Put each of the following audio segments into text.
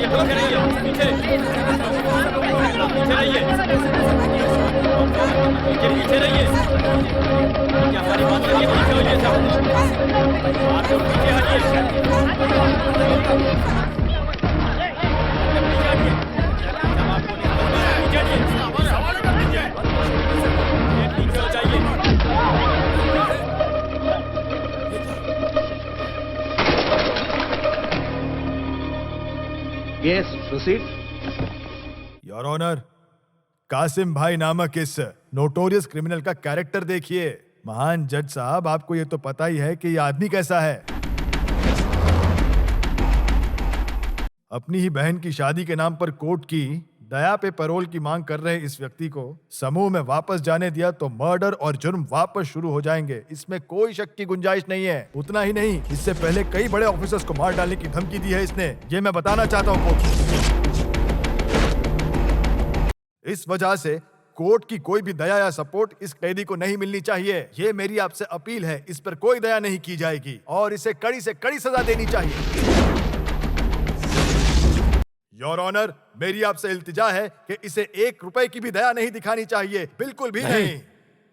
रहिए, पीछे रहिए, पीछे पीछे रहिए, पीछे रहिए। क्या हमारी बात करिए, पीछे होइए सब। आप लोग पीछे हटिए। पीछे हटिए। सब आपको नहीं पीछे हटिए। पीछे हो जाइए। Yes, proceed. Your honour, Qasim भाई नामक इस नोटोरियस क्रिमिनल का कैरेक्टर देखिए। महान जज साहब, आपको ये तो पता ही है कि ये आदमी कैसा है। अपनी ही बहन की शादी के नाम पर कोर्ट की दया पे पैरोल की मांग कर रहे इस व्यक्ति को समूह में वापस जाने दिया तो मर्डर और जुर्म वापस शुरू हो जाएंगे, इसमें कोई शक की गुंजाइश नहीं है। उतना ही नहीं, इससे पहले कई बड़े ऑफिसर्स को मार डालने की धमकी दी है इसने, ये मैं बताना चाहता हूँ कोर्ट। इस वजह से कोर्ट की कोई भी दया या सपोर्ट इस कैदी को नहीं मिलनी चाहिए। ये मेरी आपसे अपील है, इस पर कोई दया नहीं की जाएगी और इसे कड़ी से कड़ी सजा देनी चाहिए। योर ऑनर, मेरी आपसे इल्तिजा है कि इसे 1 रुपए की भी दया नहीं दिखानी चाहिए, बिल्कुल भी नहीं।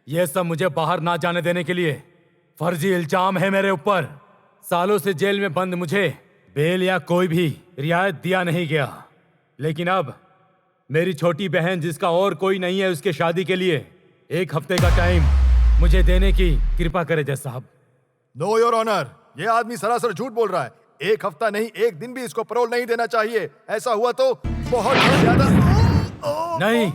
ये सब मुझे बाहर ना जाने देने के लिए फर्जी इल्जाम है मेरे ऊपर। सालों से जेल में बंद मुझे बेल या कोई भी रियायत दिया नहीं गया, लेकिन अब मेरी छोटी बहन जिसका और कोई नहीं है, उसके शादी के लिए 1 हफ्ते का टाइम मुझे देने की कृपा करे जज साहब। नो योर ऑनर, ये आदमी सरासर झूठ बोल रहा है। 1 हफ्ता नहीं, 1 दिन भी इसको पैरोल नहीं देना चाहिए। ऐसा हुआ तो बहुत ज्यादा। नहीं,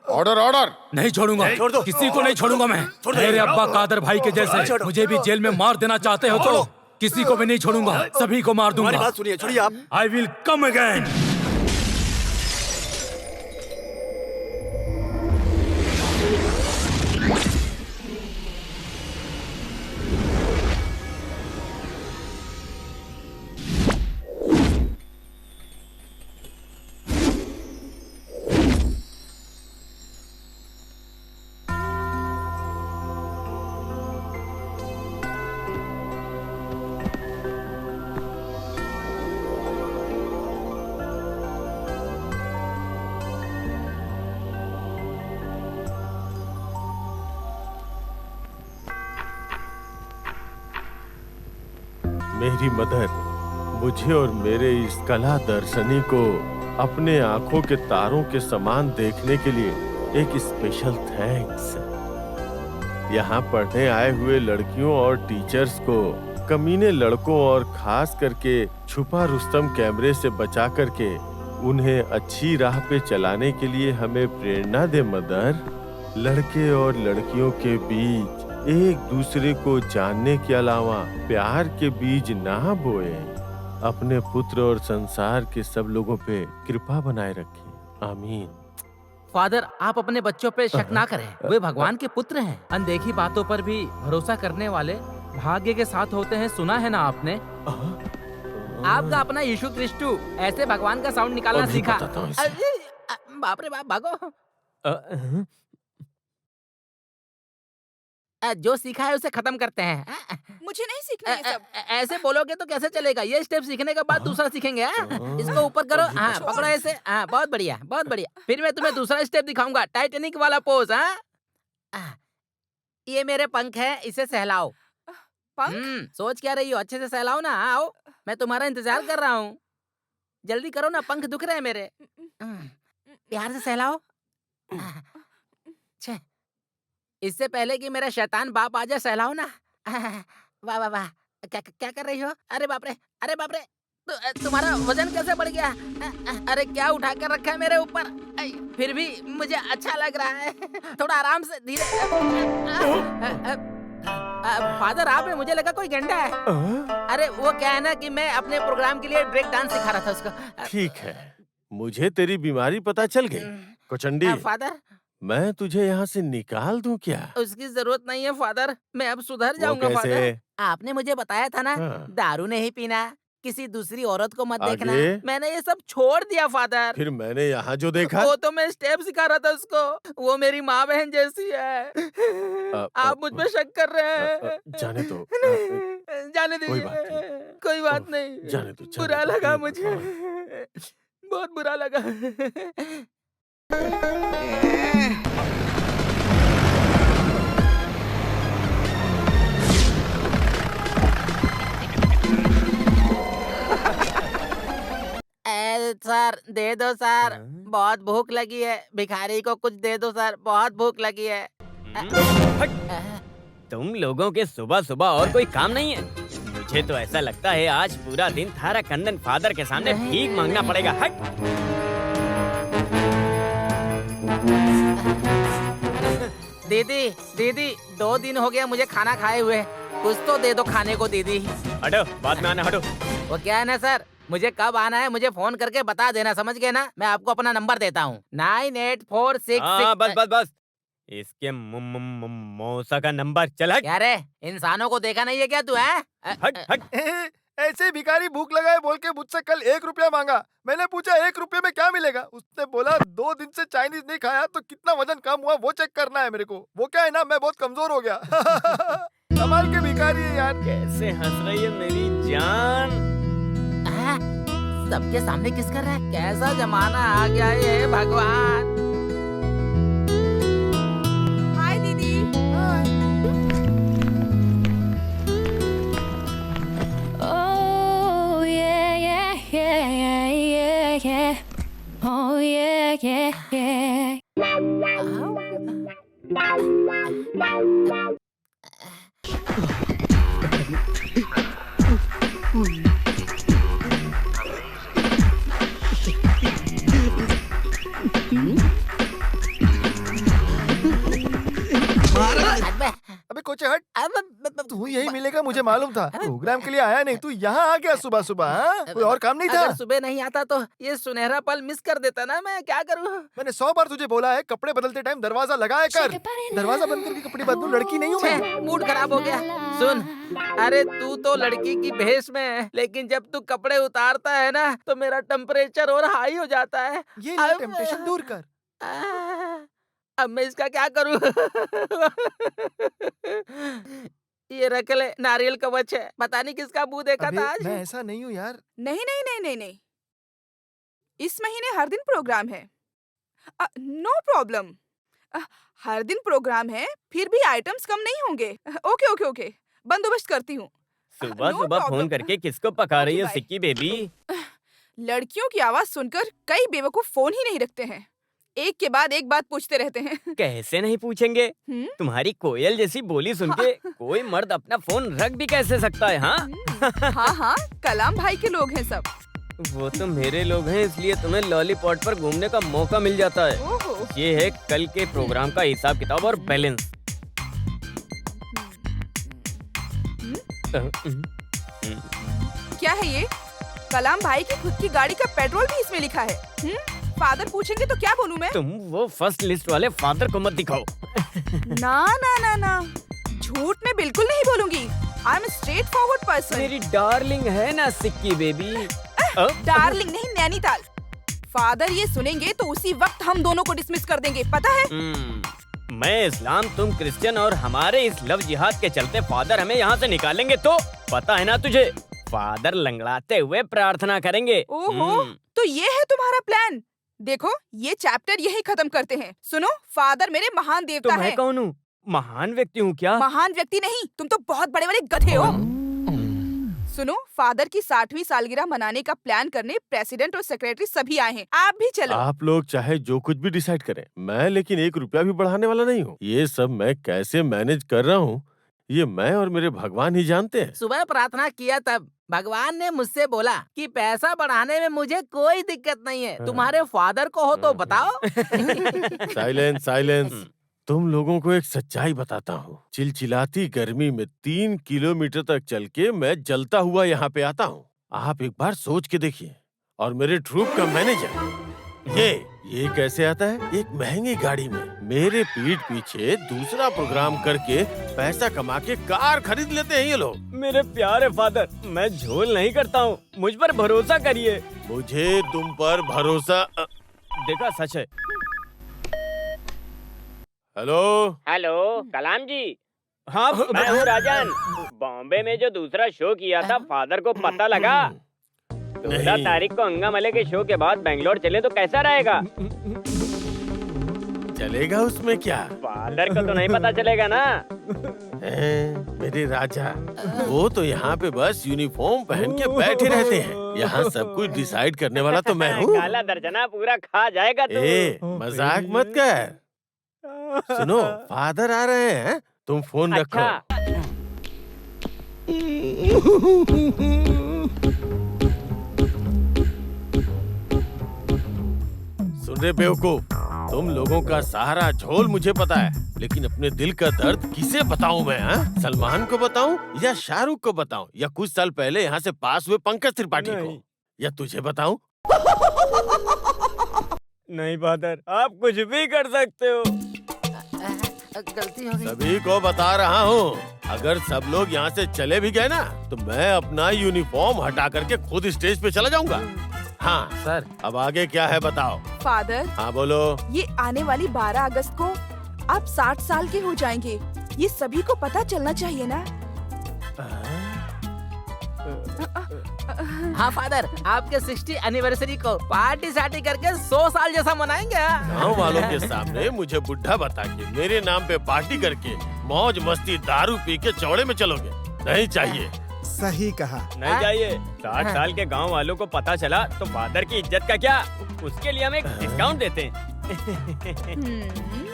ऑर्डर ऑर्डर। नहीं छोड़ूंगा, किसी को नहीं छोड़ूंगा मैं। मेरे अब्बा कादर भाई के जैसे मुझे भी जेल में मार देना चाहते हो तो किसी को भी नहीं छोड़ूंगा, सभी को मार दूंगा। बात सुनिए, छोड़िए आप। I will come again. मेरी मदर मुझे और मेरे इस कला दर्शनी को अपने आंखों के तारों के समान देखने के लिए एक स्पेशल थैंक्स। यहाँ पढ़ने आए हुए लड़कियों और टीचर्स को कमीने लड़कों और खास करके छुपा रुस्तम कैमरे से बचा करके उन्हें अच्छी राह पे चलाने के लिए हमें प्रेरणा दे मदर। लड़के और लड़कियों के बीच एक दूसरे को जानने के अलावा प्यार के बीज ना बोए। अपने पुत्र और संसार के सब लोगों पे कृपा बनाए रखें, आमीन। फादर, आप अपने बच्चों पे शक ना करें, वे भगवान के पुत्र हैं। अनदेखी बातों पर भी भरोसा करने वाले भाग्य के साथ होते हैं, सुना है ना आपने? आपका अपना यीशु क्रिस्टू ऐसे भगवान का साउंड निकालना सीखा। अरे, बाप रे बाप, भागो। जो सीखा है उसे खत्म करते हैं। मुझे नहीं सीखना ये सब। ऐसे बोलोगे तो कैसे चलेगा? ये स्टेप सीखने के बाद दूसरा सीखेंगे। इसको ऊपर करो, हाँ पकड़ो ऐसे, हाँ बहुत बढ़िया बहुत बढ़िया। फिर मैं तुम्हें दूसरा स्टेप दिखाऊंगा, टाइटैनिक वाला पोज। हाँ, ये मेरे पंख है, इसे सहलाओ। पंख? सोच क्या रही हो? अच्छे से सहलाओ ना। आओ, मैं तुम्हारा इंतजार कर रहा हूँ, जल्दी करो ना, पंख दुख रहे हैं मेरे। प्यार से सहलाओ। छे, इससे पहले कि मेरा शैतान बाप आ जाए सहलाओ ना। वाह वाह वाह, क्या कर रही हो? अरे बाप रे, अरे बाप रे, तुम्हारा वजन कैसे बढ़ गया? अरे क्या उठा कर रखा है मेरे ऊपर? फिर भी मुझे अच्छा लग रहा है। थोड़ा आराम से, धीरे। फादर आप है, मुझे लगा कोई गंडा है। अरे वो क्या है ना कि मैं अपने प्रोग्राम के लिए ब्रेक डांस सिखा रहा था उसको। ठीक है, मुझे तेरी बीमारी पता चल गई कोचंडी। फादर, मैं तुझे यहाँ से निकाल दूं क्या? उसकी जरूरत नहीं है फादर, मैं अब सुधर जाऊंगा। फादर, आपने मुझे बताया था ना, दारू नहीं पीना, किसी दूसरी औरत को मत देखना। मैंने ये सब छोड़ दिया फादर। फिर मैंने यहाँ जो देखा, वो तो मैं स्टेप सिखा रहा था उसको। वो मेरी माँ बहन जैसी है। आप मुझ पे शक कर रहे हैं। जाने दो। जाने दीजिए, कोई बात नहीं। जाने दो, बुरा लगा मुझे। बहुत बुरा लगा। सर दे दो सर, बहुत भूख लगी है। भिखारी को कुछ दे दो सर, बहुत भूख लगी है। तुम लोगों के सुबह सुबह और कोई काम नहीं है? मुझे तो ऐसा लगता है आज पूरा दिन थारा कंदन फादर के सामने भीख मांगना पड़ेगा। हट! दीदी दीदी 2 दिन हो गया मुझे खाना खाए हुए, कुछ तो दे दो खाने को दीदी। हटो, बाद में आना, हटो। वो क्या है ना सर, मुझे कब आना है मुझे फोन करके बता देना, समझ गए ना? मैं आपको अपना नंबर देता हूँ 9846। हाँ, बस बस बस। इसके मौसा का नंबर। चल हट। क्या रे, इंसानों को देखा नहीं है क्या तू है? हट हट। ऐसे ही भिखारी भूख लगाए बोल के मुझसे कल 1 रुपया मांगा। मैंने पूछा 1 रुपये में क्या मिलेगा? उसने बोला 2 दिन से चाइनीज नहीं खाया तो कितना वजन कम हुआ वो चेक करना है मेरे को। वो क्या है ना, मैं बहुत कमजोर हो गया। कमाल के भिखारी है यार। कैसे हंस रही है मेरी जान। सबके सामने किस कर रहा है? कैसा जमाना आ गया है भगवान। हाय दीदी। Oh yeah yeah yeah yeah yeah. Oh yeah yeah yeah. अबे कोचे हट। तू यही मिलेगा मुझे मालूम था। प्रोग्राम के लिए आया नहीं, तू यहाँ आ गया सुबह सुबह। कोई और काम नहीं था? अगर सुबह नहीं आता तो ये सुनहरा पल मिस कर देता ना, मैं क्या करूँ? मैंने 100 बार तुझे बोला है कपड़े बदलते टाइम दरवाजा लगाया कर। दरवाजा बंद करके कपड़े बदलू, लड़की नहीं हूँ मैं। मूड खराब हो गया। सुन, अरे तू तो लड़की की भेष में है, लेकिन जब तू कपड़े उतारता है ना तो मेरा टेम्परेचर और हाई हो जाता है। ये ले टेम्पटेशन दूर कर। अब मैं इसका क्या करूँ? ये रख ले, नारियल कवच है। पता नहीं किसका मुंह देखा अबे था आज। मैं ऐसा नहीं हूँ यार। नहीं नहीं नहीं नहीं नहीं, इस महीने हर दिन प्रोग्राम है। नो प्रॉब्लम, हर दिन प्रोग्राम है, फिर भी आइटम्स कम नहीं होंगे। ओके ओके ओके, बंदोबस्त करती हूँ। सुबह no सुबह problem. फोन करके किसको पका रही है Okay, bye. सिक्की बेबी? लड़कियों की आवाज सुनकर कई बेवकूफ फोन ही नहीं रखते हैं, एक के बाद एक बात पूछते रहते हैं। कैसे नहीं पूछेंगे? हम्म? तुम्हारी कोयल जैसी बोली सुन के कोई मर्द अपना फोन रख भी कैसे सकता है? हाँ, हाँ हाँ, कलाम भाई के लोग हैं सब। वो तो मेरे लोग हैं, इसलिए तुम्हें लॉलीपॉप पर घूमने का मौका मिल जाता है। ओहो। ये है कल के प्रोग्राम का हिसाब किताब और बैलेंस। क्या है ये? कलाम भाई की खुद की गाड़ी का पेट्रोल भी इसमें लिखा है। फादर पूछेंगे तो क्या बोलूं मैं? तुम वो फर्स्ट लिस्ट वाले फादर को मत दिखाओ। ना ना ना ना, झूठ मैं बिल्कुल नहीं बोलूंगी। I am straight forward person. मेरी डार्लिंग है ना सिक्की बेबी। डार्लिंग नहीं, नैनीताल। फादर ये सुनेंगे तो उसी वक्त हम दोनों को डिसमिस कर देंगे, पता है? मैं इस्लाम, तुम क्रिश्चियन और हमारे इस लव जिहाद के चलते फादर हमें यहाँ से निकालेंगे तो पता है ना तुझे, फादर लंगड़ाते हुए प्रार्थना करेंगे। ओहो, तो ये है तुम्हारा प्लान? देखो, ये चैप्टर यही खत्म करते हैं। सुनो, फादर मेरे महान देवता तो है। मैं कौन हूँ? महान व्यक्ति हूँ क्या? महान व्यक्ति नहीं, तुम तो बहुत बड़े बड़े गधे हो। सुनो, फादर की 60वीं सालगिरह मनाने का प्लान करने प्रेसिडेंट और सेक्रेटरी सभी आए हैं, आप भी चलो। आप लोग चाहे जो कुछ भी डिसाइड करें, मैं लेकिन 1 रुपया भी बढ़ाने वाला नहीं हूँ। ये सब मैं कैसे मैनेज कर रहा हूँ ये मैं और मेरे भगवान ही जानते हैं। सुबह प्रार्थना किया तब भगवान ने मुझसे बोला कि पैसा बढ़ाने में मुझे कोई दिक्कत नहीं है, तुम्हारे फादर को हो तो बताओ। Silence silence. तुम लोगों को एक सच्चाई बताता हूँ। चिलचिलाती गर्मी में 3 किलोमीटर तक चल के मैं जलता हुआ यहाँ पे आता हूँ। आप एक बार सोच के देखिए। और मेरे ट्रूप का मैनेजर ये कैसे आता है? एक महंगी गाड़ी में मेरे पीठ पीछे दूसरा प्रोग्राम करके पैसा कमा के कार खरीद लेते हैं ये लोग। मेरे प्यारे फादर, मैं झोल नहीं करता हूँ, मुझ पर भरोसा करिए। मुझे तुम पर भरोसा। देखा, सच है। हेलो हेलो कलाम जी। हाँ, मैं हूँ राजन। बॉम्बे में जो दूसरा शो किया था, फादर को पता लगा? 16 तारीख को अंगामले के शो के बाद बेंगलोर चले तो कैसा रहेगा? चलेगा उसमें क्या? फादर को तो नहीं पता चलेगा ना। मेरे राजा, वो तो यहाँ पे बस यूनिफॉर्म पहन के बैठे रहते हैं। यहाँ सब कुछ डिसाइड करने वाला तो मैं हूँ। काला दर्जना पूरा खा जाएगा तू। मजाक मत कर। सुनो, फादर आ रहे हैं, तुम फोन रखो। सुन रहे बेवकूफ, तुम लोगों का सारा झोल मुझे पता है, लेकिन अपने दिल का दर्द किसे बताऊं मैं? सलमान को बताऊं या शाहरुख को बताऊं या कुछ साल पहले यहाँ से पास हुए पंकज त्रिपाठी को, या तुझे बताऊं? नहीं फादर, आप कुछ भी कर सकते हो। गलती हो गई। सभी को बता रहा हूँ, अगर सब लोग यहाँ से चले भी गए ना, तो मैं अपना यूनिफॉर्म हटा करके खुद स्टेज पे चला जाऊंगा। हाँ सर, अब आगे क्या है बताओ। फादर, हाँ बोलो। ये आने वाली 12 अगस्त को आप 60 साल के हो जाएंगे। ये सभी को पता चलना चाहिए ना। हाँ फादर, आपके 60 एनिवर्सरी को पार्टी शार्टी करके 100 साल जैसा मनाएंगे। गाँव वालों के सामने मुझे बुढ़ा बता के मेरे नाम पे पार्टी करके मौज मस्ती दारू पी के चौड़े में चलोगे? नहीं चाहिए। सही कहा। नहीं चाहिए। 60 साल के गांव वालों को पता चला तो फादर की इज्जत का क्या? उसके लिए हम एक डिस्काउंट देते हैं।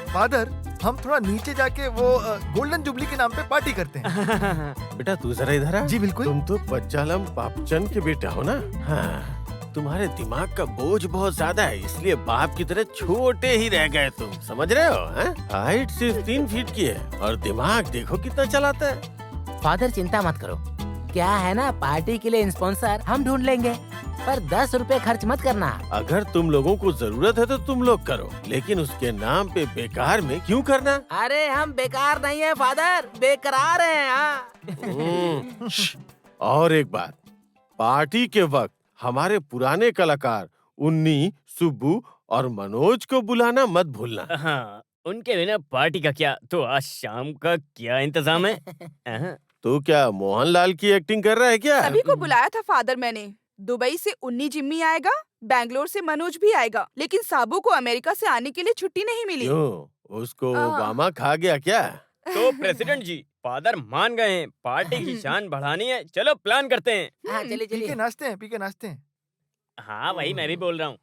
फादर, हम थोड़ा नीचे जाके वो गोल्डन जुबली के नाम पे पार्टी करते हैं। बेटा तू जरा इधर आ। जी बिल्कुल। तुम तो बच्चालम पापचंद के बेटा हो ना? हाँ। तुम्हारे दिमाग का बोझ बहुत ज्यादा है, इसलिए बाप की तरह छोटे ही रह गए तुम। समझ रहे हो? हाइट सिर्फ 3 फीट की है और दिमाग देखो कितना चलाता है। फादर चिंता मत करो, क्या है ना, पार्टी के लिए स्पॉन्सर हम ढूंढ लेंगे, पर 10 रुपए खर्च मत करना। अगर तुम लोगों को जरूरत है तो तुम लोग करो, लेकिन उसके नाम पे बेकार में क्यों करना? अरे हम बेकार नहीं है फादर, बेकरार हैं। और एक बात, पार्टी के वक्त हमारे पुराने कलाकार उन्नी, सुब्बू और मनोज को बुलाना मत भूलना। हाँ, उनके बिना पार्टी का क्या? तो आज शाम का क्या इंतजाम है? तो क्या मोहनलाल की एक्टिंग कर रहा है क्या? सभी को बुलाया था फादर मैंने। दुबई से उन्नी जिम्मी आएगा, बैंगलोर से मनोज भी आएगा, लेकिन साबू को अमेरिका से आने के लिए छुट्टी नहीं मिली। क्यों? उसको ओबामा खा गया क्या? तो प्रेसिडेंट जी, फादर मान गए हैं, पार्टी की शान बढ़ानी है, चलो प्लान करते हैं। हाँ चलिए पी के चलिए। नाचते हैं, पी के नाचते हैं। हाँ वही मैं भी बोल रहा हूँ।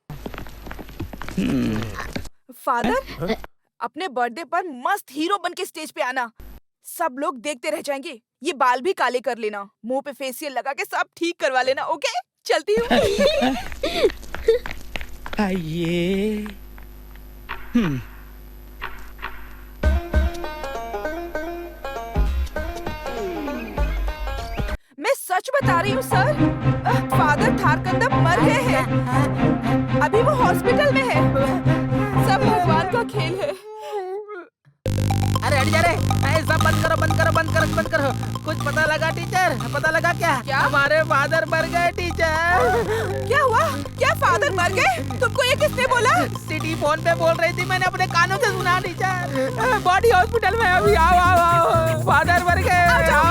फादर, अपने बर्थडे पर मस्त हीरो बन के स्टेज पे आना। सब लोग देखते रह जाएंगे। ये बाल भी काले कर लेना, मुंह पे फेशियल लगा के सब ठीक करवा लेना। ओके, चलती हूँ। आइए। मैं सच बता रही हूँ सर, फादर थारकंदम मर गए हैं। अभी वो हॉस्पिटल में है। सब भगवान का खेल है। अरे हट जा रे, सब बंद करो बंद करो बंद करो बंद करो। कुछ पता लगा टीचर? पता लगा क्या? क्या? हमारे फादर मर गए टीचर। क्या हुआ? क्या फादर मर गए? तुमको ये किसने बोला? सिटी फोन पे बोल रही थी, मैंने अपने कानों से सुना टीचर। बॉडी हॉस्पिटल में अभी। आओ आओ आओ, फादर मर गए। आओ जाओ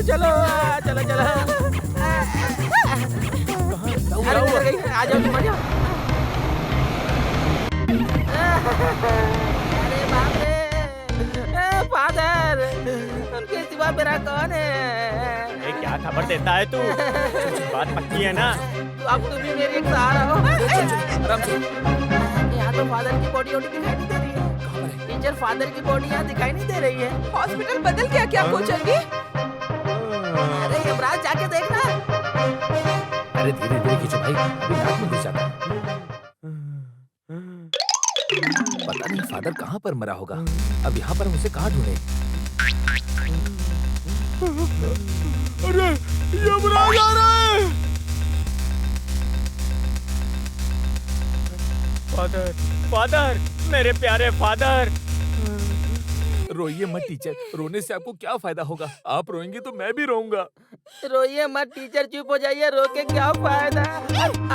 चलो चलो चलो। अरे किधर गई? आ जाओ तुम, आ जाओ। अरे बाप रे, फादर, उनके सिवा मेरा कौन है? ये क्या खबर देता है तू? बात पक्की है ना? अब तुम भी मेरी एक सहारा हो। यहाँ तो फादर की बॉडी वॉडी दिखाई नहीं दे रही है। टीचर, फादर की बॉडी यहाँ दिखाई नहीं दे रही है। हॉस्पिटल बदल गया क्या कोचंगी? अरे यमराज, जाके देखना। अरे धीरे धीरे खींचो भाई, अभी नाक में घुस जाता है। पता नहीं फादर कहाँ पर मरा होगा। अब यहाँ पर हम उसे कहाँ ढूंढे? अरे यमराज आ रहा है। फादर, फादर, मेरे प्यारे फादर। रोइए मत टीचर, रोने से आपको क्या फायदा होगा? आप रोएंगे तो मैं भी रोऊंगा। रोइए मत टीचर, चुप हो जाइए। रो के क्या फायदा?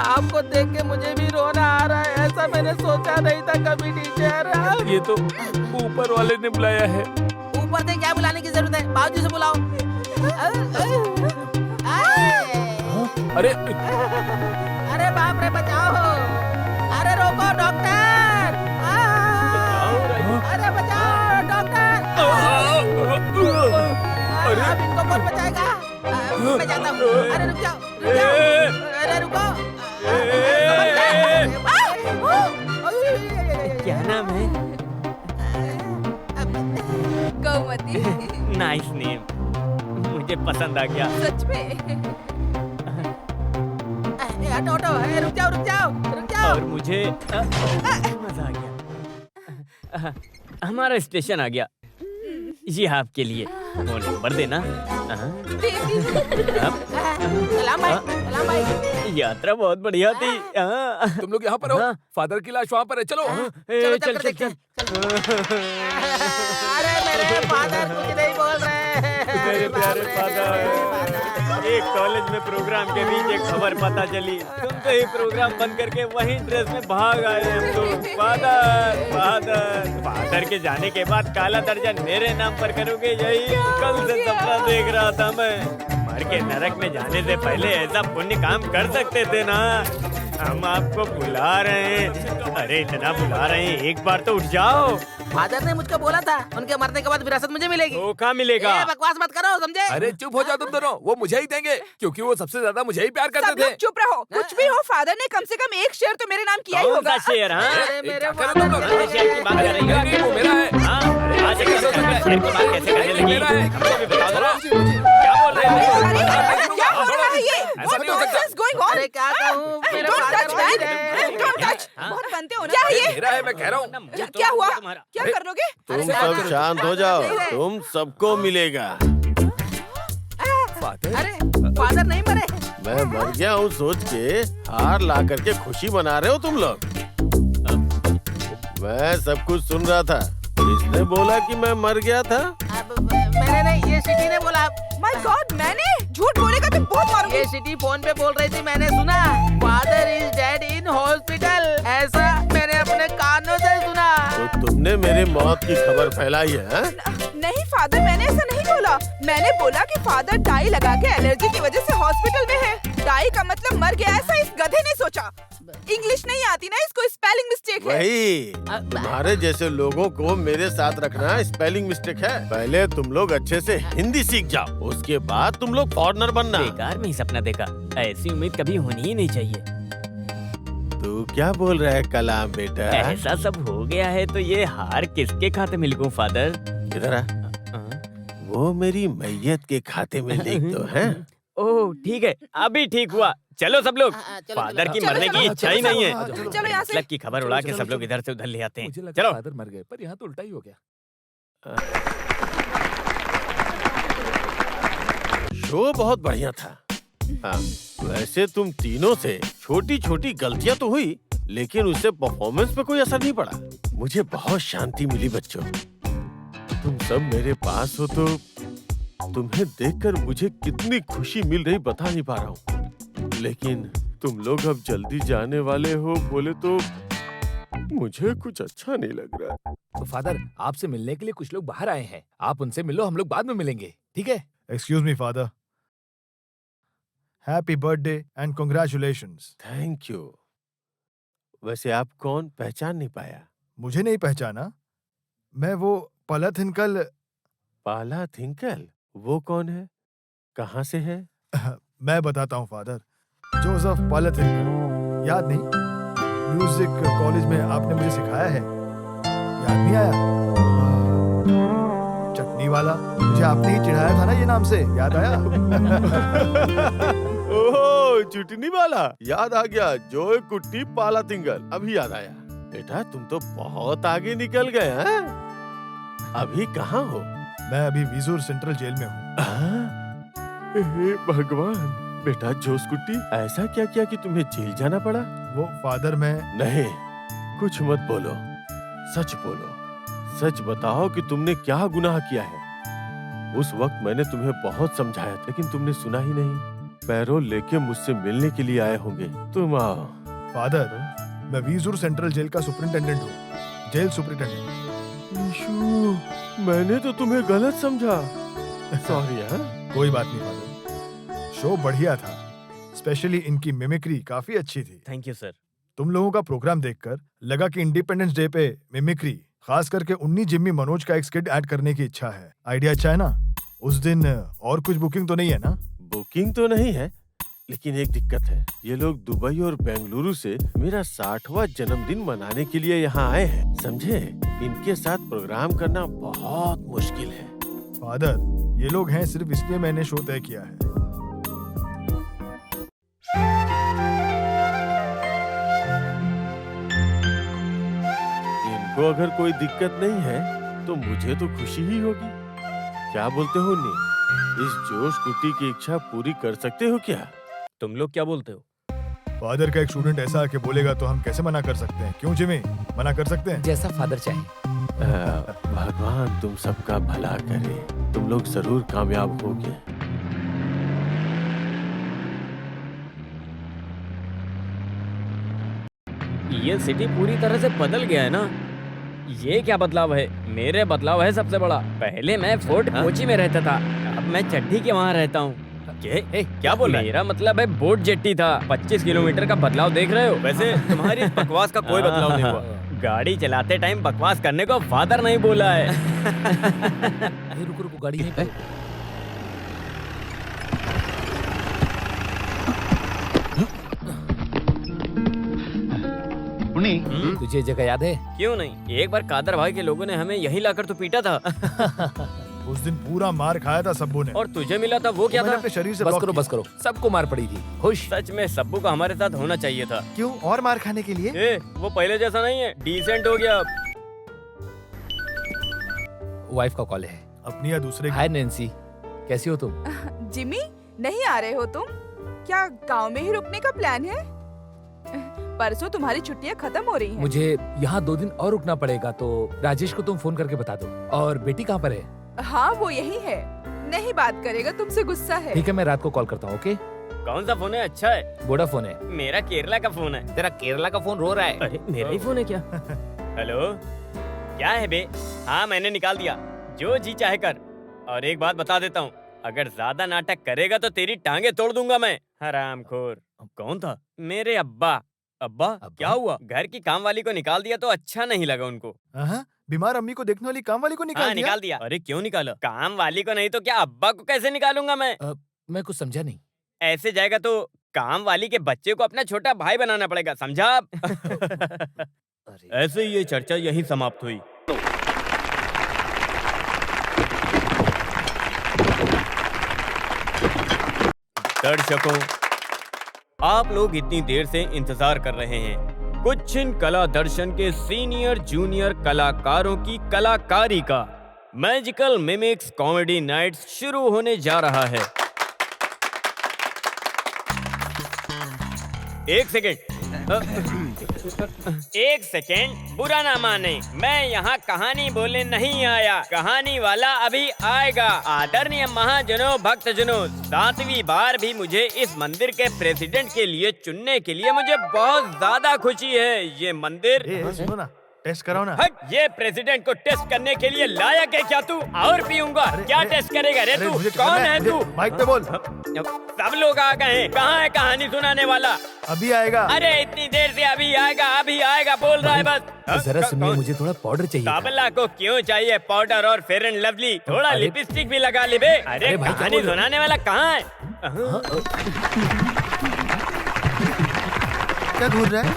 आपको देख के मुझे भी रोना आ रहा है। ऐसा मैंने सोचा नहीं था कभी टीचर। ये तो ऊपर वाले ने बुलाया है। ऊपर से क्या बुलाने की जरूरत है? बाजू से बुलाओ। अरे अरे बाप रे, बचाओ! अरे रोको डॉक्टर! अरे बचाओ डॉक्टर! अब इनको कौन बचाएगा? मैं जाता हूँ। अरे रुक जाओ, रुक जाओ। अरे रुको। क्या नाम है? गौमती। नाइस नेम, मुझे पसंद आ गया। सच में? हटो हटो, रुक जाओ रुक जाओ रुक जाओ। और मुझे मजा आ गया। हमारा स्टेशन आ गया, ये आपके लिए। फोन नंबर देना। सलाम भाई, सलाम भाई। यात्रा बहुत बढ़िया थी। तुम लोग यहाँ पर हो? हाँ। फादर की लाश वहाँ पर है, चलो। चलो चल कर देखते हैं। अरे मेरे फादर कुछ नहीं बोल रहे हैं। मेरे प्यारे फादर, एक कॉलेज में प्रोग्राम के बीच एक खबर पता चली, तुम तो ही प्रोग्राम बंद करके वहीं ड्रेस में भाग आए हम तो। फादर फादर फादर के जाने के बाद काला दर्जन मेरे नाम पर करोगे, यही कल से सपना देख रहा था मैं। मर के नरक में जाने से पहले ऐसा पुण्य काम कर सकते थे ना। हम आपको बुला रहे हैं, अरे इतना बुला रहे हैं, एक बार तो उठ जाओ। फादर ने मुझको बोला था उनके मरने के बाद विरासत मुझे मिलेगी। वो कहाँ मिलेगा? बकवास मत करो, समझे? अरे चुप हो जाओ तुम दोनों, वो मुझे ही देंगे क्योंकि वो सबसे ज्यादा मुझे ही प्यार सब करते लोग थे। चुप रहो। कुछ भी हो, फादर ने कम से कम एक शेयर तो मेरे नाम किया ही कौन होगा। सा शेर? हाँ, अरे मेरे क्या करो फादर तुम लोग? अरे शेर की बात कर रही हो? नहीं, वो मेरा है। हाँ, आज एक शेर की बात कैसे करने लगी? मेरा है। हमको भी बता दो ना। क्या बोल रहे हो? अरे क्या हो रहा है ये? ऐसा नहीं हो सकता। What is going on? अरे क्या कहूँ, मेरे Don't फादर touch वही man. रहे। Don't touch. हाँ? बहुत बनते हो ना। क्या है ये? मेरा है, मैं कह रहा हूँ। क्या हुआ? तुम्हारा? क्या कर लोगे? तुम क्या सब करूं? शांत हो जाओ, तुम सबको मिलेगा। फादर, अरे फादर नहीं मरे। मैं मर गया हूँ सोच के हार ला करके खुशी मना रहे हो तुम लोग। मैं सब कुछ सुन रहा था, किसने बोला कि मैं मर गया था? अब मैंने नहीं, ये सिटी ने बोला। My God, मैंने झूठ बोलेगा तो बहुत मारूंगी। ये सिटी फोन पे बोल रही थी, मैंने सुना। Father is dead in hospital, ऐसा मैंने अपने कानों से सुना। तो तुमने मेरे मौत की खबर फैलाई है हाँ? नहीं फादर, मैंने ऐसा नहीं बोला। मैंने बोला कि फादर डाई लगा के एलर्जी की वजह से हॉस्पिटल में है। डाई का मतलब मर गया, ऐसा इस गधे ने सोचा। इंग्लिश नहीं आती ना इसको, स्पेलिंग मिस्टेक है। वही, तुम्हारे जैसे लोगों को मेरे साथ रखना स्पेलिंग मिस्टेक है। पहले तुम लोग अच्छे से हिंदी सीख जाओ, उसके बाद तुम लोग फॉरेनर बनना। बेकार में ही सपना देखा, ऐसी उम्मीद कभी होनी ही नहीं चाहिए। तू क्या बोल रहा है कलाम बेटा? ऐसा सब हो गया है तो ये हार किसके खाते में लिखूं फादर? इधर आ। वो मेरी मैयत के खाते में लिख दो हैं? ओह ठीक है, अभी ठीक हुआ। चलो सब लोग, चलो, फादर की चलो, मरने चलो, की इच्छा ही चलो, नहीं है। चलो यहाँ से। मतलब की खबर उड़ा के सब लोग इधर से उधर ले आते मुझे हैं। लगा चलो फादर मर गए, पर यहाँ तो उल्टा ही हो गया। शो बहुत बढ़िया था। हाँ, वैसे तुम तीनों से छोटी छोटी गलतियां तो हुई, लेकिन उससे परफॉर्मेंस पे कोई असर नहीं पड़ा। मुझे बहुत शांति मिली बच्चों। तुम सब मेरे पास हो तो तुम्हें देखकर मुझे कितनी खुशी मिल रही बता नहीं पा रहा हूँ। लेकिन तुम लोग अब जल्दी जाने वाले हो बोले तो मुझे कुछ अच्छा नहीं लग रहा। तो फादर, आपसे मिलने के लिए कुछ लोग बाहर आए हैं, आप उनसे मिलो, हम लोग बाद में मिलेंगे, ठीक है? Excuse me father, happy birthday and congratulations. Thank you. वैसे आप कौन, पहचान नहीं पाया? मुझे नहीं पहचाना? मैं वो पलथिनकल। पाला थिंकल? वो कौन है, कहाँ से है? मैं बताता हूँ फादर, जोसेफ पलथिनकल। याद नहीं? म्यूजिक कॉलेज में आपने मुझे सिखाया है, याद नहीं आया? चटनी वाला, मुझे आपने ही चिढ़ाया था ना ये नाम से, याद आया? ओह, चुटनी वाला, याद आ गया। जोए कुट्टी पाला थिंगल, अभी याद आया। बेटा तुम तो बहुत आगे निकल गए हैं। अभी कहाँ हो? मैं अभी विजूर सेंट्रल जेल में हूँ। हे भगवान, बेटा जोस कुट्टी, ऐसा क्या किया कि तुम्हें जेल जाना पड़ा? वो फादर मैं नहीं, कुछ मत बोलो, सच बोलो। सच बताओ कि तुमने क्या गुनाह किया है। उस वक्त मैंने तुम्हें बहुत समझाया था, लेकिन तुमने सुना ही नहीं। पैरोल लेके मुझसे मिलने के लिए आए होंगे, तुम आओ। फादर, मैं विजूर सेंट्रल जेल का सुपरिंटेंडेंट हूँ, जेल सुपरिंटेंडेंट। यीशु, मैंने तो तुम्हें गलत समझा। सॉरी। हाँ, कोई बात नहीं फादर, शो बढ़िया था, स्पेशली इनकी मिमिक्री काफी अच्छी थी। Thank you sir. तुम लोगों का प्रोग्राम देखकर लगा कि इंडिपेंडेंस डे पे मिमिक्री, खास करके उन्नी जिम्मी मनोज का एक स्किट ऐड करने की इच्छा है। आइडिया अच्छा है ना? उस दिन और कुछ बुकिंग तो नहीं है ना? बुकिंग तो नहीं है, लेकिन एक दिक्कत है। ये लोग दुबई और बेंगलुरु से मेरा 60वां जन्मदिन मनाने के लिए यहाँ आए हैं, समझे? इनके साथ प्रोग्राम करना बहुत मुश्किल है। फादर, ये लोग हैं सिर्फ इसलिए मैंने शो तय किया है। इनको अगर कोई दिक्कत नहीं है तो मुझे तो खुशी ही होगी। क्या बोलते हो नी? इस जोश कुटी की इच्छा पूरी कर सकते हो क्या? तुम लोग क्या बोलते हो? फादर का एक स्टूडेंट ऐसा आके बोलेगा तो हम कैसे मना कर सकते हैं? क्यों जिमी, मना कर सकते हैं? जैसा फादर चाहे। भगवान तुम सबका भला करे, तुम लोग जरूर कामयाब होगे। ये सिटी पूरी तरह से बदल गया है ना। ये क्या बदलाव है? मेरे बदलाव है सबसे बड़ा। पहले मैं फोर्ट कोची में रहता था, अब मैं चड्ढी के वहाँ रहता हूँ। क्या बोल रहा है? मेरा मतलब है बोट जेट्टी था। 25 किलोमीटर का बदलाव देख रहे हो? वैसे तुम्हारी बकवास का कोई बदलाव नहीं हुआ। गाड़ी चलाते टाइम बकवास करने को फादर नहीं बोला है। रुको रुको, गाड़ी यहीं पे। तुझे जगह याद है? क्यों नहीं, एक बार कादर भाई के लोगों ने हमें यही लाकर तो पीटा था। उस दिन पूरा मार खाया था सब्बू ने। और तुझे मिला था वो क्या मैंने था? अपने शरीर से बस ब्लॉक करो किया। बस करो, सबको मार पड़ी थी। खुश? सच में सब्बू का हमारे साथ होना चाहिए था। क्यों, और मार खाने के लिए? वो पहले जैसा नहीं है, डिसेंट हो गया अब। वाइफ का कॉल है। अपनी या दूसरे की? हाय नैन्सी, कैसी हो तुम? जिमी, नहीं आ रहे हो तुम? क्या गांव में ही रुकने का प्लान है? परसों तुम्हारी छुट्टियां खत्म हो रही हैं। मुझे यहाँ 2 दिन और रुकना पड़ेगा, तो राजेश को तुम फोन करके बता दो। और बेटी कहाँ पर है? हाँ, वो यही है, नहीं बात करेगा, तुमसे गुस्सा है। ठीक है, मैं रात को कॉल करता हूँ। ओके? कौन सा फोन है? अच्छा है, वोडाफोन है। मेरा केरला का फोन है। तेरा केरला का फोन रो रहा है। अरे मेरा ही फोन है क्या? हेलो, क्या है बे? हाँ मैंने निकाल दिया, जो जी चाहे कर। और एक बात बता देता हूँ, अगर ज्यादा नाटक करेगा तो तेरी टांगे तोड़ दूंगा मैं, हरामखोर। कौन था? मेरे अब्बा। अब्बा? क्या हुआ? घर की काम वाली को निकाल दिया तो अच्छा नहीं लगा उनको। बीमार अम्मी को देखने वाली काम वाली को निकाल दिया? निकाल दिया। अरे क्यों निकाला? काम वाली को नहीं तो क्या अब्बा को कैसे निकालूंगा मैं? मैं कुछ समझा नहीं। ऐसे जाएगा तो काम वाली के बच्चे को अपना छोटा भाई बनाना पड़ेगा, समझा? ऐसे ही ये चर्चा यहीं समाप्त हुई। दर्शकों, आप लोग इतनी देर से इंतजार कर रहे हैं कोचिन कला दर्शन के सीनियर जूनियर कलाकारों की कलाकारी का। मैजिकल मिमिक्स कॉमेडी नाइट्स शुरू होने जा रहा है। एक सेकेंड, बुरा ना माने, मैं यहाँ कहानी बोलने नहीं आया, कहानी वाला अभी आएगा। आदरणीय महाजनों, भक्तजनों, 7वीं बार भी मुझे इस मंदिर के प्रेसिडेंट के लिए चुनने के लिए मुझे बहुत ज्यादा खुशी है। ये मंदिर, सुनो ना, टेस्ट कराओ ना। हट, ये प्रेसिडेंट को टेस्ट करने के लिए लायक है क्या तू? और पीऊंगा? क्या टेस्ट करेगा रे तू? कौन है तू? माइक पे बोल। सब लोग आ गए हैं, कहाँ है कहानी सुनाने वाला? अभी आएगा। अरे इतनी देर से अभी आएगा बोल रहा है बस। जरा सुनिए, मुझे थोड़ा पाउडर चाहिए। तबला को क्यों चाहिए पाउडर और फेयर एंड लवली? थोड़ा लिपस्टिक भी लगा ले बे। अरे भाई, कहानी सुनाने वाला कहाँ है? क्या घूर रहा है?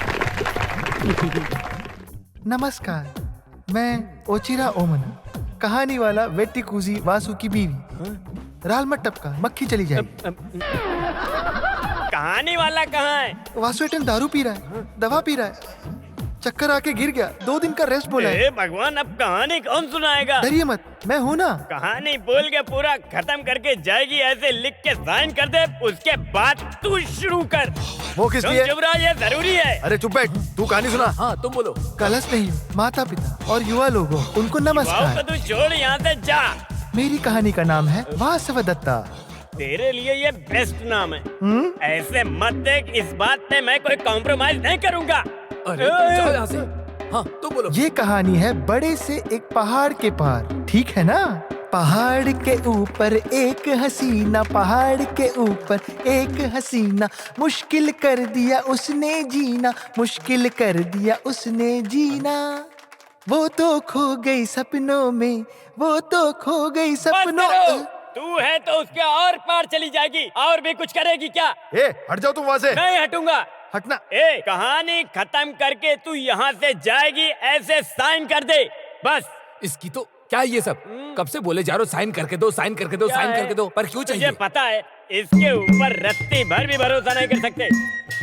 नमस्कार, मैं ओचिरा ओमना, कहानी वाला वेट्टी कुजी वासु की बीवी। राल मत टपका, मक्खी चली जाएगी। कहानी वाला कहाँ है? वासु एटन दारू पी रहा है, दवा पी रहा है, चक्कर आके गिर गया, 2 दिन का रेस्ट बोला है। भगवान, अब कहानी कौन सुनाएगा? डरिए मत, मैं हूँ ना। कहानी बोल के पूरा खत्म करके जाएगी, ऐसे लिख के साइन कर दे, उसके बाद तू शुरू कर। वो किस लिए? चुप रहा, ये जरूरी है। अरे चुप बैठ, तू कहानी सुना। हाँ तुम बोलो। कलश नहीं, माता पिता और युवा लोगों, उनको वाओ, नमस्कार। तो तू छोड़ यहाँ से जा। मेरी कहानी का नाम है वासव दत्ता। तेरे लिए ये बेस्ट नाम है। ऐसे मत देख, इस बात पे मैं कोई कॉम्प्रोमाइज नहीं करूँगा। अरे जाओ यहाँ से। हाँ तुम बोलो। ये कहानी है बड़े से एक पहाड़ के पार, ठीक है ना? पहाड़ के ऊपर एक हसीना, पहाड़ के ऊपर एक हसीना, मुश्किल कर दिया उसने जीना, मुश्किल कर दिया उसने जीना। वो तो खो गई सपनों में, वो तो खो गई सपनों। तू है तो उसके और पार चली जाएगी, और भी कुछ करेगी क्या? ए हट जाओ तुम वहां से। नहीं हटूंगा। हटना। ए कहानी खत्म करके तू यहाँ से जाएगी, ऐसे साइन कर दे बस। इसकी तो क्या ये सब? कब से बोले जा रहे हो साइन करके दो, साइन करके दो, क्या साइन है? करके दो, पर क्यों तुझे चाहिए? पता है इसके ऊपर रत्ती भर भी भरोसा नहीं कर सकते।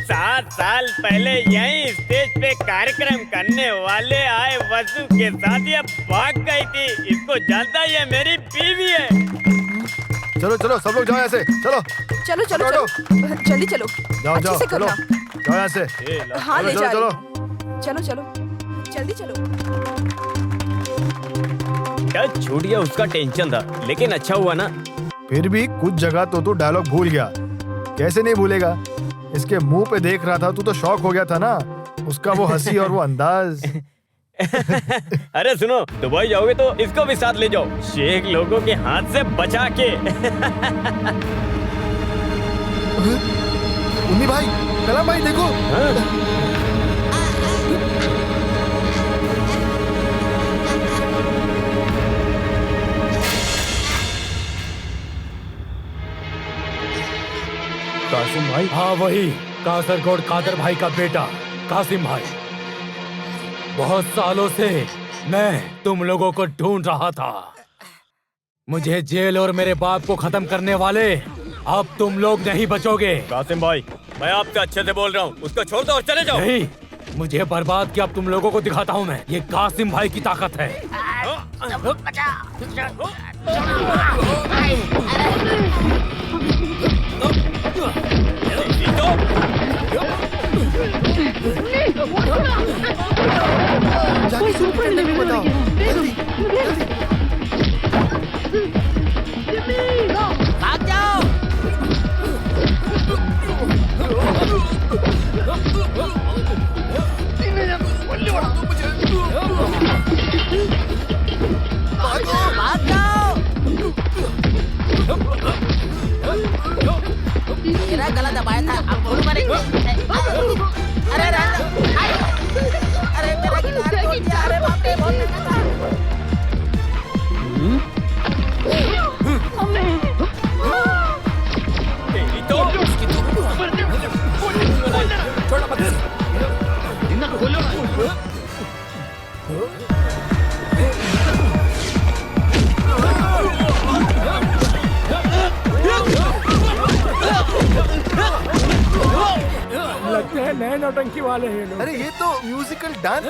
7 साल पहले यही स्टेज पे कार्यक्रम करने वाले आए वसु के साथ ये भाग गई थी। इसको जानता ये मेरी बीवी है। चलो चलो सब लोग जाओ यहाँ से। चलो चलो चलो हटो, चलो जल्दी चलो। जाओ अच्छे जाओ से चलो करना। जाओ यहाँ से। हाँ ले चलो जा चलो रही चलो। हूँ। चलो चलो जल्दी चलो। क्या छूट गया उसका टेंशन था, लेकिन अच्छा हुआ ना। फिर भी कुछ जगह तो तू डायलॉग भूल गया। कैसे नहीं भूलेगा? इसके मुंह पे देख रहा था, तू तो शॉक हो गया था ना, उसका वो हंसी और वो अंदाज। अरे सुनो, दुबई जाओगे तो इसको भी साथ ले जाओ, शेख लोगों के हाथ से बचा के। उन्नी भाई, कलाम भाई देखो। कासिम भाई? हाँ वही, कासरगोड कादर भाई का बेटा कासिम भाई। बहुत सालों से मैं तुम लोगों को ढूंढ रहा था। मुझे जेल और मेरे बाप को खत्म करने वाले अब तुम लोग नहीं बचोगे। कासिम भाई, मैं आपसे अच्छे से बोल रहा हूँ, उसको छोड़ दो और चले जाओ। नहीं, मुझे बर्बाद किया अब तुम लोगों को दिखाता हूँ मैं। ये कासिम भाई की ताकत है। जाके सुपरिटेंडेंट को बताओ जल्दी जल्दी। भाग जाओ। भाग जाओ। मेरा गला दबाया था, अब गोली मारेंगे। अरे अरे मेरा गिटार तोड़ दिया। अरे बाप रे, बहुत महंगा था। लगते हैं नए नौटंकी वाले हैं लोग। अरे ये तो म्यूजिकल डांस।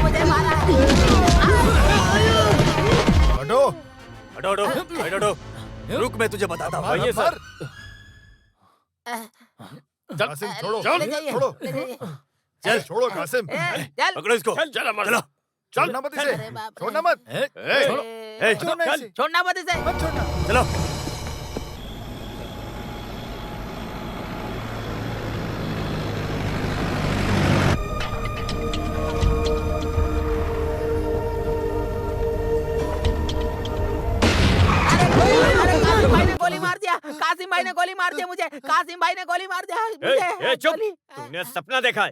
मुझे मारा। हटो हटो हटो हटो, रुक मैं तुझे बताता हूँ। ये सर कासिम छोड़ो ले जाइए, छोड़ो ले जाइए। चल छोड़ो कासिम। चल। पकड़ो इसको। चल चलो छोड़ना मत इसे, अरे बाप रे। छोड़ना मत। छोड़ना इसे। छोड़ना मत इसे। मत छोड़ना। चलो। अरे कासिम भाई ने गोली मार दिया। कासिम भाई ने गोली मार दिया मुझे। कासिम भाई ने गोली मार दिया मुझे। चुप, गोली। तूने सपना देखा है।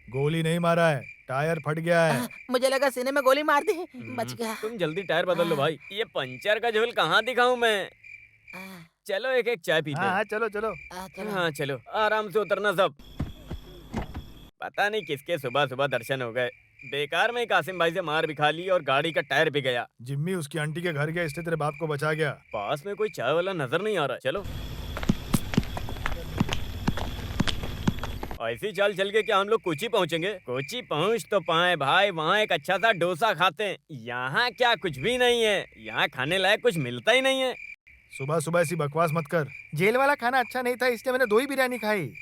गोली नहीं मारा है, टायर फट गया है। मुझे लगा सीने में गोली मार दी, बच गया। तुम जल्दी टायर बदल लो भाई। ये पंचर का झोल कहाँ दिखाऊं मैं? चलो एक एक चाय पीते हाँ हैं। हाँ चलो चलो। चलो। हाँ चलो, आराम से उतरना सब। पता नहीं किसके सुबह सुबह दर्शन हो गए। बेकार में कासिम भाई से मार भी खा ली और गाड़ी का टायर भी गया। जिम्मी उसकी आंटी के घर गया, इसलिए तेरे बाप को बचा गया। पास में कोई चाय वाला नजर नहीं आ रहा। चलो ऐसी चाल चल के क्या हम लोग कोची पहुँचेंगे? कोची पहुँच तो पाए भाई, वहाँ एक अच्छा सा डोसा खाते हैं। यहाँ क्या कुछ भी नहीं है, यहाँ खाने लायक कुछ मिलता ही नहीं है। सुबह सुबह ऐसी बकवास मत कर। जेल वाला खाना अच्छा नहीं था, इसलिए मैंने 2 ही बिरयानी खाई।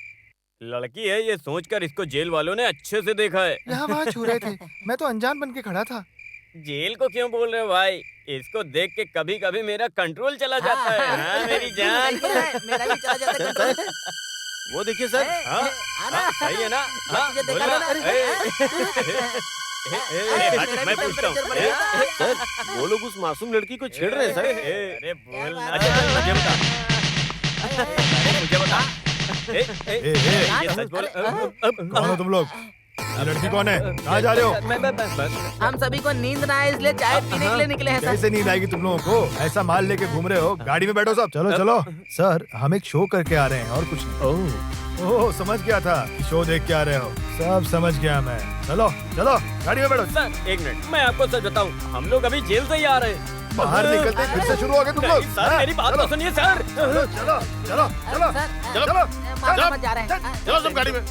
लड़की है ये सोचकर इसको जेल वालों ने अच्छे से देखा है। यहाँ वहाँ छू रहे थे, मैं तो अनजान बन के खड़ा था। जेल को क्यों बोल रहे हो भाई? इसको देख के कभी कभी मेरा कंट्रोल चला जाता है। हाँ, मेरी जान। मेरा भी चला जाता है कंट्रोल। वो देखिए सर। हाँ, हाँ, सही है ना? हाँ, तुझे देखा बोलो ना। था ना? हट, मैं पूछता हूँ। सर वो लोग उस मासूम लड़की को छेड़ रहे हैं सर। अरे बोल ना। अच्छा चल, मुझे बता। मुझे बता। ये सच बोल। कौन हो तुम लोग? ये लड़की कौन है? कहाँ जा रहे हो? हम सभी को नींद ना आए इसलिए चाय पीने के लिए निकले हैं सर। कैसे नींद आएगी तुम लोगों को? ऐसा माल लेके घूम रहे हो? गाड़ी में बैठो सब। चलो चलो। सर हम एक शो करके आ रहे हैं और कुछ नहीं। ओह समझ गया था कि शो देख के आ रहे हो। सब समझ गया मैं। चलो चलो गाड़ी में बैठो। सर एक मिनट, मैं आपको सच बताऊं, हम लोग अभी जेल से ही आ रहे हैं। बाहर निकलते ही फिर से शुरू हो गए तुम लोग। नहीं, सर मेरी बात तो सुनिए सर। चलो चलो चलो चलो सर, चलो मारना मत जा रहे हैं। चलो सब गाड़ी में।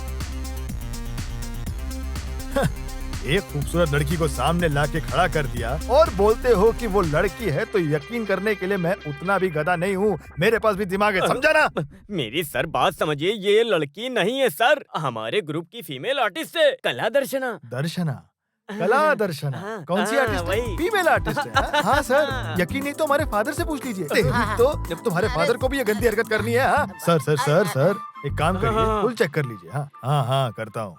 एक खूबसूरत लड़की को सामने लाके खड़ा कर दिया और बोलते हो कि वो लड़की है, तो यकीन करने के लिए मैं उतना भी गधा नहीं हूँ। मेरे पास भी दिमाग है, समझा ना? मेरी सर बात समझिए, ये लड़की नहीं है सर, हमारे ग्रुप की फीमेल आर्टिस्ट है, कला दर्शना। दर्शना? कला दर्शना? कौन सी आर्टिस्ट है? वही। फीमेल आर्टिस्ट है? हाँ सर, यकीन नहीं तो हमारे फादर से पूछ लीजिए। तो जब तुम्हारे फादर को भी ये गंदी हरकत करनी है। हाँ सर सर सर सर एक काम करिए, फुल चेक कर लीजिए। हाँ हाँ हाँ करता हूँ।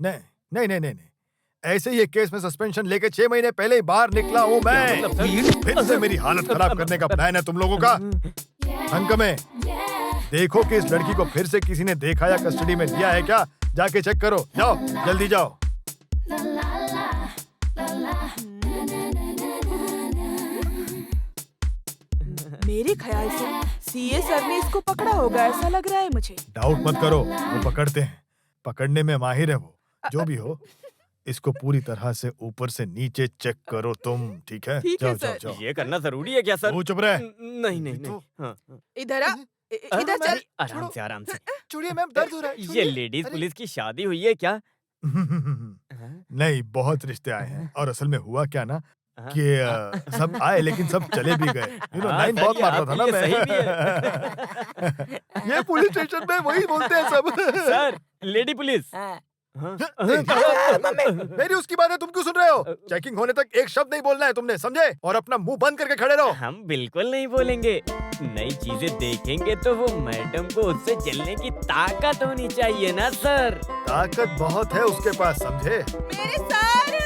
नहीं नहीं नहीं नहीं नहीं, ऐसे ही एक केस में सस्पेंशन लेके 6 महीने पहले ही बाहर निकला हूँ मैं। फिर से मेरी हालत खराब करने का प्लान है तुम लोगों का। अंक में देखो कि इस लड़की को फिर से किसी ने देखा या कस्टडी में लिया है क्या? जाके चेक करो, जाओ जल्दी जाओ। मेरे ख्याल से सीए सर ने इसको पकड़ा होगा, ऐसा लग रहा है मुझे। डाउट मत करो, वो पकड़ते हैं, पकड़ने में माहिर है वो। जो भी हो, इसको पूरी तरह से ऊपर से नीचे चेक करो तुम, ठीक है? ठीक है, जाओ जाओ सर। जाओ। ये करना जरूरी है क्या सर? वो चुप रहे। नहीं नहीं नहीं। हाँ, इधर आ, इधर चल। आराम से आराम से। छोड़िए मैम, दर्द हो रहा है। ये छोड़िए। लेडीज अरे। पुलिस की शादी हुई है क्या? नहीं, बहुत रिश्ते आए हैं और असल में हुआ क्या ना कि सब आए लेकिन सब चले भी गए। लाइन सही बहुत है, मार रहा था ना ये मैं। सही भी ये पुलिस स्टेशन में वही बोलते हैं सब। Sir lady police. हाँ। हाँ। मेरी उसकी बात है, तुम क्यों सुन रहे हो? चेकिंग होने तक एक शब्द नहीं बोलना है तुमने, समझे? और अपना मुंह बंद करके खड़े रहो। हम बिल्कुल नहीं बोलेंगे। नई चीजें देखेंगे तो वो मैडम को उससे जलने की ताकत होनी चाहिए ना सर। ताकत बहुत है उसके पास, समझे? मेरे सर।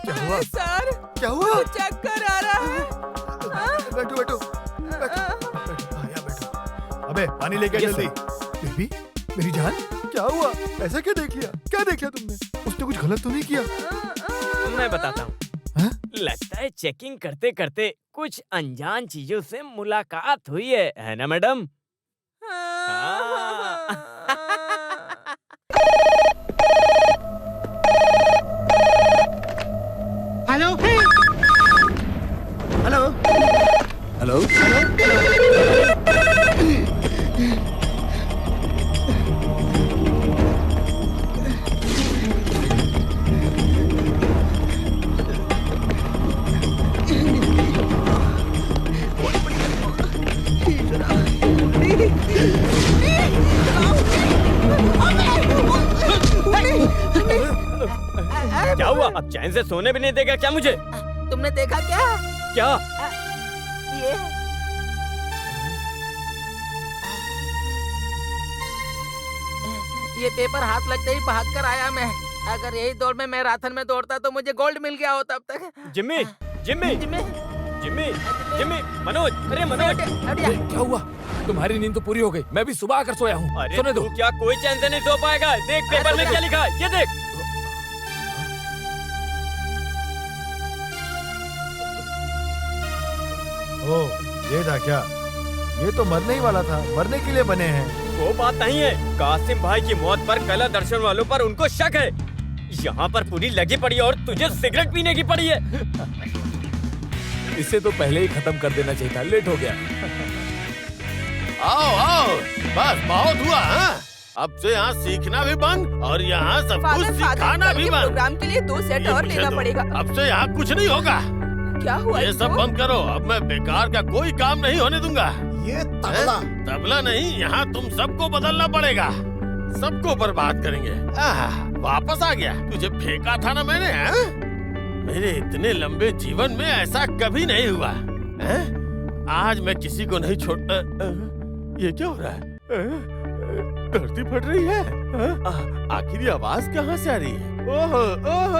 क्या हुआ? सर क्या हुआ? चक्कर आ रहा है। बैठो बैठो बैठो बैठो। हाँ, यहाँ बैठो। अबे पानी लेके आ Yes, जल्दी। बेबी मेरी जान, क्या हुआ? ऐसा क्या देख लिया? क्या देख लिया तुमने? उसने कुछ गलत तो नहीं किया? मैं बताता हूँ। हाँ? लगता है चेकिंग करते करते कुछ अनजान चीजों से मुलाकात हुई है ना मैडम? Hello hello hello. क्या हुआ? अब चैन से सोने भी नहीं देगा क्या मुझे? तुमने देखा क्या? क्या? ये ये पेपर हाथ लगते ही भाग कर आया मैं। अगर यही दौड़ में मैराथन में दौड़ता तो मुझे गोल्ड मिल गया होता अब तक। जिम्मी जिम्मी जिम्मी, जिम्मी जिम्मी मनोज, अरे मनोज। हट जा। क्या हुआ? तुम्हारी नींद तो पूरी हो गई, मैं भी सुबह आकर सोया हूँ। अरे सोने दो। तू क्या कोई चैन से नहीं सो पाएगा? देख पेपर में क्या लिखा है, ये देख। ओ ये था क्या? ये तो मरने ही वाला था, मरने के लिए बने हैं। वो बात नहीं है। कासिम भाई की मौत पर कला दर्शन वालों पर उनको शक है। यहाँ पर पूरी लगी पड़ी है और तुझे सिगरेट पीने की पड़ी है। इसे तो पहले ही खत्म कर देना चाहिए था, लेट हो गया। आओ आओ, बस बहुत हुआ। हाँ? अब से यहाँ सीखना भी बंद और यहाँ सब कुछ सिखाना भी बंद। प्रोग्राम के लिए 2 सेट ये और मुझे लेना दो। पड़ेगा। अब से यहाँ कुछ नहीं होगा। क्या हुआ ये सब बंद करो। अब मैं बेकार का कोई काम नहीं होने दूंगा। ये तबला। तबला नहीं, यहाँ तुम सबको बदलना पड़ेगा। सबको बर्बाद करेंगे। वापस आ गया। तुझे फेंका था ना मैंने। मेरे इतने लंबे जीवन में ऐसा कभी नहीं हुआ। आज मैं किसी को नहीं छोड़। ये क्या हो रहा है? धरती फट रही है। आखिर ये आवाज कहाँ से आ रही है? ओह ओह,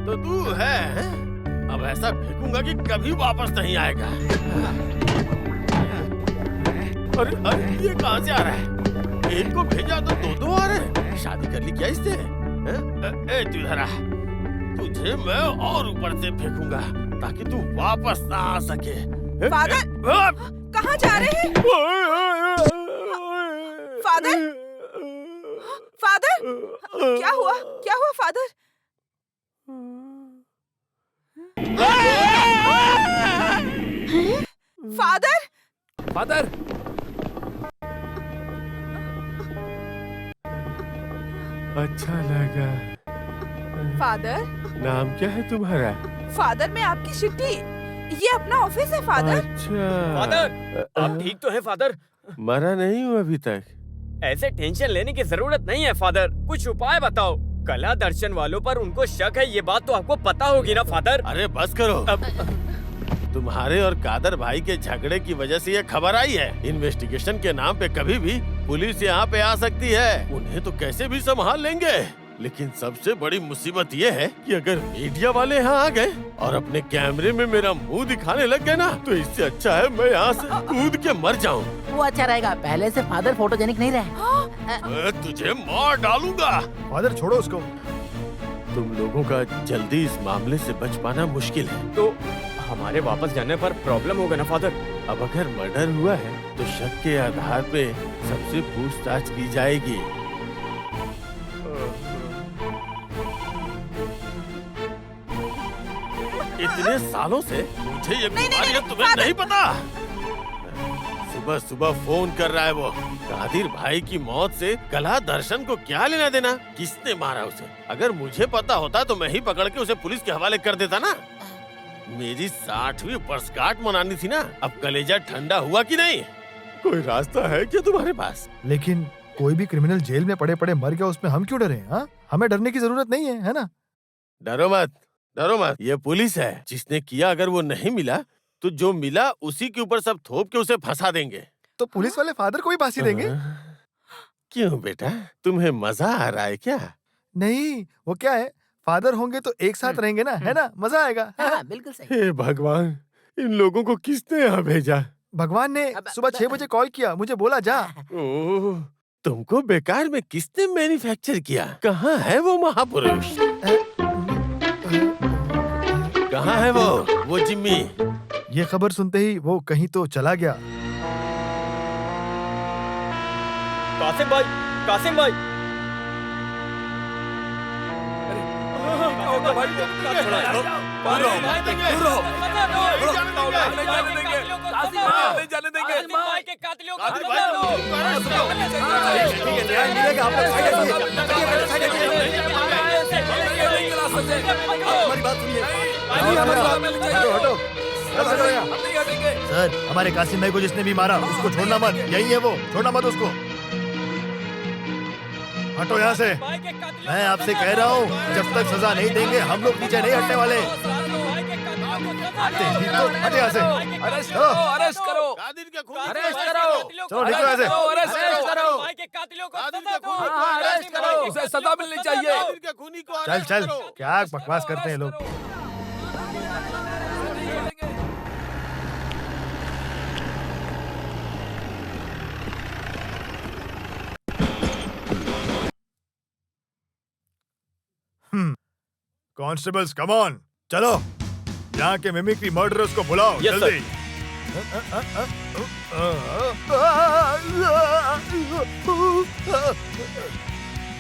तो तू है। अब ऐसा फेंकूंगा कि कभी वापस नहीं आएगा। अरे अरे, ये कहाँ से आ रहा है? एक को भेजा तो 2 आ रहे हैं। शादी कर ली क्या इससे? ए तू इधर आ। तुझे मैं और ऊपर से फेंकूंगा ताकि तू वापस ना आ सके। फादर, कहाँ जा रहे हैं? फादर, फादर, क्या हुआ? क्या हुआ फादर? फादर, फादर, अच्छा लगा। फादर, नाम क्या है तुम्हारा? फादर मैं आपकी चिट्ठी। ये अपना ऑफिस है फादर। अच्छा फादर, आप ठीक तो हैं फादर? मरा नहीं हूँ अभी तक। ऐसे टेंशन लेने की जरूरत नहीं है फादर। कुछ उपाय बताओ। कला दर्शन वालों पर उनको शक है, ये बात तो आपको पता होगी ना फादर? अरे बस करो। तुम्हारे और कादर भाई के झगड़े की वजह से ये खबर आई है। इन्वेस्टिगेशन के नाम पे कभी भी पुलिस यहाँ पे आ सकती है। उन्हें तो कैसे भी संभाल लेंगे, लेकिन सबसे बड़ी मुसीबत ये है कि अगर मीडिया वाले यहाँ आ गए और अपने कैमरे में मेरा मुंह दिखाने लग गए ना, तो इससे अच्छा है मैं यहाँ से कूद के मर जाऊँ। वो अच्छा रहेगा। पहले से फादर फोटोजेनिक नहीं रहे। मैं तुझे मार डालूंगा। फादर छोड़ो उसको। तुम लोगों का जल्दी इस मामले से बच पाना मुश्किल है। तो हमारे वापस जाने पर प्रॉब्लम होगा ना फादर? अब अगर मर्डर हुआ है तो शक के आधार पे सबसे पूछताछ की जाएगी। इतने सालों से मुझे ये बीमारी तुम्हें नहीं पता। सुबह सुबह फोन कर रहा है वो। कादिर भाई की मौत से कला दर्शन को क्या लेना देना? किसने मारा उसे? अगर मुझे पता होता तो मैं ही पकड़ के उसे पुलिस के हवाले कर देता ना। मेरी 60वीं वर्षगांठ मनानी थी ना। अब कलेजा ठंडा हुआ कि नहीं? कोई रास्ता है क्या तुम्हारे पास? लेकिन कोई भी क्रिमिनल जेल में पड़े पड़े मर गया, उसमें हम क्यों डरे? हाँ, हमें डरने की जरूरत नहीं है ना? डरो मत, डरो मत। ये पुलिस है। जिसने किया अगर वो नहीं मिला तो जो मिला उसी के ऊपर सब थोप के उसे फंसा देंगे। तो पुलिस वाले फादर को भी फांसी देंगे? क्यों बेटा, तुम्हें मजा आ रहा है क्या? नहीं, वो क्या है, फादर होंगे तो एक साथ रहेंगे ना, है ना? मजा आएगा। हाँ, बिल्कुल सही। हे भगवान, इन लोगों को किसने यहाँ भेजा? भगवान ने सुबह 6 बजे कॉल किया, मुझे बोला जा। ओह, तुमको बेकार में किसने मैन्युफैक्चर किया? कहाँ है वो महापुरुष? कहाँ है वो जिम्मी? ये खबर सुनते ही वो कहीं तो चला गया। कासिम भाई, कासिम भाई। सर, हमारे कासिम भाई को जिसने भी मारा उसको छोड़ना मत। यही है वो, छोड़ना मत उसको। हटो यहाँ से। मैं आपसे कह रहा हूँ, जब तक सजा नहीं देंगे हम लोग पीछे नहीं हटने वाले। हटे यहाँ से। अरेस्ट करो, अरेस्ट करो, कादिर के खून अरेस्ट करो, चलो निकलो यहाँ से। अरेस्ट करो, अरेस्ट करो, उसे सजा मिलनी चाहिए। कादिर के खूनी को चल अरेस्ट चल, करो। क्या बकवास करते हैं लोग। कॉन्स्टेबल्स कम ऑन, चलो यहाँ के मिमिक्री मर्डरर्स को बुलाओ। Yes, जल्दी।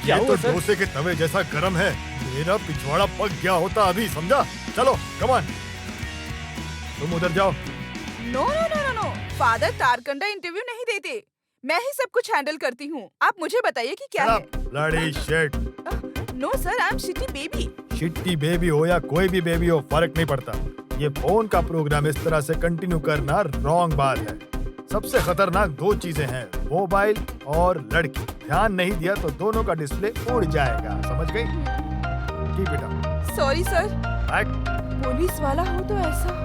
क्या ये हुआ तो सर? डोसे के तवे जैसा गर्म है। मेरा पिछवाड़ा पक गया होता अभी, समझा? चलो कमान, तुम उधर जाओ। No no no no no, father Tarkanda interview नहीं देते। मैं ही सब कुछ हैंडल करती हूँ। आप मुझे बताइए कि क्या है। Bloody shit. No sir, I am shitty baby. Shitty baby हो या कोई भी बेबी हो, फर्क नहीं पड़ता। ये फोन का प्रोग्राम इस तरह से कंटिन्यू करना रॉन्ग बात है। सबसे खतरनाक दो चीजें हैं, मोबाइल और लड़की। ध्यान नहीं दिया तो दोनों का डिस्प्ले उड़ जाएगा, समझ गई? Keep it up. Sorry sir. Police वाला हो तो ऐसा।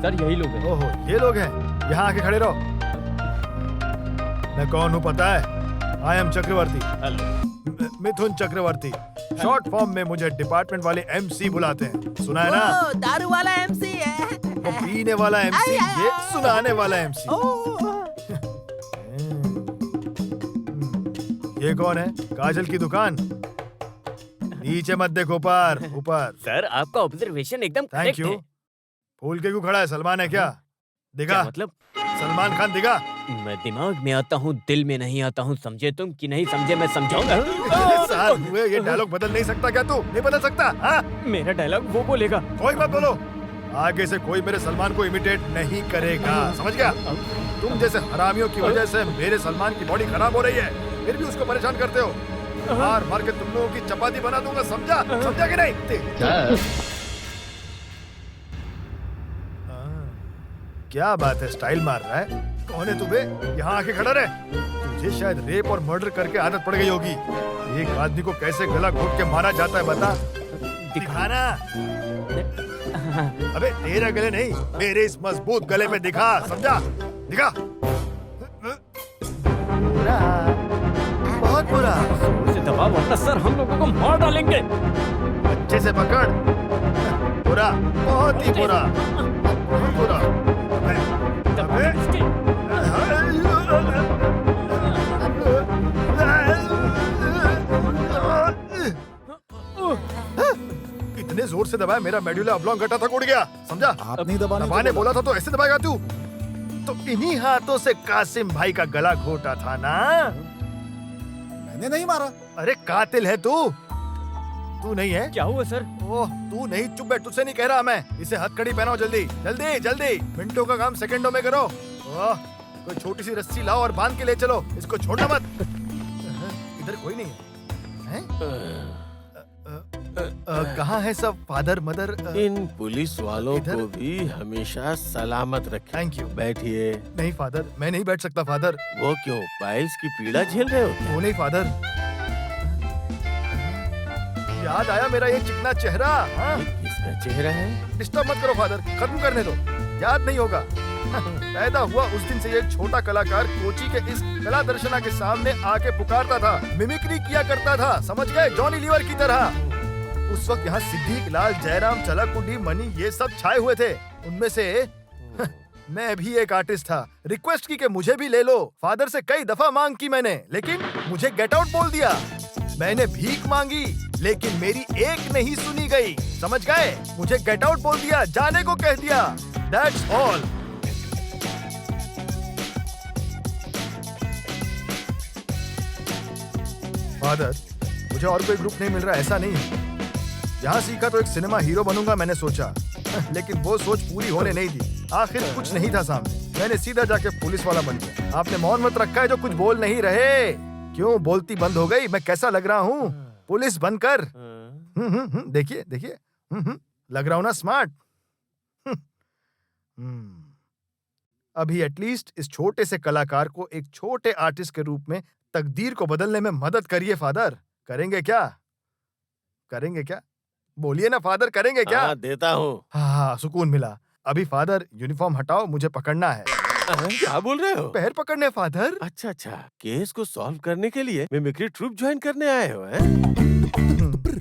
सर यही लोग हैं। ओहो, ये लोग हैं। यहाँ आके खड़े रहो। मैं कौन हूँ पता है? I am Chakraborty. Hello. Mithun Chakraborty. Short form में मुझे डिपार्टमेंट वाले MC बुलाते हैं, सुना है ना? दारू वाला MC है। वो पीने वाला MC, ये सुनाने वाला MC। ये कौन है? काजल की दुकान। नीचे मत देखो, ऊपर ऊपर। सर आपका ऑब्जर्वेशन एकदम थैंक करेक्ट यू। है। फूल के क्यों खड़ा है? सलमान है क्या? दिखा। क्या मतलब? सलमान खान दिखा। मैं दिमाग में आता हूँ, दिल में नहीं आता हूँ। समझे तुम कि नहीं समझे, मैं समझाऊंगा। साल हुए, ये डायलॉग बदल नहीं सकता क्या तू? नहीं बदल सकता? हाँ? मेरा डायलॉग वो बोलेगा। कोई मत बोलो। आगे से कोई मेरे सलमान को इमिटेट नहीं करेगा, समझ गया? तुम जैसे हरामियों की वजह से मेरे सलमान की बॉडी खराब हो रही है, फिर भी उसको परेशान करते हो। मार मार के तुम लोगों की चपाती बना दूंगा, समझा? समझा कि नहीं? क्या बात है, स्टाइल मार रहा है? कौन है तू बे? यहाँ आके खड़ा रहे। तुझे शायद रेप और मर्डर करके आदत पड़ गई होगी। एक आदमी को कैसे गला घोट के मारा जाता है बता? दिखाना। अबे तेरा गले नहीं, मेरे इस मजबूत गले पे दिखा, समझा? दिखा। बुरा, बहुत बुरा। उसे दबा वरना सर हम लोगों को मार डालेंगे। अच्छे से पकड़। बुरा, बहुत ही बुरा, बहुत बुरा। अबे, इतने जोर से दबाया मेरा मेडुला ऑब्लोंगेटा तक उड़ गया, समझा? आप नहीं दबाने बोला था तो ऐसे दबाएगा तू? तो इन्हीं हाथों से कासिम भाई का गला घोटा था ना? मैंने नहीं मारा। अरे कातिल है तू। तू नहीं है? क्या हुआ सर? ओह, तू नहीं, चुप बैठ, तुझसे नहीं कह रहा मैं। इसे हथकड़ी पहनाओ, जल्दी जल्दी जल्दी। मिनटों का काम सेकंडों में करो। ओह, कोई छोटी सी रस्सी लाओ और बांध के ले चलो, इसको छोड़ना मत। इधर कोई नहीं है? कहाँ है सब फादर मदर? इन पुलिस वालों इधर? को भी हमेशा सलामत रखें। Thank you. बैठिए। नहीं फादर, मैं नहीं बैठ सकता फादर। वो क्यों, पाइल्स की पीड़ा झेल रहे हो? वो नहीं फादर। याद आया मेरा ये चिकना चेहरा। हाँ? किसका चेहरा है? डिस्टर्ब मत करो फादर, खत्म करने दो। याद नहीं होगा। पैदा हुआ उस दिन से ये छोटा कलाकार कोची के इस कला दर्शना के सामने आके पुकारता था, मिमिक्री किया करता था, समझ गए? जॉनी लीवर की तरह। उस वक्त यहाँ सिद्दीक लाल, जयराम, चलाकुडी, मनी ये सब छाए हुए थे। उनमें से मैं भी एक आर्टिस्ट था। रिक्वेस्ट की कि मुझे भी ले लो। फादर से कई दफा मांग की मैंने, लेकिन मुझे गेट आउट बोल दिया। मैंने भीख मांगी, लेकिन मेरी एक नहीं सुनी गई, समझ गए? मुझे गेट आउट बोल दिया, जाने को कह दिया। That's all. फादर, मुझे और कोई ग्रुप नहीं मिल रहा, ऐसा नहीं है। यहाँ सीखा तो एक सिनेमा हीरो बनूंगा मैंने सोचा, लेकिन वो सोच पूरी होने नहीं दी। आखिर कुछ नहीं था सामने, मैंने सीधा जाके पुलिस वाला बन गया। आपने मौन मत रखा है जो कुछ बोल नहीं रहे। क्यों बोलती बंद हो गई? मैं कैसा लग रहा हूँ पुलिस बनकर? देखिए देखिए, लग रहा हूँ ना स्मार्ट? अभी एटलीस्ट इस छोटे से कलाकार को एक छोटे आर्टिस्ट के रूप में तकदीर को बदलने में मदद करिए फादर। करेंगे क्या? करेंगे क्या? बोलिए ना फादर, करेंगे क्या? हाँ, देता हूँ। हाँ, सुकून मिला। अभी फादर यूनिफॉर्म हटाओ, मुझे पकड़ना है। क्या बोल रहे हो? पैर पकड़ने फादर। अच्छा अच्छा, केस को सॉल्व करने के लिए मिमिक्री ट्रूप ज्वाइन करने आए हो हैं?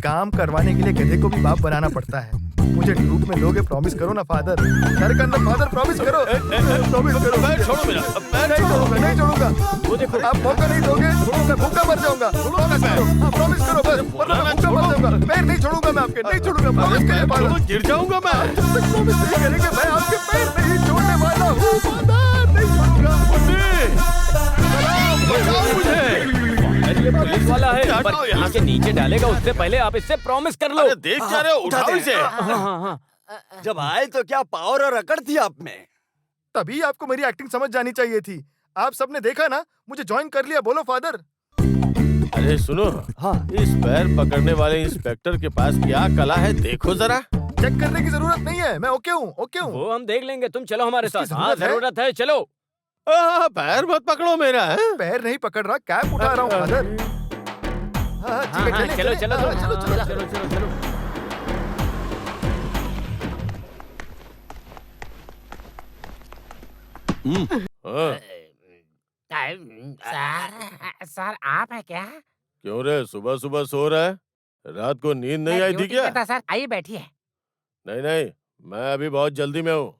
काम करवाने के लिए गधे को भी बाप बनाना पड़ता है। मुझे ट्रूप में लोगे, प्रॉमिस करो ना फादर। घर के अंदर फादर प्रॉमिस करो। प्रॉमिस करो। पैर छोड़ो मेरा, पैर छोड़ो। नहीं छोड़ूंगा। वो देखो, आप मौका नहीं दोगे, मैं भूखा मर जाऊंगा। प्रॉमिस करो, प्रॉमिस करो बस, वरना मैं भूखा मर जाऊंगा। पैर नहीं छोड़ूंगा मैं आपके, नहीं छोड़ूगा। प्रॉमिस करिए फादर। गिर जाऊंगा मैं। जब तक प्रॉमिस नहीं करेंगे मैं आपके पैर नहीं छोड़ने वाला हूँ फादर। नहीं छोड़ूंगा। बचाओ मुझे। ये पुलिस वाला है, हटाओ पर यहाँ नीचे नीचे डालेगा उससे पहले आप इससे प्रॉमिस कर लो। अरे देख जा रहे हो, उठाओ इसे। जब आए तो क्या पावर और अकड़ थी आप में। तभी आपको मेरी एक्टिंग समझ जानी चाहिए थी। आप सबने देखा ना, मुझे ज्वाइन कर लिया। बोलो फादर। अरे सुनो, हाँ इस पैर पकड़ने वाले इंस्पेक्टर के पास क्या कला है देखो जरा। चेक करने की जरूरत नहीं है, मैं ओके हूँ, ओके हूँ। वो हम देख लेंगे, तुम चलो हमारे इसकी साथ। हाँ जरूरत है? जरूरत है, चलो। पैर मत पकड़ो मेरा है। पैर नहीं पकड़ रहा, कैप उठा रहा हूँ फादर। हाँ, ठीक है, हाँ, चलें, चलो चलें। चलो हाँ, चलो चलो, चलो। चलो चलो चलो। हाँ, सर आप है क्या? क्यों रे, सुबह सुबह सो रहा है? रात को नींद नहीं आई थी क्या? सर आइए बैठिए। नहीं नहीं, मैं अभी बहुत जल्दी में हूँ।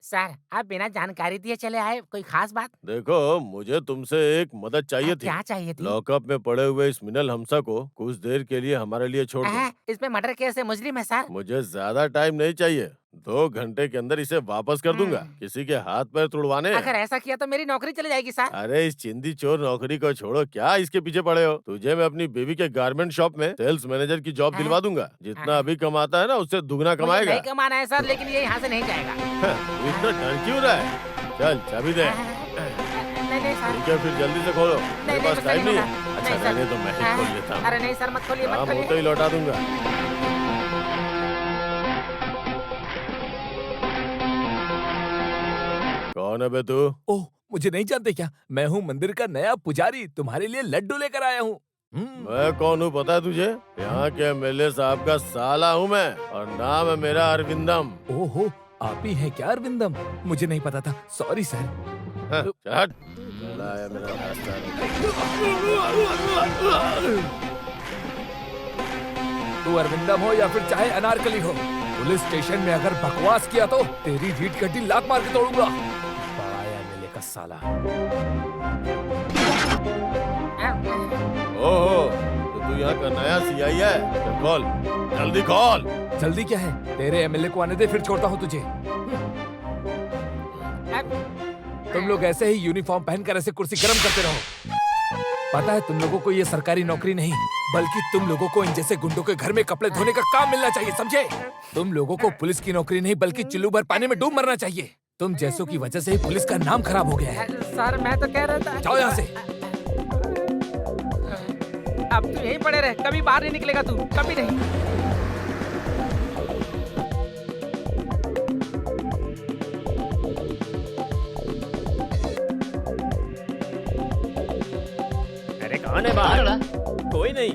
सर आप बिना जानकारी दिए चले आए, कोई खास बात? देखो, मुझे तुमसे एक मदद चाहिए थी। क्या चाहिए थी? लॉकअप में पड़े हुए इस मिनल हमसा को कुछ देर के लिए हमारे लिए छोड़ दो। इसमें मर्डर केस है, मुजरिम है सर। मुझे ज्यादा टाइम नहीं चाहिए, 2 घंटे के अंदर इसे वापस कर दूंगा। किसी के हाथ पैर तुड़वाने। अगर ऐसा किया तो मेरी नौकरी चली जाएगी सर। अरे इस चिंदी चोर नौकरी को छोड़ो, क्या इसके पीछे पड़े हो? तुझे मैं अपनी बीवी के गारमेंट शॉप में सेल्स मैनेजर की जॉब दिलवा दूंगा। जितना अभी कमाता है ना, उससे दुगना मुझे कमाएगा। नहीं कमाना है सर, लेकिन ये यहाँ से नहीं जाएगा। तू इतना डर क्यों रहा है? चल चाबी दे। नहीं सर। ठीक है, फिर जल्दी से खोलो। मेरे पास टाइम नहीं है। अच्छा रहने तो मैं ही खोल लेता हूँ। अरे नहीं सर, मत खोलिए, मत काम होते खोलिए। ही लौटा दूंगा। कौन है बे तू? ओह, मुझे नहीं जानते क्या? मैं हूँ मंदिर का नया पुजारी, तुम्हारे लिए लड्डू लेकर आया हूँ। मैं कौन हूँ पता है तुझे? यहाँ के एमएलए साहब का साला हूँ मैं, और नाम है मेरा अरविंदम। ओहो, आप ही हैं क्या अरविंदम? मुझे नहीं पता था, सॉरी सर। हाँ, चल हट। चला है मेरा रास्ता। तू अरविंदम हो या फिर चाहे अनारकली हो, पुलिस स्टेशन में अगर बकवास किया तो तेरी रीढ़ की हड्डी लात मार के तोड़ूंगा। बड़ा एमएलए का साला। ओहो, तो तू यहाँ का नया सीआई है? चल खोल, जल्दी खोल। जल्दी क्या है? तेरे एमएलए को आने दे, फिर छोड़ता हूँ तुझे। तुम लोग ऐसे ही यूनिफॉर्म पहनकर ऐसे कुर्सी गर्म करते रहो। पता है तुम लोगों को ये सरकारी नौकरी नहीं, बल्कि तुम लोगों को इन जैसे गुंडों के घर में कपड़े धोने का काम मिलना चाहिए, समझे? तुम लोगों को पुलिस की नौकरी नहीं, बल्कि चुल्लू भर पानी में डूब मरना चाहिए। तुम जैसों की वजह से ही पुलिस का नाम खराब हो गया है। सर मैं तो कह रहा था। जाओ यहाँ से। अब तू यहीं पड़े रहे, कभी बाहर नहीं निकलेगा तू, कभी नहीं। अरे कौन है बाहर? कोई नहीं।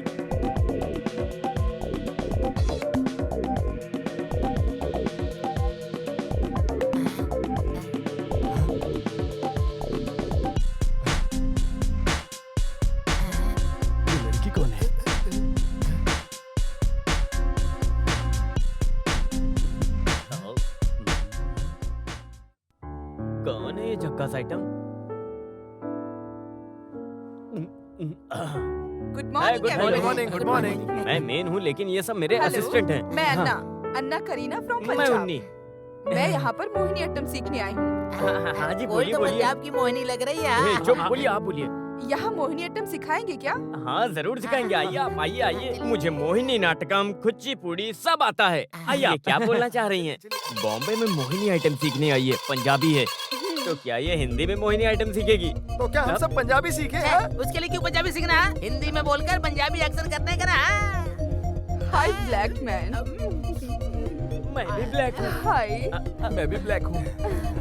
ये लड़की कौन है? कौन है ये झक्कास item? Good Good morning morning, good morning. मैं मेन हूँ, लेकिन ये सब मेरे Hello, असिस्टेंट हैं। मैं अन्ना, हाँ, अन्ना करीना फ्रॉम मैं पंजाब। उन्नी। मैं यहाँ पर मोहिनीअट्टम सीखने आई हूँ। हाँ जी, कोई बोलिए तो बोलिए। पंजाब की मोहिनी लग रही है। ए, चुप, बोलिए, आप बोलिए। यहाँ मोहिनीअट्टम सिखाएंगे क्या? हाँ जरूर सिखाएंगे, आइए आप, आइए आइए। मुझे मोहिनी नाटकम, कुचिपुड़ी सब आता है। आइए, आप क्या बोलना चाह रही हैं? बॉम्बे में मोहिनी आइटम सीखने आई है, पंजाबी है, तो क्या ये हिंदी में मोहिनी आइटम सीखेगी? तो क्या हम सब पंजाबी सीखे हैं? उसके लिए क्यों पंजाबी सीखना है? हिंदी में बोलकर पंजाबी एक्शन करने का ना। हाय ब्लैक मैन। मैं भी ब्लैक हूँ। हाय। मैं भी ब्लैक हूँ।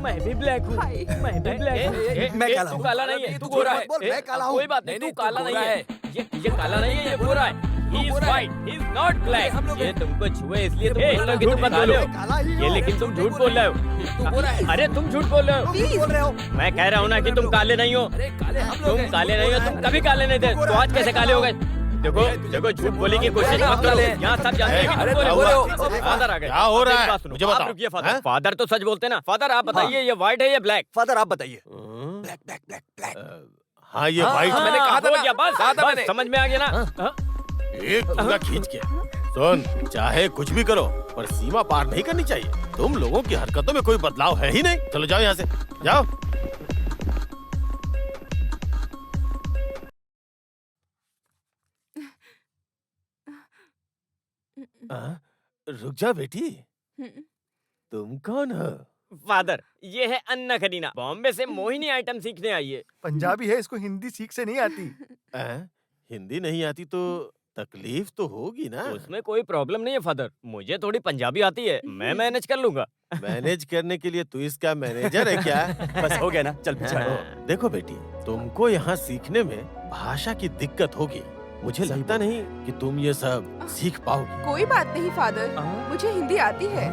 मैं भी ब्लैक हूँ। हाय। मैं भी ब्लैक हूँ। मैं काला तू हूँ। काला नहीं है, तू तू गोरा झूठ है। मत बोल, ए, मैं काला हूँ। कोई बात नहीं, नहीं, तू तू काला नहीं गोरा है। ये काला नहीं है, ये गोरा है। He is गोरा है। white, he is not black. हम लोग ये हैं। तुमको छुए इसलिए थे, बोल ताकि तुम बता लो। काला ही ये हो। लेकिन तुम झूठ बोल रहे तू गोरा हो। है। अरे तुम झूठ बोल रहे हो। बोल रहे हो? मैं कह रहा हूँ ना कि तुम काले नहीं हो। अरे काले हम लोग तुम हैं। काले नहीं हो, तुम कभी काले नहीं थे, तो आज कैसे काले हो गए? देखो देखो, झूठ बोलने की कोशिश अरे, मत करो। काले। यहाँ सब जानते हैं कि अरे, तुम क्या गोरे हो? हो। फादर आ गए। क्या हो रहा मेरी है? बात सुनो, मुझे आप बताओ। रुकिए फादर। हैं? फादर तो सच बोलते हैं ना। फादर आप बताइए, ये व्हाइट है या ब्लैक? फादर आप बताइए। हम्म, ब्लैक ब्लैक ब्लैक ब्लैक। हाँ ये हाँ, वाइट हाँ, मैंने कहा था हो ना। गया, बस कहा था बस, मैंने। समझ में आ गया ना? हाँ? एक पूरा खींच के। सुन, चाहे कुछ भी करो, पर सीमा पार नहीं करनी चाहिए। तुम लोगों की हरकतों में कोई बदलाव है ही नहीं। चलो जाओ यहाँ से, जाओ। रुक जा बेटी, तुम कौन हो? फादर, ये है अन्ना करीना, बॉम्बे से मोहिनी आइटम सीखने आई है। पंजाबी है, इसको हिंदी सीख से नहीं आती। हिंदी नहीं आती तो तकलीफ तो होगी ना? उसमें कोई प्रॉब्लम नहीं है फादर, मुझे थोड़ी पंजाबी आती है, मैं मैनेज कर लूंगा। मैनेज करने के लिए तू इसका मैनेजर है क्या? बस हो गया ना, चल पीछे हटो। देखो बेटी, तुमको यहाँ सीखने में भाषा की दिक्कत होगी। मुझे लगता नहीं कि तुम ये सब सीख पाओगी। कोई बात नहीं फादर, मुझे हिंदी आती है।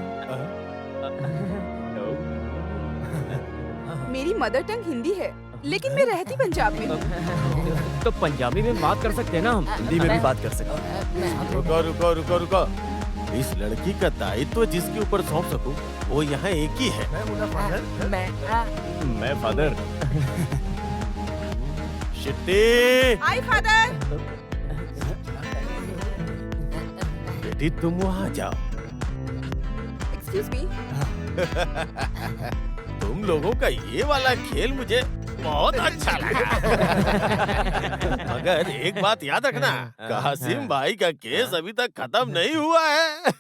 मेरी मदर टंग हिंदी है, लेकिन मैं रहती पंजाब में हूँ। तो पंजाबी में बात कर सकते हैं ना हम? हिंदी में भी बात कर सकते हैं। रुको रुको रुको रुको, इस लड़की का दायित्व जिसके ऊपर सौंप सकूं, वो यहाँ एक ही है। मैं फादर। शिट्टी, आई फादर। बेटी तुम वहाँ जाओ। Excuse me. तुम लोगों का ये वाला खेल मुझे बहुत अच्छा लगा। मगर एक बात याद रखना, कासिम भाई का केस अभी तक खत्म नहीं हुआ है।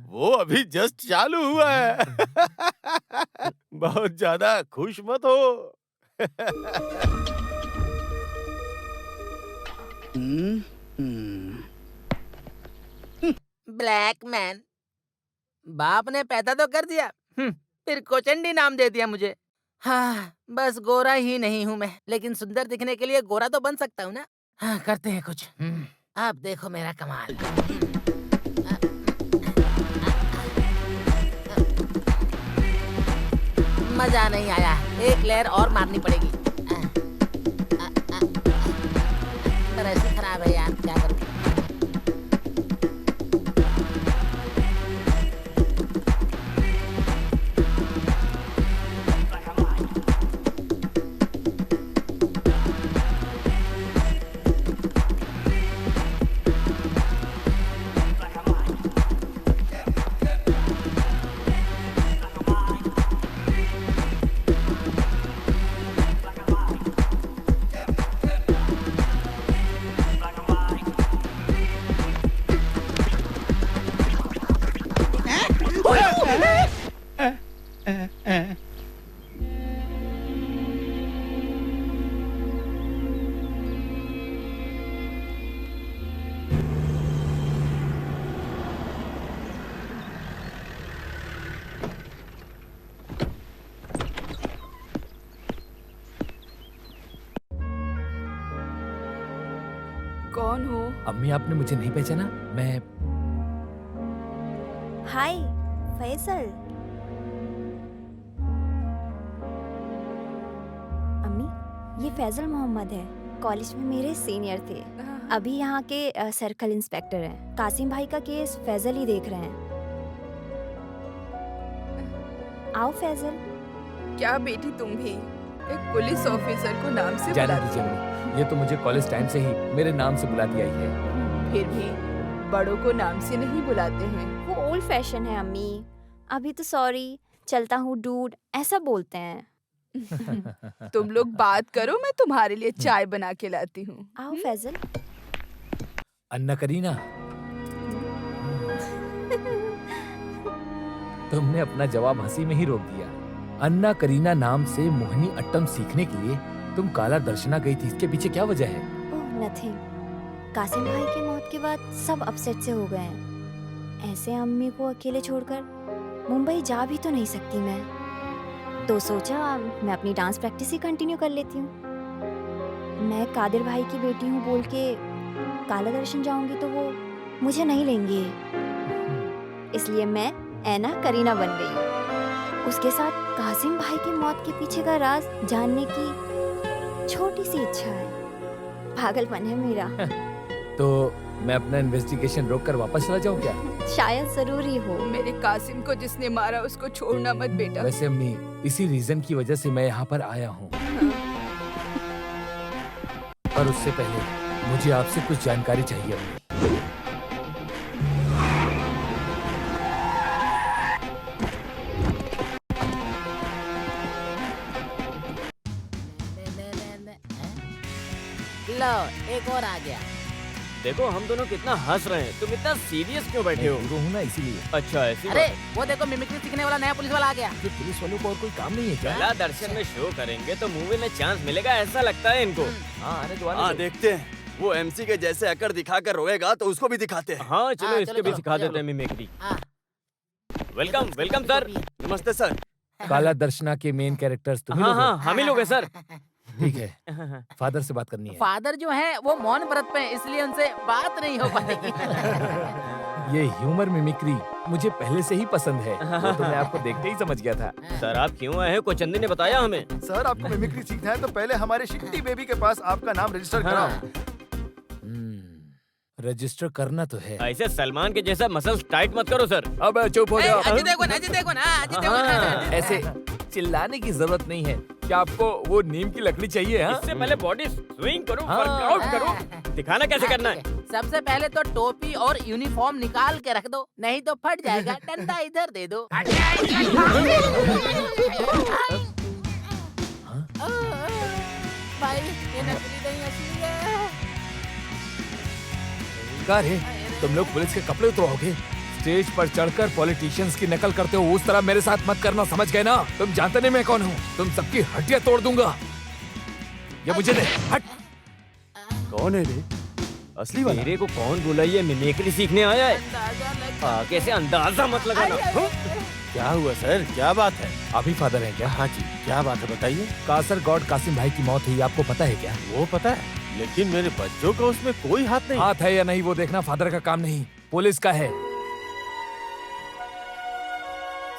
वो अभी जस्ट चालू हुआ है। बहुत ज्यादा खुश मत हो। ब्लैक मैन, बाप ने पैदा तो कर दिया, फिर कोचंडी नाम दे दिया मुझे। हाँ, बस गोरा ही नहीं हूँ मैं, लेकिन सुंदर दिखने के लिए गोरा तो बन सकता हूँ ना। हाँ, करते हैं कुछ। अब देखो मेरा कमाल। मजा नहीं आया, एक लेयर और मारनी पड़ेगी। ऐसी खराब है यार, क्या करूँ? कौन हो? अम्मी, आपने मुझे नहीं पहचाना? मैं हाय फैसल। अम्मी, ये फैजल मोहम्मद है, कॉलेज में मेरे सीनियर थे, अभी यहाँ के सर्कल इंस्पेक्टर हैं। कासिम भाई का केस फैजल ही देख रहे हैं। आओ फैजल। क्या बेटी तुम भी एक पुलिस ऑफिसर को नाम से जाने बुलाती दीजिए हो? अम्मी, ये तो मुझे कॉलेज टाइम से ही मेरे नाम से बुलाती आई है। फिर भी बड़ों को नाम से नहीं बुलाते हैं। वो ओल्ड फैशन है अम्मी, अभी तो सॉरी, चलता हूँ डूड, ऐसा बोलते हैं। तुम लोग बात करो, मैं तुम्हारे लिए चाय बना के लाती हूँ। आओ फैजल। अन्ना करीना, तुमने अपना जवाब हंसी में ही रोक दिया। अन्ना करीना नाम से मोहिनी अट्टम सीखने के लिए तुम काला दर्शना गई थी, इसके पीछे क्या वजह है? ओह नथिंग, कासिम भाई की मौत के बाद सब अपसेट से हो गए हैं। ऐसे अम्मी को अकेले छोड़कर मुंबई जा भी तो नहीं सकती मैं, तो सोचा मैं अपनी डांस प्रैक्टिस ही कंटिन्यू कर लेती हूँ। मैं कादिर भाई की बेटी हूँ बोल के काला दर्शन जाऊंगी तो वो मुझे नहीं लेंगे, इसलिए मैं ऐना करीना बन गई। उसके साथ कासिम भाई की मौत के पीछे का राज जानने की छोटी सी इच्छा है, पागलपन है मेरा। तो मैं अपना इन्वेस्टिगेशन रोक कर वापस चला जाऊँ क्या? शायद जरूरी हो। मेरे कासिम को जिसने मारा उसको छोड़ना मत बेटा। वैसे अम्मी, इसी रीजन की वजह से मैं यहाँ पर आया हूँ, पर उससे पहले मुझे आपसे कुछ जानकारी चाहिए अम्मी। लो, एक और आ गया। देखो हम दोनों कितना हंस रहे हैं, तुम इतना सीरियस क्यों बैठे हो? हीरो हूँ ना इसीलिए। अच्छा ऐसी अरे बात। वो देखो मिमिक्री सीखने वाला नया पुलिस वाला आ गया। ये पुलिस वालों को और कोई काम नहीं है क्या? कला दर्शन में शो करेंगे तो मूवी में चांस मिलेगा ऐसा लगता है इनको। हाँ आने दो, आने हाँ दो। देखते हैं, वो एमसी के जैसे अकड़ दिखाकर रोएगा तो उसको भी दिखाते हैं। हाँ चलो हाँ, इसके चलो, भी चलो, सिखा चलो। देते हैं मिमिक्री। हाँ। Welcome welcome sir. नमस्ते सर। काला दर्शना के मेन कैरेक्टर्स तुम ही हाँ लोग हो? हाँ हम ही लोग हैं सर। ठीक है, फादर से बात करनी है। फादर जो है वो मौन व्रत पे हैं, इसलिए उनसे बात नहीं हो पाएगी। ये ह्यूमर मिमिक्री मुझे पहले से ही पसंद है, वो तो मैं आपको देखते ही समझ गया था। सर आप क्यों आए हैं? कोचंदी ने बताया हमें। सर आपको मिमिक्री सीखना है तो पहले हमारे शिट्टी बेबी के पास आपका नाम रजिस्टर कराओ। हाँ। रजिस्टर करना तो है। ऐसे सलमान के जैसा मसल्स टाइट मत करो सर। अब चुप हो जाओ। अजय देवगन अजय देवगन। ऐसे चिल्लाने की जरूरत नहीं है। क्या आपको वो नीम की लकड़ी चाहिए? हाँ? इससे पहले बॉडी स्विंग करो, हाँ। वर्कआउट करो, दिखाना कैसे करना है। सबसे पहले तो टोपी और यूनिफॉर्म निकाल के रख दो, नहीं तो फट जाएगा। डंडा इधर दे दो। भाई ये नकली नहीं असली है। क्या रे, तुम लोग पुलिस के कपड़े उतरवाओगे? स्टेज पर चढ़कर पॉलिटिशियंस की नकल करते हो, उस तरह मेरे साथ मत करना, समझ गए ना? तुम जानते नहीं मैं कौन हूँ, तुम सबकी हड्डियां तोड़ दूंगा। ये मुझे दे, हट। कौन है रे? असली वाला? मेरे को कौन बोला ये मिमिक्री सीखने आया है? अंदाजा लग कैसे अंदाजा मत लगाना। क्या हुआ सर, क्या बात है? अभी फादर है क्या? हाँ जी, क्या बात है बताइए। कासर गॉड कासिम भाई की मौत हुई, आपको पता है क्या? वो पता है, लेकिन मेरे बच्चों का उसमें कोई हाथ नहीं। हाथ है या नहीं वो देखना फादर का काम नहीं, पुलिस का है।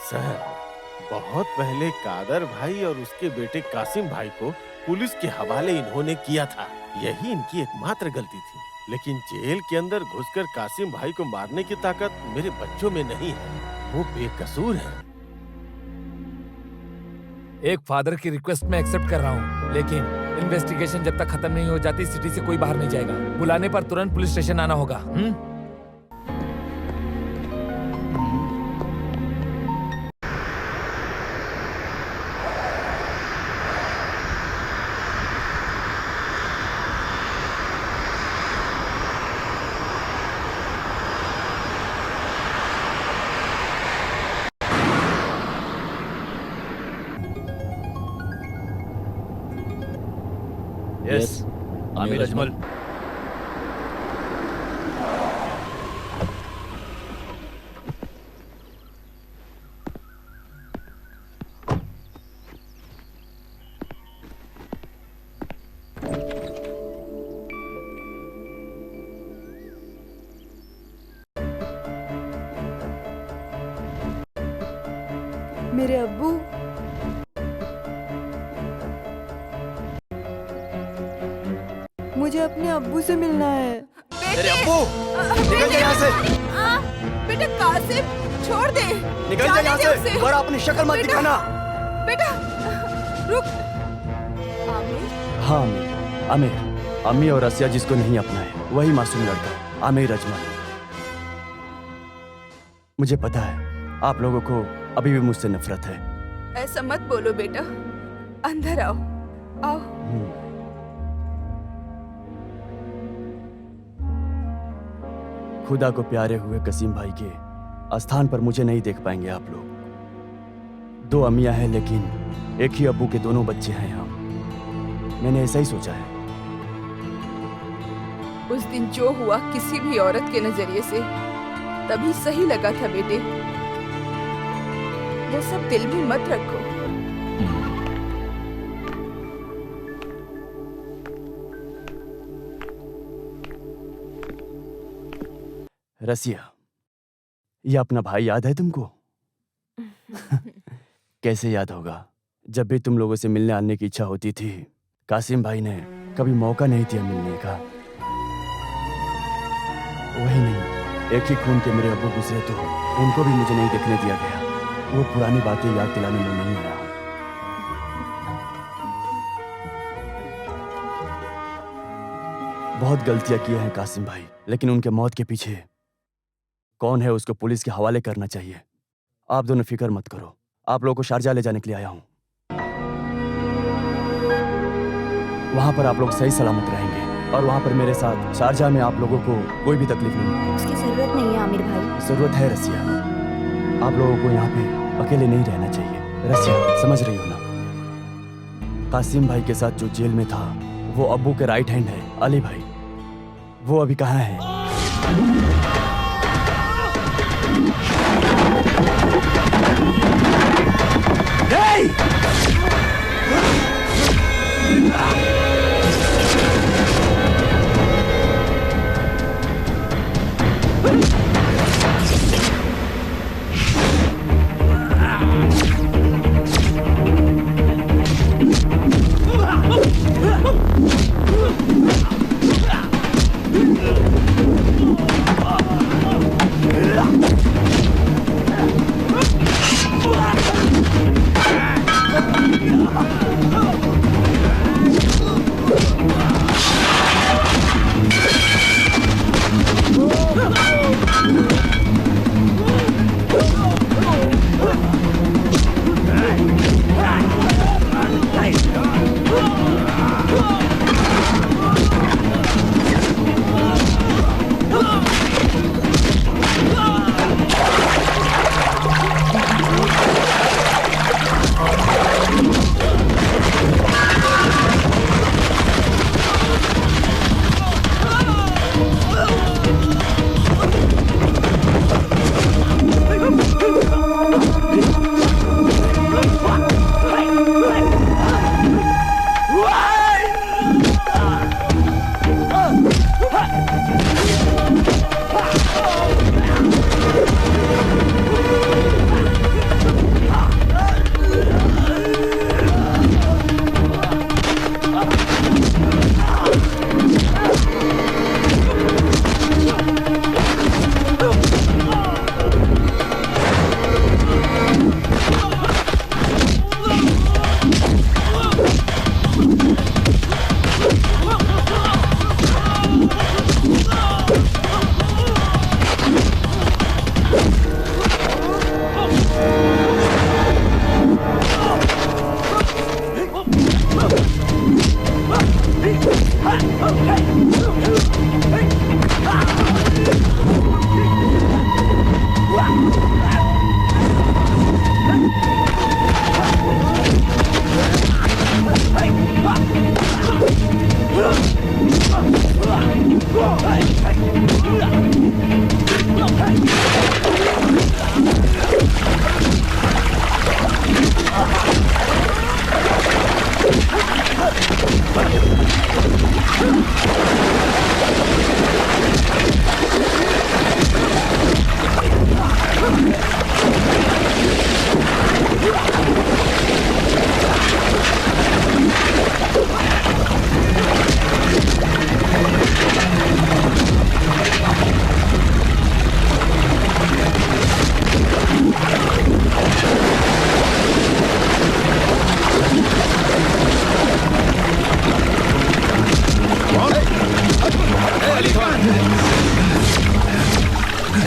सर, बहुत पहले कादर भाई और उसके बेटे कासिम भाई को पुलिस के हवाले इन्होंने किया था। यही इनकी एकमात्र गलती थी। लेकिन जेल के अंदर घुसकर कासिम भाई को मारने की ताकत मेरे बच्चों में नहीं है, वो बेकसूर है। एक फादर की रिक्वेस्ट मैं एक्सेप्ट कर रहा हूँ, लेकिन इन्वेस्टिगेशन जब तक खत्म नहीं हो जाती सिटी से कोई बाहर नहीं जाएगा। बुलाने पर तुरंत पुलिस स्टेशन आना होगा। यस, आमिर अजमल। मेरे अब्बू मुझे अपने अब्बू से मिलना है। तेरे अब्बू, निकल जा यहाँ से। बेटा कासिम छोड़ दे, निकल जा यहाँ से, और अपनी शक्ल मत दिखाना। बेटा रुक। आमिर, हाँ आमिर, आमिर, अम्मी और रसिया जिसको नहीं अपनाए वही मासूम लड़का आमिर अजमल। मुझे पता है आप लोगों को अभी भी मुझसे नफरत है। ऐसा मत बोलो बेटा, अंदर आओ, आओ। खुदा को प्यारे हुए कसीम भाई के स्थान पर मुझे नहीं देख पाएंगे आप लोग। दो अम्मियां हैं लेकिन एक ही अब्बू के दोनों बच्चे हैं हम। मैंने ऐसा ही सोचा है। उस दिन जो हुआ किसी भी औरत के नजरिए से तभी सही लगा था बेटे। वो सब दिल में मत रखो। रसिया, ये अपना भाई याद है तुमको? कैसे याद होगा, जब भी तुम लोगों से मिलने आने की इच्छा होती थी कासिम भाई ने कभी मौका नहीं दिया मिलने का। वही नहीं, एक ही खून के मेरे अब्बू गुजरे तो उनको भी मुझे नहीं देखने दिया गया। वो पुरानी बातें याद दिलाने में नहीं आया। बहुत गलतियां की हैं कासिम भाई, लेकिन उनके मौत के पीछे कौन है उसको पुलिस के हवाले करना चाहिए। आप दोनों फिक्र मत करो, आप लोगों को शारजा ले जाने के लिए आया हूं। वहां पर आप लोग सही सलामत रहेंगे और वहाँ पर मेरे साथ शारजा में आप लोगों को कोई भी तकलीफ नहीं होगी। उसकी जरूरत नहीं है आमिर भाई। जरूरत है रसिया, आप लोगों को यहाँ पे अकेले नहीं रहना चाहिए। रसिया समझ रही हो ना? कासिम भाई के साथ जो जेल में था वो अब्बू के राइट हैंड है, अली भाई। वो अभी कहाँ है?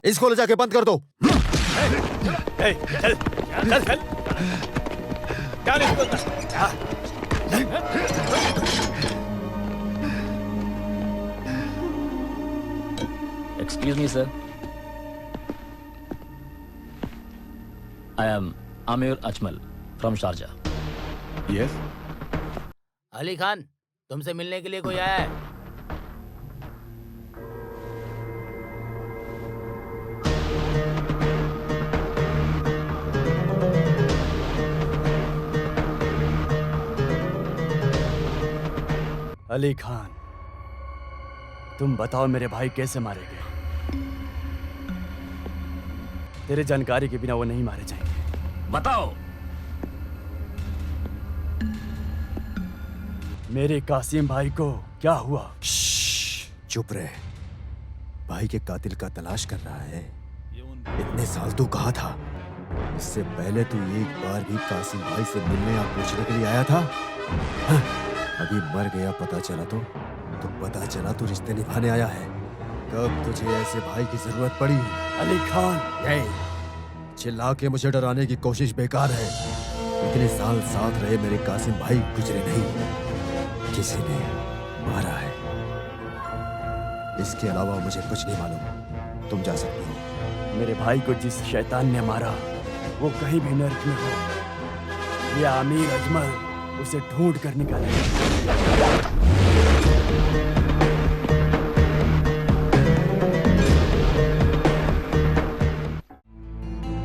इसको ले जाके बंद कर दो। चल चल चल चल इसको। Excuse me, sir. I am Amir Ajmal from Sharjah. Yes. Ali Khan, तुमसे मिलने के लिए कोई आया है? अली खान, तुम बताओ मेरे भाई कैसे मारे गए? तेरे जानकारी के बिना वो नहीं मारे जाएंगे। बताओ। मेरे कासिम भाई को क्या हुआ? चुप रहे। भाई के कातिल का तलाश कर रहा है। इतने साल तू कहाँ था? इससे पहले तू एक बार भी कासिम भाई से मिलने या पूछने के लिए आया था? हाँ? अभी मर गया पता चला तो पता चला तू रिश्ते निभाने आया है। कब तुझे ऐसे भाई की जरूरत पड़ी? अली खान, चिल्ला के मुझे डराने की कोशिश बेकार है। इतने साल साथ रहे मेरे कासिम भाई गुजरे नहीं, किसी ने मारा है। इसके अलावा मुझे कुछ नहीं मालूम। तुम जा सकती हो। मेरे भाई को जिस शैतान ने मारा वो कहीं भी नर्क में हो या अमीर अजमल उसे ढूंढ कर निकाले।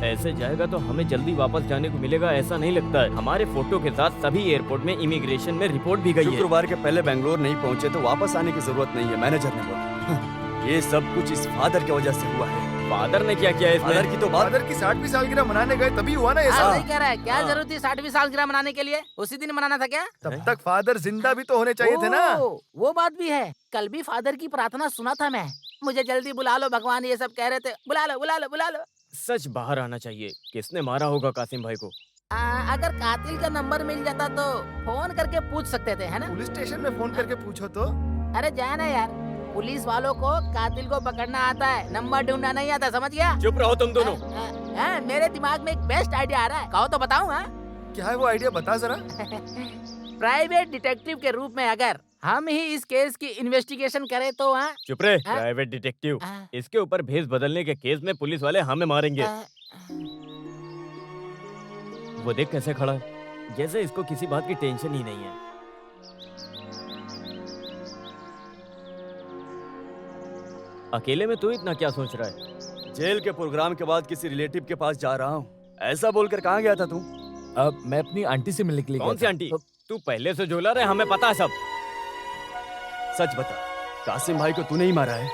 ऐसे जाएगा तो हमें जल्दी वापस जाने को मिलेगा ऐसा नहीं लगता है। हमारे फोटो के साथ सभी एयरपोर्ट में इमिग्रेशन में रिपोर्ट भी गई है। शुक्रवार के पहले बेंगलोर नहीं पहुंचे तो वापस आने की जरूरत नहीं है, मैनेजर ने बोला। ये सब कुछ इस फादर की वजह से हुआ है। फादर ने क्या किया इसमें? फादर की तो बात। फादर की 60वीं सालगिरह मनाने गए तभी हुआ ना ये सब। सही कह रहा है। क्या जरूरत थी 60वीं सालगिरह मनाने के लिए? उसी दिन मनाना था क्या? तब तक फादर जिंदा भी तो होने चाहिए थे ना। वो बात भी है। कल भी फादर की प्रार्थना सुना था मैं। मुझे जल्दी बुला लो भगवान, ये सब कह रहे थे। बुला लो बुला लो बुला लो। सच बाहर आना चाहिए। किसने मारा होगा कासिम भाई को? अगर कातिल का नंबर मिल जाता तो फोन करके पूछ सकते थे, है ना? पुलिस स्टेशन में फोन करके पूछो तो। अरे जाए ना यार, पुलिस वालों को कातिल को पकड़ना आता है, नंबर ढूंढना नहीं आता, समझ गया? चुप रहो तुम दोनों। मेरे दिमाग में एक बेस्ट आइडिया आ रहा है, कहो तो बताऊं? हाँ क्या है वो आइडिया, बता जरा। प्राइवेट डिटेक्टिव के रूप में अगर हम ही इस केस की इन्वेस्टिगेशन करें तो? हाँ चुप रहे प्राइवेट डिटेक्टिव। इसके ऊपर भेस बदलने के केस में पुलिस वाले हमें मारेंगे। वो देख कैसे खड़ा है, जैसे इसको किसी बात की टेंशन ही नहीं है। अकेले में तू इतना क्या सोच रहा है? जेल के प्रोग्राम के बाद किसी रिलेटिव के पास जा रहा हूँ, ऐसा बोलकर कहाँ गया था तू? अब मैं अपनी आंटी से मिलने के लिए कौन सी आंटी? तू पहले से झोला रहे, हमें पता है सब। सच बता, कासिम भाई को तूने ही मारा है?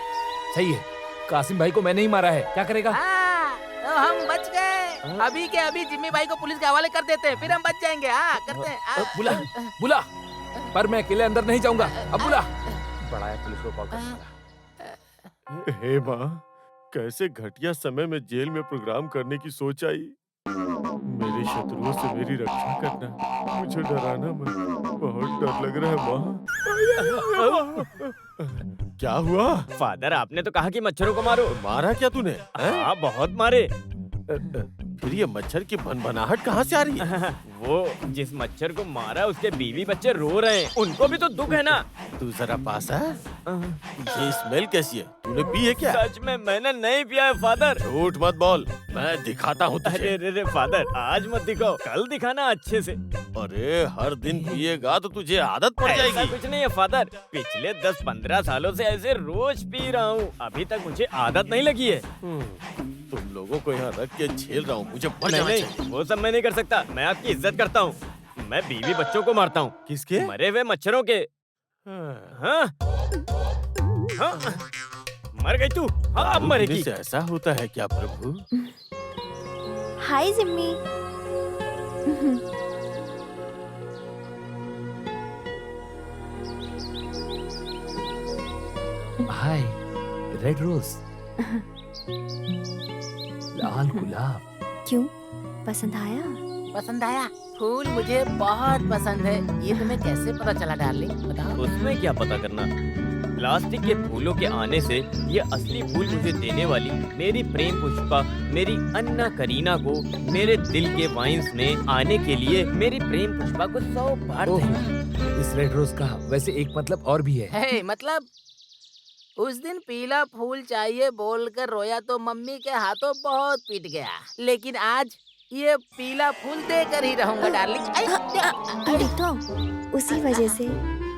सही है, कासिम भाई को मैंने ही मारा है। क्या करेगा? तो हम बच गए। अभी के अभी जिम्मी भाई को पुलिस के हवाले कर देते हैं, फिर हम बच जाएंगे। हाँ करते हैं। बुला बुला, पर मैं अकेले अंदर नहीं जाऊंगा। अब बुला। बड़ा है, पुलिस को कॉल कर। हे माँ, कैसे घटिया समय में जेल में प्रोग्राम करने की सोच आई। मेरे शत्रुओं से मेरी रक्षा करना, मुझे डराना मत, बहुत डर लग रहा है माँ। क्या हुआ? फादर आपने तो कहा कि मच्छरों को मारो। मारा क्या तूने? हाँ बहुत मारे। फिर ये मच्छर की भनभनाहट कहाँ से आ रही है? वो जिस मच्छर को मारा उसके बीवी बच्चे रो रहे हैं, उनको भी तो दुख है ना। तू जरा पास है। ये स्मेल कैसी है? तूने पी है क्या? सच में मैंने नहीं पिया है फादर। झूठ मत बोल, मैं दिखाता हूँ तुझे। अरे फादर आज मत दिखाओ, कल दिखाना अच्छे से। अरे हर दिन पिएगा तो तुझे आदत पड़ जाएगी। ऐसा कुछ नहीं है फादर, पिछले 10-15 सालों से ऐसे रोज पी रहा हूँ, अभी तक मुझे आदत नहीं लगी है। तुम लोगों को यहाँ रख के झेल रहा हूँ, मुझे नहीं, वो सब मैं नहीं कर सकता। मैं आपकी इज्जत करता हूँ। मैं बीवी बच्चों को मारता हूँ। किसके? मरे हुए मच्छरों के। हाँ? हाँ? मर गई तू? हाँ अब मरेगी। ऐसा होता है क्या प्रभु? हाय जिम्मी। हाय रेड रोज। लाल गुलाब। क्यों, पसंद आया? पसंद आया? फूल मुझे बहुत पसंद है। ये तुम्हें कैसे पता चला डार्लिंग, बताओ? उसमें क्या पता करना। प्लास्टिक के फूलों के आने से ये असली फूल मुझे देने वाली मेरी प्रेम पुष्पा, मेरी अन्ना करीना को मेरे दिल के वाइन्स में आने के लिए मेरी प्रेम पुष्पा को 100 बार देंगे। इस रेड रोज का वैसे एक मतलब और भी है। मतलब उस दिन पीला फूल चाहिए बोलकर रोया तो मम्मी के हाथों बहुत पीट गया, लेकिन आज ये पीला फूल देकर ही रहूंगा डार्लिंग। तो उसी वजह से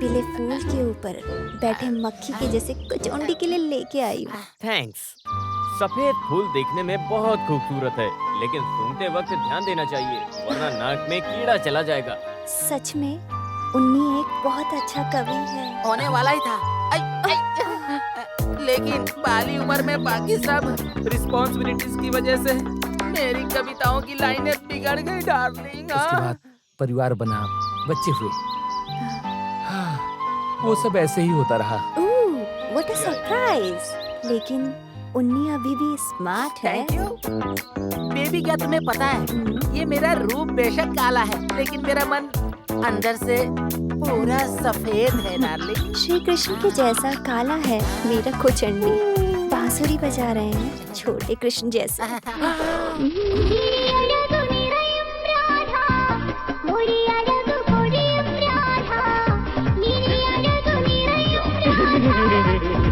पीले फूल के ऊपर बैठे मक्खी के जैसे कचौंडी के लिए लेके आई हूँ। थैंक्स। सफेद फूल देखने में बहुत खूबसूरत है, लेकिन सूंघते वक्त ध्यान देना चाहिए वरना नाक में कीड़ा चला जाएगा। सच में उन्नी एक बहुत अच्छा कवि है। होने वाला ही था। लेकिन बाली उम्र में बाकी सब रिस्पॉन्सिबिलिटीज की वजह से मेरी कविताओं की लाइनें बिगड़ गई डार्लिंग। उसके बाद परिवार बना, बच्चे हुए, वो सब ऐसे ही होता रहा। What a surprise. लेकिन उन्नी अभी भी स्मार्ट है। बेबी क्या तुम्हें पता है, ये मेरा रूप बेशक काला है, लेकिन मेरा मन अंदर से पूरा सफेद है डार्लिंग। श्री कृष्ण के जैसा काला है मेरा कोचंडी। बांसुरी बजा रहे हैं छोटे कृष्ण जैसा।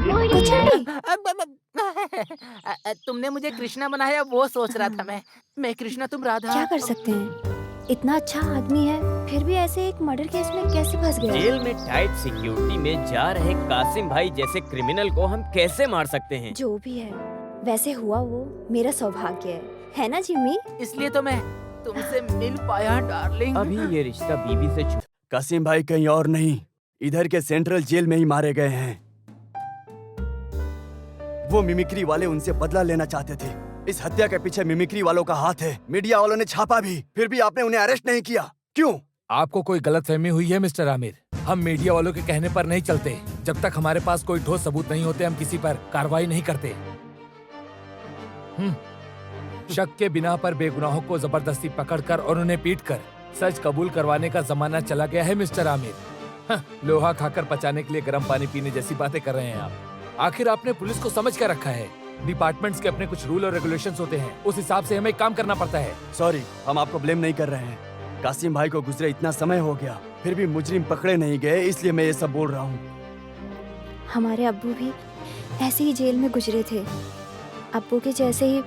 कोचंडी तुमने मुझे कृष्णा बनाया वो सोच रहा था मैं कृष्णा तुम राधा। क्या कर सकते हैं, इतना अच्छा आदमी है फिर भी ऐसे एक मर्डर केस में कैसे फंस गया? जेल में टाइट सिक्योरिटी में जा रहे कासिम भाई जैसे क्रिमिनल को हम कैसे मार सकते हैं? जो भी है वैसे हुआ वो मेरा सौभाग्य है ना जिमी? इसलिए तो मैं तुमसे मिल पाया डार्लिंग। अभी ये रिश्ता बीवी से छूट। कासिम भाई कहीं और नहीं, इधर के सेंट्रल जेल में ही मारे गए हैं। वो मिमिक्री वाले उनसे बदला लेना चाहते थे। इस हत्या के पीछे मिमिक्री वालों का हाथ है। मीडिया वालों ने छापा भी, फिर भी आपने उन्हें अरेस्ट नहीं किया, क्यों? आपको कोई गलतफहमी हुई है मिस्टर आमिर। हम मीडिया वालों के कहने पर नहीं चलते। जब तक हमारे पास कोई ठोस सबूत नहीं होते हम किसी पर कार्रवाई नहीं करते। शक के बिना पर बेगुनाहों को जबरदस्ती पकड़कर और उन्हें पीटकर सच कबूल करवाने का जमाना चला गया है मिस्टर आमिर। लोहा खाकर पचाने के लिए गर्म पानी पीने जैसी बातें कर रहे हैं आप। आखिर आपने पुलिस को समझ कर रखा है। डिपार्टमेंट्स के अपने कुछ रूल और रेगुलेशंस होते हैं, उस हिसाब से हमें काम करना पड़ता है। सॉरी, हम आपको ब्लेम नहीं कर रहे हैं। कासिम भाई को गुजरे इतना समय हो गया, फिर भी मुजरिम पकड़े नहीं गए, इसलिए मैं ये सब बोल रहा हूँ। हमारे अब्बू भी ऐसे ही जेल में गुजरे थे। अब्बू के जैसे ही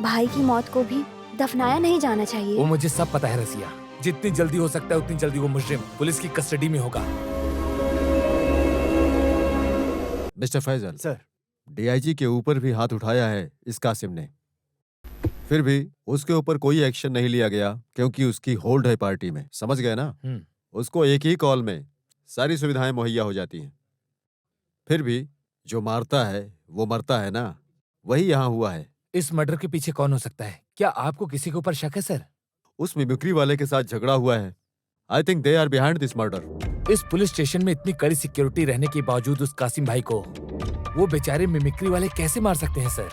भाई की मौत को भी दफनाया नहीं जाना चाहिए। वो मुझे सब पता है रसिया। जितनी जल्दी हो सकता है उतनी जल्दी वो मुजरिम पुलिस की कस्टडी में होगा। मिस्टर फैजल सर, डीआईजी के ऊपर भी हाथ उठाया है इस कासिम ने, फिर भी उसके ऊपर कोई एक्शन नहीं लिया गया क्योंकि उसकी होल्ड है पार्टी में, समझ गए ना? उसको एक ही कॉल में सारी सुविधाएं मुहैया हो जाती हैं। फिर भी जो मारता है वो मरता है ना, वही यहाँ हुआ है। इस मर्डर के पीछे कौन हो सकता है? क्या आपको किसी के ऊपर शक है सर? उस मिमिक्री वाले के साथ झगड़ा हुआ है। I think they are behind this murder. इस पुलिस स्टेशन में इतनी कड़ी सिक्योरिटी रहने के बावजूद उस कासिम भाई को वो बेचारे मिमिक्री वाले कैसे मार सकते हैं सर?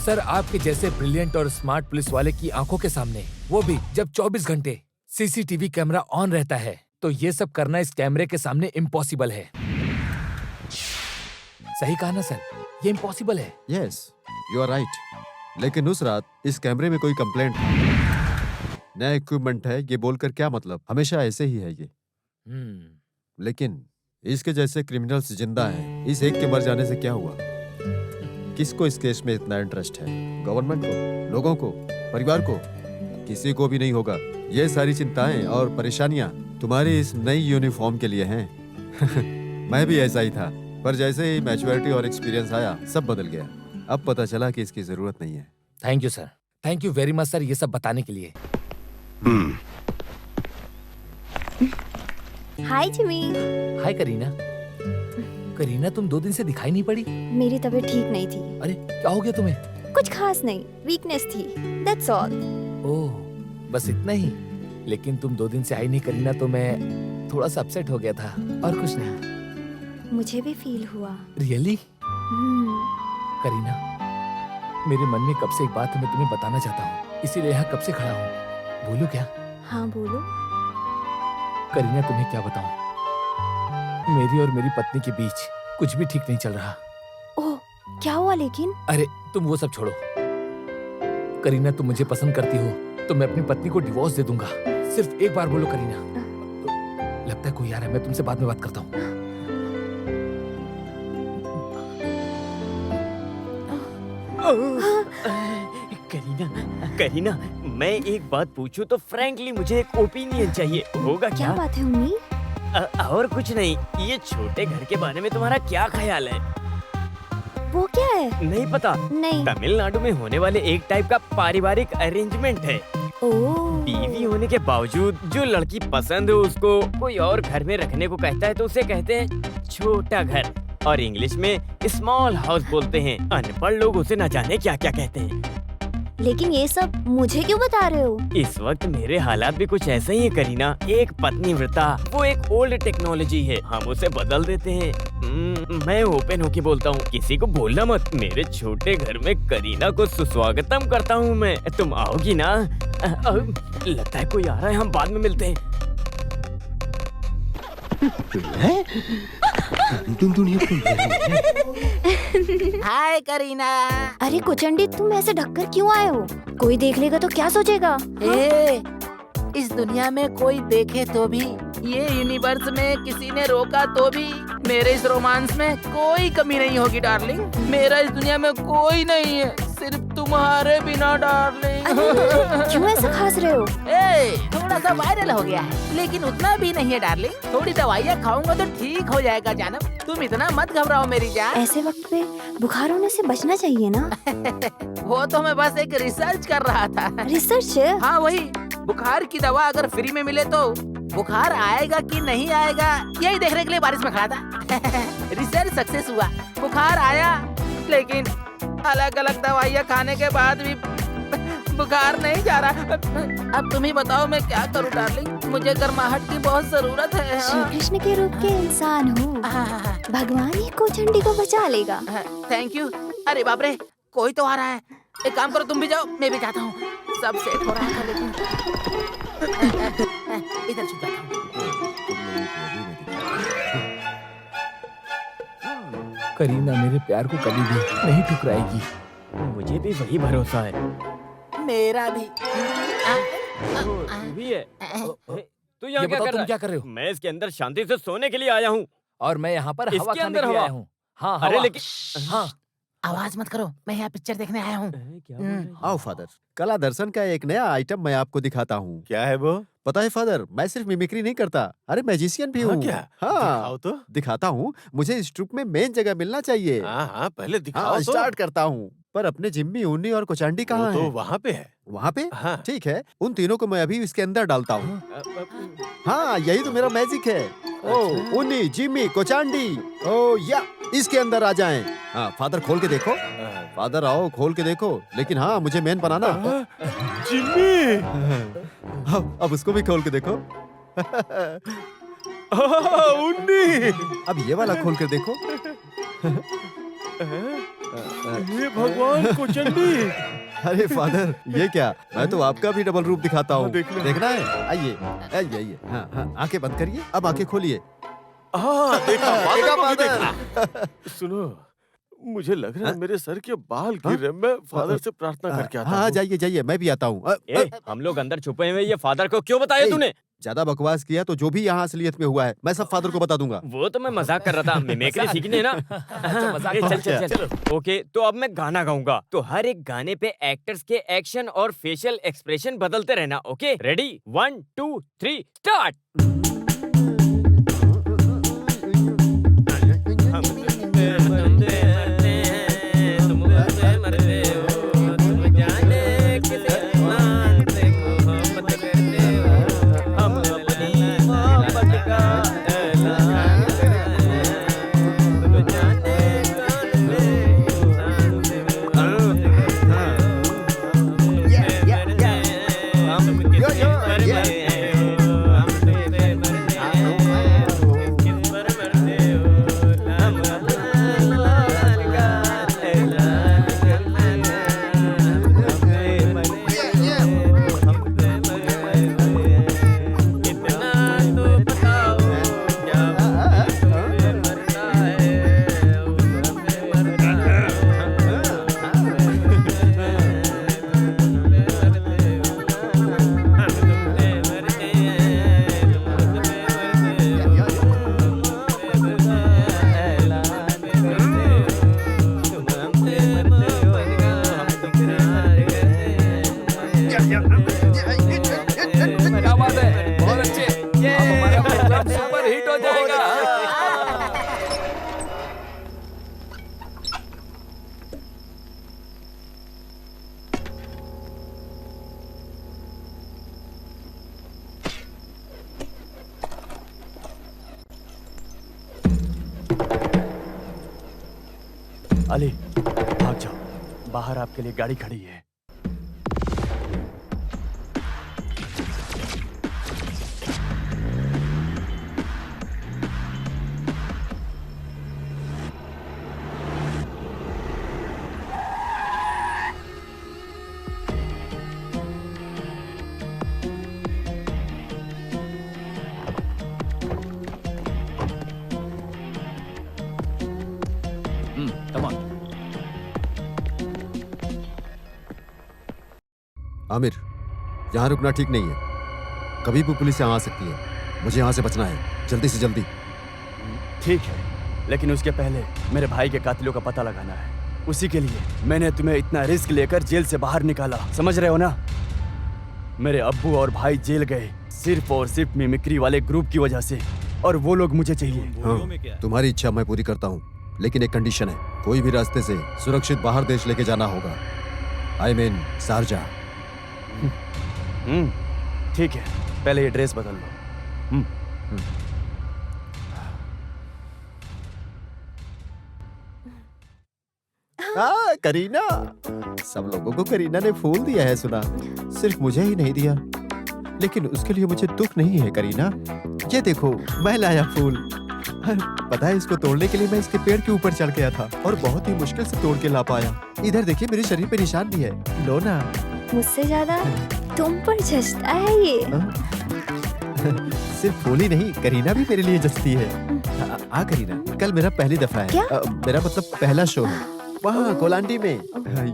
सर, आपके जैसे ब्रिलियंट और स्मार्ट पुलिस वाले की आंखों के सामने, वो भी जब 24 घंटे सीसीटीवी कैमरा ऑन रहता है, तो ये सब करना इस कैमरे के सामने इम्पॉसिबल है। सही कहा ना सर? ये इम्पॉसिबल है। Yes, you are right. लेकिन उस रात इस कैमरे में कोई कंप्लेंट नया इक्विपमेंट है ये बोलकर क्या मतलब? हमेशा ऐसे ही है ये। लेकिन इसके जैसे क्रिमिनल्स जिंदा हैं। इस एक के मर जाने से क्या हुआ? किसको इस केस में इतना इंटरेस्ट है? गवर्नमेंट को, लोगों को, परिवार को? किसी को भी नहीं होगा। ये सारी चिंताएं और परेशानियां तुम्हारी इस नई यूनिफॉर्म के लिए हैं। मैं भी ऐसा ही था, पर जैसे ही मैच्योरिटी और एक्सपीरियंस आया सब बदल गया। अब पता चला कि इसकी जरूरत नहीं है। Thank you sir, thank you very much sir, ये सब बताने के लिए। हाय जिमी। हाय करीना। करीना, तुम 2 दिन से दिखाई नहीं पड़ी। मेरी तबीयत ठीक नहीं थी। अरे क्या हो गया तुम्हें? कुछ खास नहीं, वीकनेस थी, दैट्स ऑल। ओह, बस इतना ही? लेकिन तुम 2 दिन से आई नहीं करीना, तो मैं थोड़ा सा अपसेट हो गया था, और कुछ नहीं। मुझे भी फील हुआ। रियली? करीना, मेरे मन में कब से एक बात मैं तुम्हें बताना चाहता हूँ, इसीलिए यहाँ कब से खड़ा हूँ। बोलूं क्या? हाँ बोलो। करीना, तुम्हें क्या बताऊं, मेरी और मेरी पत्नी के बीच कुछ भी ठीक नहीं चल रहा। ओह, क्या हुआ लेकिन? अरे तुम वो सब छोड़ो। करीना, तुम मुझे पसंद करती हो तो मैं अपनी पत्नी को डिवोर्स दे दूंगा। सिर्फ एक बार बोलो करीना। लगता है कोई आ रहा है, मैं तुमसे बाद में बात करता हूँ। करीना, मैं एक बात पूछूं तो फ्रैंकली मुझे एक ओपिनियन चाहिए, होगा क्या? क्या बात है उन्नी? और कुछ नहीं, ये छोटे घर के बारे में तुम्हारा क्या ख्याल है? वो क्या है? नहीं पता? नहीं। तमिलनाडु में होने वाले एक टाइप का पारिवारिक अरेंजमेंट है। बीवी होने के बावजूद जो लड़की पसंद है उसको कोई और घर में रखने को कहता है तो उसे कहते हैं छोटा घर, और इंग्लिश में स्मॉल हाउस बोलते हैं। अनपढ़ लोग उसे न जाने क्या क्या कहते हैं। लेकिन ये सब मुझे क्यों बता रहे हो? इस वक्त मेरे हालात भी कुछ ऐसे ही है करीना। एक पत्नी व्रता, वो एक ओल्ड टेक्नोलॉजी है, हम उसे बदल देते हैं। मैं ओपन होके बोलता हूँ, किसी को बोलना मत। मेरे छोटे घर में करीना को सुस्वागतम करता हूँ मैं। तुम आओगी ना? लगता है कोई आ रहा है, हम बाद में मिलते हैं। हाय करीना। अरे कुचंडी, तुम ऐसे ढककर क्यों आए हो? कोई देख लेगा तो क्या सोचेगा? इस दुनिया में कोई देखे तो भी ये यूनिवर्स में किसी ने रोका तो भी मेरे इस रोमांस में कोई कमी नहीं होगी डार्लिंग। मेरा इस दुनिया में कोई नहीं है सिर्फ तुम्हारे बिना डार्लिंग। क्यों ऐसा खास रहे हो? थोड़ा सा वायरल हो गया है लेकिन उतना भी नहीं है डार्लिंग। थोड़ी दवाइयाँ खाऊंगा तो ठीक हो जाएगा जानब। तुम इतना मत घबराओ मेरी जान। ऐसे वक्त पे बुखार होने से बचना चाहिए ना। वो तो मैं बस एक रिसर्च कर रहा था। रिसर्च? हाँ वही, बुखार की दवा अगर फ्री में मिले तो बुखार आएगा कि नहीं आएगा यही देखने के लिए बारिश में खड़ा था। रिसर्च सक्सेस हुआ, बुखार आया, लेकिन अलग अलग दवाइयाँ खाने के बाद भी बुखार नहीं जा रहा। अब तुम ही बताओ मैं क्या करूँ डार्लिंग, मुझे गर्माहट की बहुत जरूरत है। श्री कृष्ण के रूप के इंसान हो, भगवान ही कोचंडी को बचा लेगा। Thank you. अरे बाप रे, कोई तो आ रहा है। एक काम करो, तुम भी जाओ, मैं भी जाता हूँ। सब सेट हो रहा है लेकिन इधर छुप जाता हूँ। करीना मेरे प्यार को कभी भी नहीं ठुकराएगी। मुझे भी वही भरोसा है। मेरा भी। भी है। तू यहाँ ये क्या बताओ, कर तुम रहा क्या है? कर रहे हो? मैं इसके अंदर शांति से सोने के लिए आया हूँ। और मैं यहाँ पर हवा इसके खाने अंदर के लिए हवा? आया हूँ। हाँ अरे हवा। लेकिन हाँ आवाज मत करो, मैं यहाँ पिक्चर देखने आया हूँ। आओ फादर, कला दर्शन का एक नया आइटम मैं आपको दिखाता हूँ। क्या है वो? पता है फादर, मैं सिर्फ मिमिक्री नहीं करता, अरे मैजिशियन भी हाँ हूँ। क्या? हाँ दिखाओ तो। दिखाता हूँ। मुझे इस ट्रुप में मेन जगह मिलना चाहिए। हाँ पहले दिखाओ हाँ तो। स्टार्ट करता हूँ। पर अपने जिम्मी, उन्नी और कोचांडी कहाँ वो तो हैं? वहाँ पे है। वहाँ पे? हाँ। ठीक है, उन तीनों को मैं अभी इसके अंदर डालता हूँ। हाँ यही तो मेरा मैजिक है। ओ उन्नी, जिम्मी, कोचांडी, ओ या इसके अंदर आ जाएं। हाँ फादर खोल के देखो। फादर आओ खोल के देखो, लेकिन हाँ मुझे मेन बनाना। जिम्मी। अब उसको भी खोल के देखो। उन्नी। अब ये वाला खोल कर देखो। ये भगवान कोचंडी। अरे फादर ये क्या, मैं तो आपका भी डबल रूप दिखाता हूँ। देखना है? आइए आइए आइए। हाँ हाँ आंखें बंद करिए, अब आंखें खोलिए। हाँ देखा देखा फादर। फादर। सुनो, मुझे लग रहा है मेरे सर के बाल गिर रहे। मैं फादर से प्रार्थना करके आता हूँ। हाँ जाइए जाइए, मैं भी आता हूँ। हम लोग अंदर छुपे हुए, ये फादर को क्यों बताया तूने? ज्यादा बकवास किया तो जो भी यहाँ असलियत में हुआ है मैं सब फादर को बता दूंगा। वो तो मैं मजाक कर रहा था, मिमिक्री सीखनी है ना। चल चल चल। ओके, तो अब मैं गाना गाऊंगा, तो हर एक गाने पे एक्टर्स के एक्शन और फेशियल एक्सप्रेशन बदलते रहना। Okay ready? 1 2 3 स्टार्ट। क्या बात है, बहुत अच्छे। अब हमारा प्रोग्राम सुपर हिट हो जाएगा। अली भाग जाओ, बाहर आपके लिए गाड़ी खड़ी है। Come on. आमिर, यहाँ रुकना ठीक नहीं है। कभी भी पुलिस यहाँ आ सकती है। मुझे यहाँ से बचना है, जल्दी से जल्दी। ठीक है, लेकिन उसके पहले मेरे भाई के कातिलों का पता लगाना है। उसी के लिए मैंने तुम्हें इतना रिस्क लेकर जेल से बाहर निकाला, समझ रहे हो ना? मेरे अब्बू और भाई जेल गए सिर्फ और सिर्फ मिमिक्री वाले ग्रुप की वजह से, और वो लोग मुझे चाहिए। हाँ, तुम्हारी इच्छा मैं पूरी करता हूँ, लेकिन एक कंडीशन है, कोई भी रास्ते से सुरक्षित बाहर देश लेके जाना होगा। I mean Sharjah. ठीक है, पहले ये ड्रेस बदल लो। हाँ करीना, सब लोगों को करीना ने फूल दिया है सुना, सिर्फ मुझे ही नहीं दिया। लेकिन उसके लिए मुझे दुख नहीं है करीना। ये देखो मैं लाया फूल। पता है, इसको तोड़ने के लिए मैं इसके पेड़ के ऊपर चढ़ गया था और बहुत ही मुश्किल से तोड़ के ला पाया। इधर देखिए मेरे शरीर पे निशान भी है, लो ना। मुझसे ज्यादा तुम पर जचता है ये। सिर्फ फूल ही नहीं, करीना भी मेरे लिए जचती है। करीना, कल मेरा पहली दफा है। मेरा मतलब पहला शो है वहाँ कोलांडी में।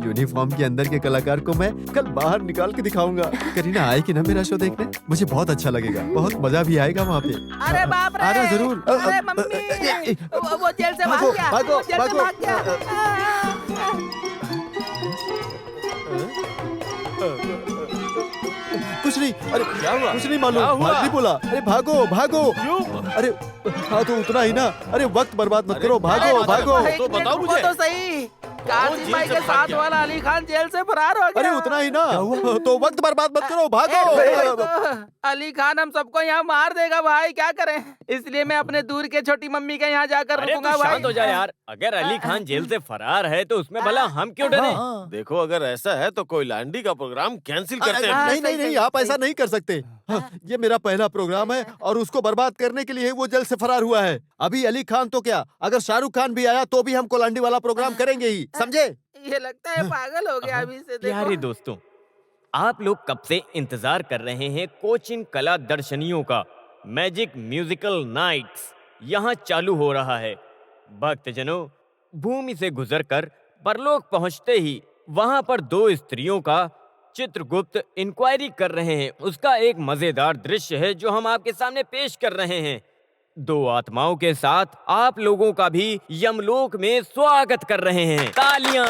यूनिफॉर्म के अंदर के कलाकार को मैं कल बाहर निकाल के दिखाऊंगा। करीना आएगी ना मेरा शो देखने? मुझे बहुत अच्छा लगेगा, बहुत मजा भी आएगा वहाँ पे। अरे बाप रे! आना जरूर। अरे मम्मी! वो जेल से भाग गया। भागो, जेल से भाग गया। कुछ नहीं, अरे क्या हुआ? कुछ नहीं मालूम, भाग नहीं बोला। अरे भागो भागो। अरे हाँ तो उतना ही ना। अरे वक्त बर्बाद मत करो, भागो भागो। तो बताओ मुझे। तो सही, कासिम भाई के साथ वाला अली खान जेल से फरार हो गया। अरे उतना ही ना, तो वक्त बर्बाद मत करो, भागो। अली खान हम सबको यहाँ मार देगा भाई, क्या करें? इसलिए मैं अपने दूर के छोटी मम्मी के यहाँ जाकर रुकूंगा भाई। शांत हो जा यार, अगर अली खान जेल से फरार है तो उसमें भला हम क्यों डरे? देखो अगर ऐसा है तो कोयलांडी का प्रोग्राम कैंसिल करते हैं। नहीं नहीं नहीं, आप ऐसा नहीं कर सकते। ये मेरा पहला प्रोग्राम है और उसको बर्बाद करने के लिए वो जेल से फरार हुआ है। अभी अली खान तो क्या, अगर शाहरुख खान भी आया तो भी हम कोलांडी वाला प्रोग्राम करेंगे ही, समझे? ये लगता है पागल हो गया अभी से। प्यारे दोस्तों, आप लोग कब से इंतजार कर रहे हैं कोचिन कला दर्शनियों का मैजिक म्यूजिकल नाइट्स यहाँ चालू हो रहा है। भक्तजनों, भूमि से गुजरकर परलोक पहुंचते ही वहां पर दो स्त्रियों का चित्रगुप्त इंक्वायरी कर रहे हैं। उसका एक मजेदार दृश्य है जो हम आपके सामने पेश कर रहे हैं। दो आत्माओं के साथ आप लोगों का भी यमलोक में स्वागत कर रहे हैं। तालियां।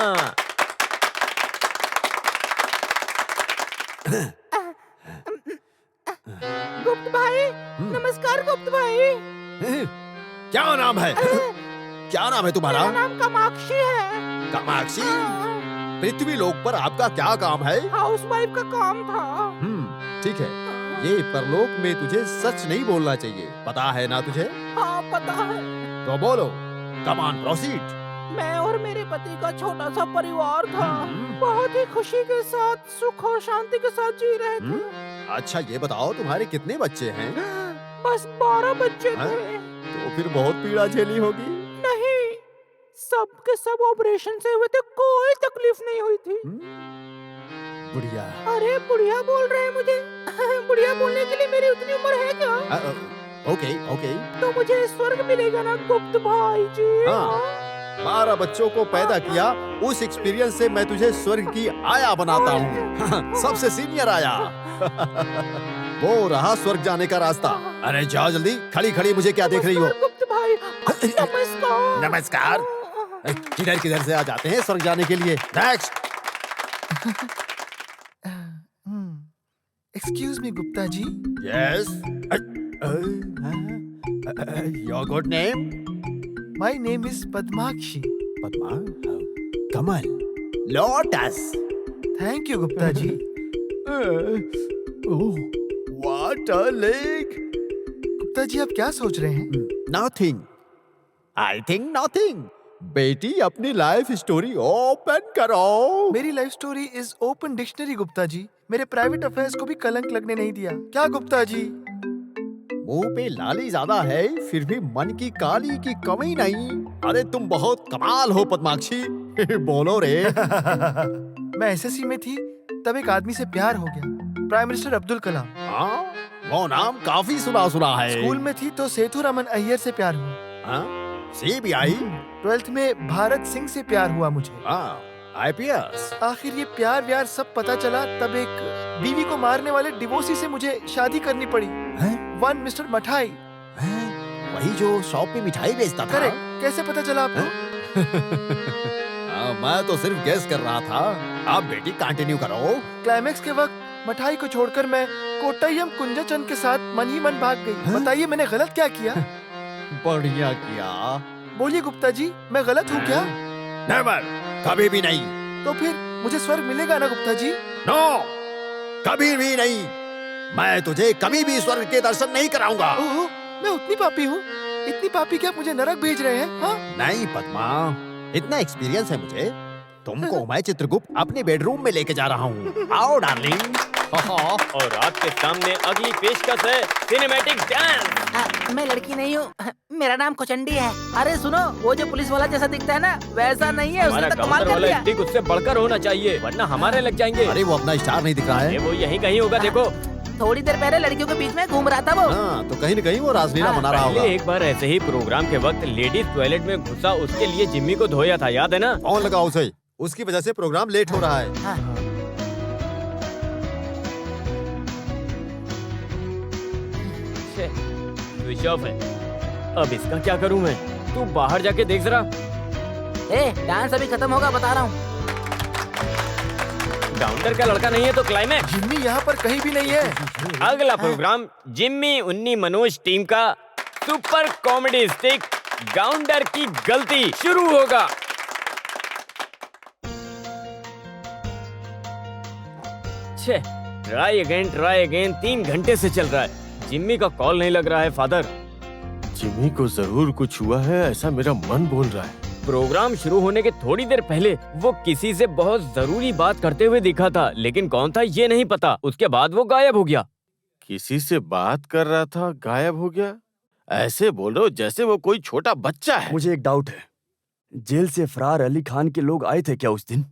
गुप्त भाई, नमस्कार गुप्त भाई। क्या नाम है? क्या नाम है तुम्हारा? मेरा नाम कामाक्षी है। कामाक्षी? पृथ्वी लोक पर आपका क्या काम है? हाउसवाइफ का काम था। ठीक है, ये परलोक में तुझे सच नहीं बोलना चाहिए, पता है ना तुझे? हाँ पता है। तो बोलो, कम ऑन प्रोसीड। मैं और मेरे पति का छोटा सा परिवार था, बहुत ही खुशी के साथ, सुख और शांति के साथ जी रहे थे। अच्छा ये बताओ, तुम्हारे कितने बच्चे हैं? बस 12 बच्चे थे। तो फिर बहुत पीड़ा झेली होगी। नहीं, सब के सब ऑपरेशन से हुए थे, कोई तकलीफ नहीं हुई थी। बुढ़िया। अरे बुढ़िया बोल रहे हैं मुझे? बुढ़िया बोलने के लिए मेरी उतनी उम्र है क्या? Okay okay. तो मुझे स्वर्ग मिलेगा ना गुप्त भाई जी? हाँ, 12 बच्चों को पैदा किया, उस एक्सपीरियंस से मैं तुझे स्वर्ग की आया बनाता हूँ। सबसे सीनियर आया। वो रहा स्वर्ग जाने का रास्ता। अरे जाओ जल्दी, खड़ी खड़ी मुझे क्या देख रही हो? गुप्त भाई नमस्कार। नमस्कार। किधर किधर से आ जाते हैं स्वर्ग जाने के लिए। Next. Excuse me Gupta ji. Yes. Your good name? My name is Padmakshi. Padma? कमल? Lotus? Thank you Gupta ji. What a lake. Gupta ji आप क्या सोच रहे हैं? नथिंग। I think nothing. बेटी अपनी लाइफ स्टोरी ओपन करो। मेरी life story is open dictionary Gupta ji. मेरे प्राइवेट अफेयर्स को भी कलंक लगने नहीं दिया। क्या गुप्ता जी? मुंह पे लाली ज्यादा है, फिर भी मन की काली की कमी नहीं। अरे तुम बहुत कमाल हो पद्माक्षी। बोलो रे। मैं एसएससी में थी, तब एक आदमी से प्यार हो गया, प्राइम मिनिस्टर अब्दुल कलाम। हाँ, वो नाम काफी सुना है। स्कूल में थी तो सेठू रमन अय्यर से प्यार हुआ। हाँ? CBI? 12th में भारत सिंह से प्यार हुआ मुझे। IPS? आखिर ये प्यार व्यार सब पता चला, तब एक बीवी को मारने वाले डिवोर्सी से मुझे शादी करनी पड़ी। वन मिस्टर मठाई। वही जो शॉप पे मिठाई बेचता था। करेक्ट। कैसे पता चला आपको? मैं तो सिर्फ गेस कर रहा था। आप बेटी कंटिन्यू करो। क्लाइमेक्स के वक्त मठाई को छोड़कर मैं कोट्टयम कुंजचन के साथ मन ही मन भाग गई। बताइए मैंने गलत क्या किया? बढ़िया किया। बोलिए गुप्ता जी, मैं गलत हूँ क्या? नेवर, कभी भी नहीं। तो फिर मुझे स्वर्ग मिलेगा ना गुप्ता जी? नो, कभी भी नहीं। मैं तुझे कभी भी स्वर्ग के दर्शन नहीं कराऊंगा। ओहो, मैं उतनी पापी हूँ? इतनी पापी क्या मुझे नरक भेज रहे हैं? हाँ? नहीं पद्मा, इतना एक्सपीरियंस है मुझे। तुमको मैं चित्रगुप्त अपने बेडरूम में लेके जा रहा हूँ। आओ डार्लिंग। और आपके सामने अगली पेशकश है सिनेमैटिक डांस। मैं लड़की नहीं हूँ, मेरा नाम कोचंडी है। अरे सुनो, वो जो पुलिस वाला जैसा दिखता है ना, वैसा नहीं है। उसने तो कमाल कर दिया। स्टिक उससे बढ़कर होना चाहिए, वरना हमारे लग जाएंगे। अरे वो अपना स्टार नहीं दिख रहा है। वो यहीं कहीं होगा, देखो। थोड़ी देर पहले लड़कियों के बीच में घूम रहा था वो। हाँ, तो कहीं न कहीं वो रासलीला बना रहा होगा। एक बार ऐसे ही प्रोग्राम के वक्त लेडीज टॉयलेट में घुसा, उसके लिए जिम्मी को धोया था, याद है ना? कौन लगा उसे? उसकी वजह से प्रोग्राम लेट हो रहा है। स्विच ऑफ है। अब इसका क्या करूं मैं? तू बाहर जाके देख जरा। डांस अभी खत्म होगा, बता रहा हूँ। गाउंडर का लड़का नहीं है तो क्लाइमैक्स। जिम्मी यहाँ पर कहीं भी नहीं है। अगला प्रोग्राम जिम्मी उन्नी मनोज टीम का सुपर कॉमेडी स्टिक गाउंडर की गलती शुरू होगा। ट्राई अगेन 3 घंटे से चल रहा है। जिम्मी का कॉल नहीं लग रहा है फादर। जिम्मी को जरूर कुछ हुआ है, ऐसा मेरा मन बोल रहा है। प्रोग्राम शुरू होने के थोड़ी देर पहले वो किसी से बहुत जरूरी बात करते हुए दिखा था, लेकिन कौन था ये नहीं पता। उसके बाद वो गायब हो गया। किसी से बात कर रहा था, गायब हो गया? ऐसे बोल रहे हो जैसे वो कोई छोटा बच्चा है। मुझे एक डाउट है, जेल से फरार अली खान के लोग आए थे क्या उस दिन?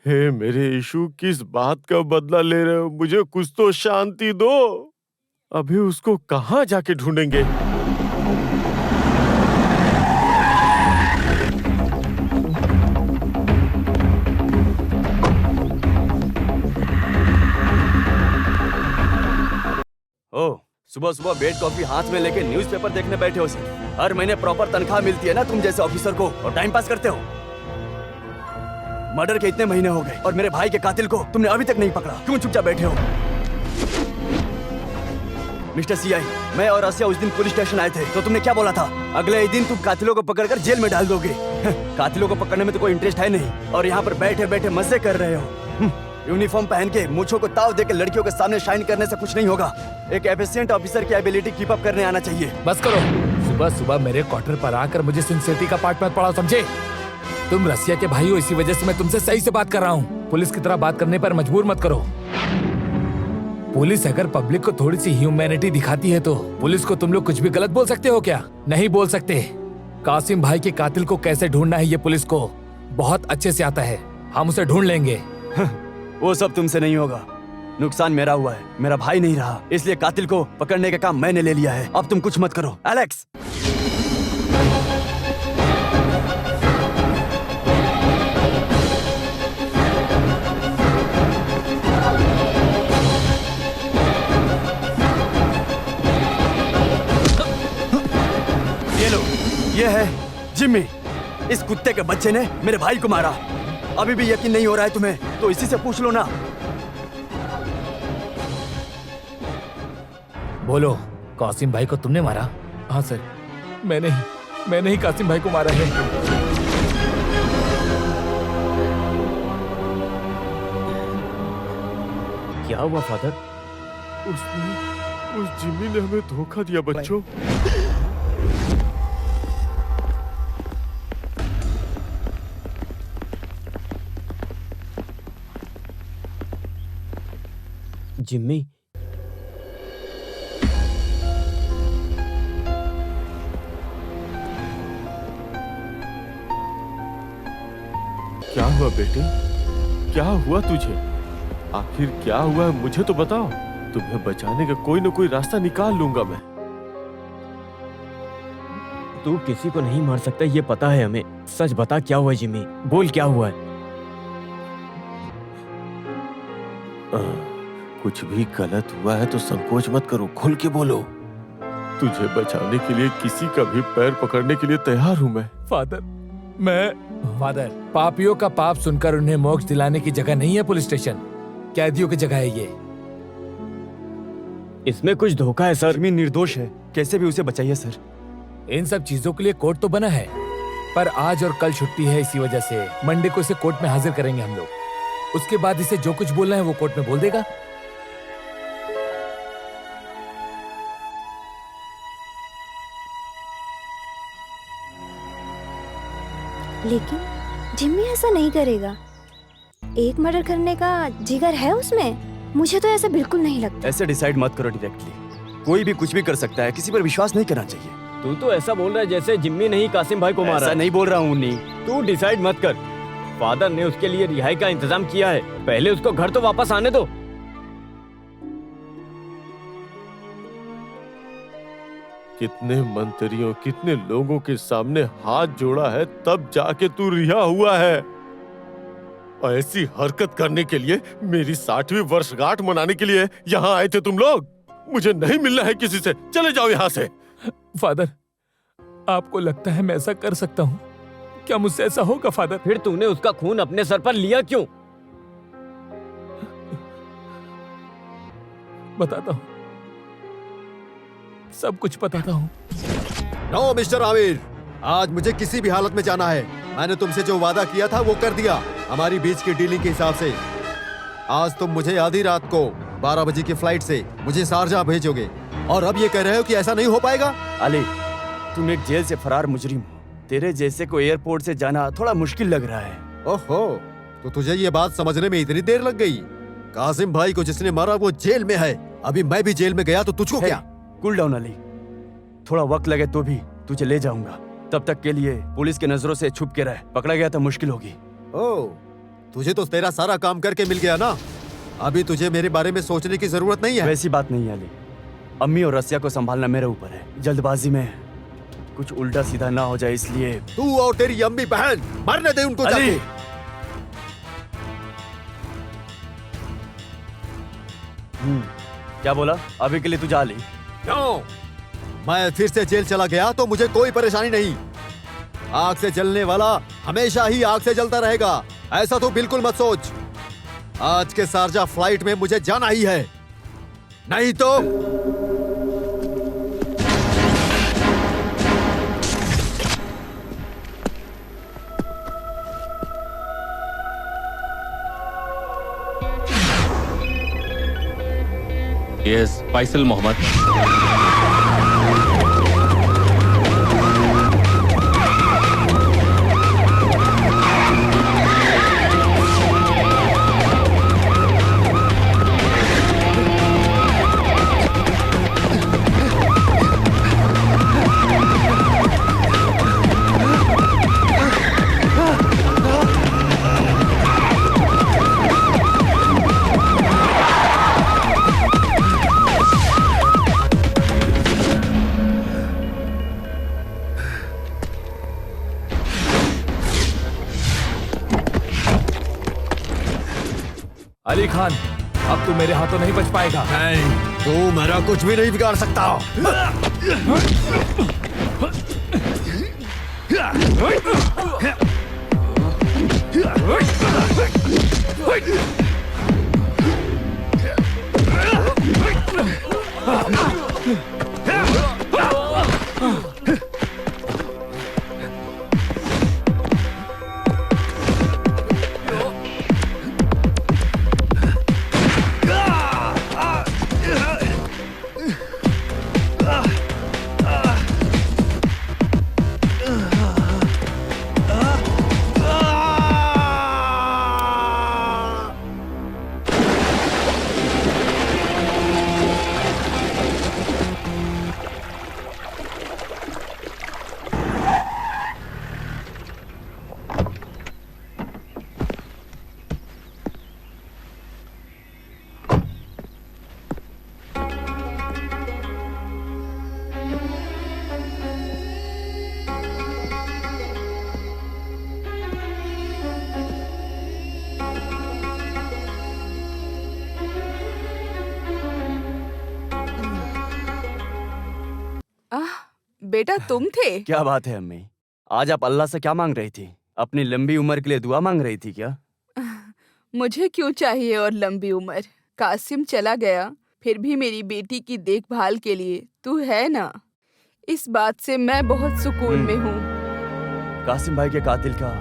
हे मेरे यीशु, किस बात का बदला ले रहे हो? मुझे कुछ तो शांति दो। अभी उसको कहाँ जाके ढूंढेंगे? ओह, सुबह सुबह बेड कॉफी हाथ में लेके न्यूज़पेपर देखने बैठे हो सर। हर महीने प्रॉपर तनख्वाह मिलती है ना तुम जैसे ऑफिसर को, और टाइम पास करते हो। मर्डर के इतने महीने हो गए और मेरे भाई के कातिल को तुमने अभी तक नहीं पकड़ा। क्यों चुपचाप बैठे हो? मिस्टर सीआई, मैं और रसिया उस दिन पुलिस स्टेशन आए थे तो तुमने क्या बोला था? अगले ही दिन तुम कातिलों को पकड़कर जेल में डाल दोगे। कातिलों को पकड़ने में तो कोई इंटरेस्ट है नहीं, और यहाँ पर बैठे बैठे मजे कर रहे हो। यूनिफॉर्म पहन के मूंछों को ताव देकर लड़कियों के सामने शाइन करने से कुछ नहीं होगा। एक एफिशिएंट ऑफिसर की एबिलिटी कीप अप करने आना चाहिए। बस करो। सुबह सुबह मेरे क्वार्टर पर आकर मुझे सिंसियरिटी का पाठ मत पढ़ाओ, समझे? तुम रसिया के भाई हो, इसी वजह से मैं तुमसे सही से बात कर रहा हूँ। पुलिस की तरह बात करने पर मजबूर मत करो। पुलिस अगर पब्लिक को थोड़ी सी ह्यूमैनिटी दिखाती है तो पुलिस को तुम लोग कुछ भी गलत बोल सकते हो क्या? नहीं बोल सकते। कासिम भाई के कातिल को कैसे ढूंढना है ये पुलिस को बहुत अच्छे से आता है। हम उसे ढूंढ लेंगे। वो सब तुमसे नहीं होगा। नुकसान मेरा हुआ है, मेरा भाई नहीं रहा, इसलिए कातिल को पकड़ने का काम मैंने ले लिया है। अब तुम कुछ मत करो। एलेक्स, ये लो, ये है जिम्मी। इस कुत्ते के बच्चे ने मेरे भाई को मारा। अभी भी यकीन नहीं हो रहा है तुम्हें? तो इसी से पूछ लो ना। बोलो, कासिम भाई को तुमने मारा? हाँ सर, मैंने ही कासिम भाई को मारा है। क्या हुआ फादर? उस जिम्मी ने हमें धोखा दिया बच्चों। जिम्मी, क्या हुआ बेटे? क्या हुआ तुझे? आखिर क्या हुआ है मुझे तो बताओ। तुम्हें बचाने का कोई ना कोई रास्ता निकाल लूंगा मैं। तू किसी को नहीं मार सकता, ये पता है हमें। सच बता, क्या हुआ जिम्मी? बोल क्या हुआ है? कुछ भी गलत हुआ है तो संकोच मत करो, खुल के बोलो। तुझे बचाने के लिए किसी का भी पैर पकड़ने के लिए तैयार हूं मैं। फादर, पापियों का पाप सुनकर उन्हें मोक्ष दिलाने की जगह नहीं है पुलिस स्टेशन, कैदियों की जगह है ये। इसमें कुछ धोखा है सर। जमीन निर्दोष है, कैसे भी उसे बचाइए सर। इन सब चीजों के लिए कोर्ट तो बना है, पर आज और कल छुट्टी है, इसी वजह से मंडे को इसे कोर्ट में हाजिर करेंगे हम लोग। उसके बाद इसे जो कुछ बोलना है वो कोर्ट में बोल देगा। लेकिन जिम्मी ऐसा नहीं करेगा। एक मर्डर करने का जिगर है उसमें? मुझे तो ऐसा बिल्कुल नहीं लगता। ऐसे डिसाइड मत करो डायरेक्टली। कोई भी कुछ भी कर सकता है, किसी पर विश्वास नहीं करना चाहिए। तू तो ऐसा बोल रहा है जैसे जिम्मी नहीं कासिम भाई को मारा। ऐसा नहीं बोल रहा हूँ नी। तू डिसाइड मत कर। फादर ने उसके लिए रिहाई का इंतजाम किया है, पहले उसको घर तो वापस आने दो। कितने मंत्रियों, कितने लोगों के सामने हाथ जोड़ा है, तब जाके तू रिहा हुआ है। ऐसी हरकत करने के लिए, मेरी 60वीं वर्षगांठ मनाने के लिए यहाँ आए थे तुम लोग। मुझे नहीं मिलना है किसी से, चले जाओ यहाँ से। फादर, आपको लगता है मैं ऐसा कर सकता हूँ? क्या मुझसे ऐसा होगा फादर? फिर तूने उसका खून अपने सर पर लिया क्यों? बताता हूँ, सब कुछ बताता हूँ। नो मिस्टर आमिर, आज मुझे किसी भी हालत में जाना है। मैंने तुमसे जो वादा किया था वो कर दिया, हमारी बीच की डीलिंग के हिसाब से। आज तुम मुझे आधी रात को 12 बजे की फ्लाइट से मुझे शारजाह भेजोगे, और अब ये कह रहे हो कि ऐसा नहीं हो पाएगा? अली, तुम एक जेल से फरार मुजरिम हो। तेरे जैसे को एयरपोर्ट से जाना थोड़ा मुश्किल लग रहा है। ओहो, तो तुझे ये बात समझने में इतनी देर लग गई? कासिम भाई को जिसने मारा वो जेल में है, अभी मैं भी जेल में गया तो तुझको क्या? कूल डाउन अली, थोड़ा वक्त लगे तो भी तुझे ले जाऊंगा। तब तक के लिए पुलिस की नजरों से छुप के रह, पकड़ा गया तो मुश्किल होगी। ओह, तुझे तो तेरा सारा काम करके मिल गया ना, अभी तुझे मेरे बारे में सोचने की जरूरत नहीं है। वैसी बात नहीं है अली, अम्मी और रसिया को संभालना मेरे ऊपर है। जल्दबाजी में कुछ उल्टा सीधा ना हो जाए इसलिए। तू और तेरी अम्मी बहन मरने दे उनको जाके। क्या बोला? अभी के लिए तू जा ली। क्यों? मैं फिर से जेल चला गया तो मुझे कोई परेशानी नहीं। आग से जलने वाला हमेशा ही आग से जलता रहेगा, ऐसा तो बिल्कुल मत सोच। आज के शारजाह फ्लाइट में मुझे जाना ही है, नहीं तो यस, फैसल मोहम्मद। अली खान, अब तू मेरे हाथों नहीं बच पाएगा। नहीं, तू मेरा कुछ भी नहीं बिगाड़ सकता। बेटा तुम थे? क्या बात है अम्मी, आज आप अल्लाह से क्या मांग रही थी? अपनी लंबी उम्र के लिए दुआ मांग रही थी क्या? मुझे क्यों चाहिए और लंबी उम्र? कासिम चला गया, फिर भी मेरी बेटी की देखभाल के लिए तू है ना। इस बात से मैं बहुत सुकून में हूँ। कासिम भाई के कातिल का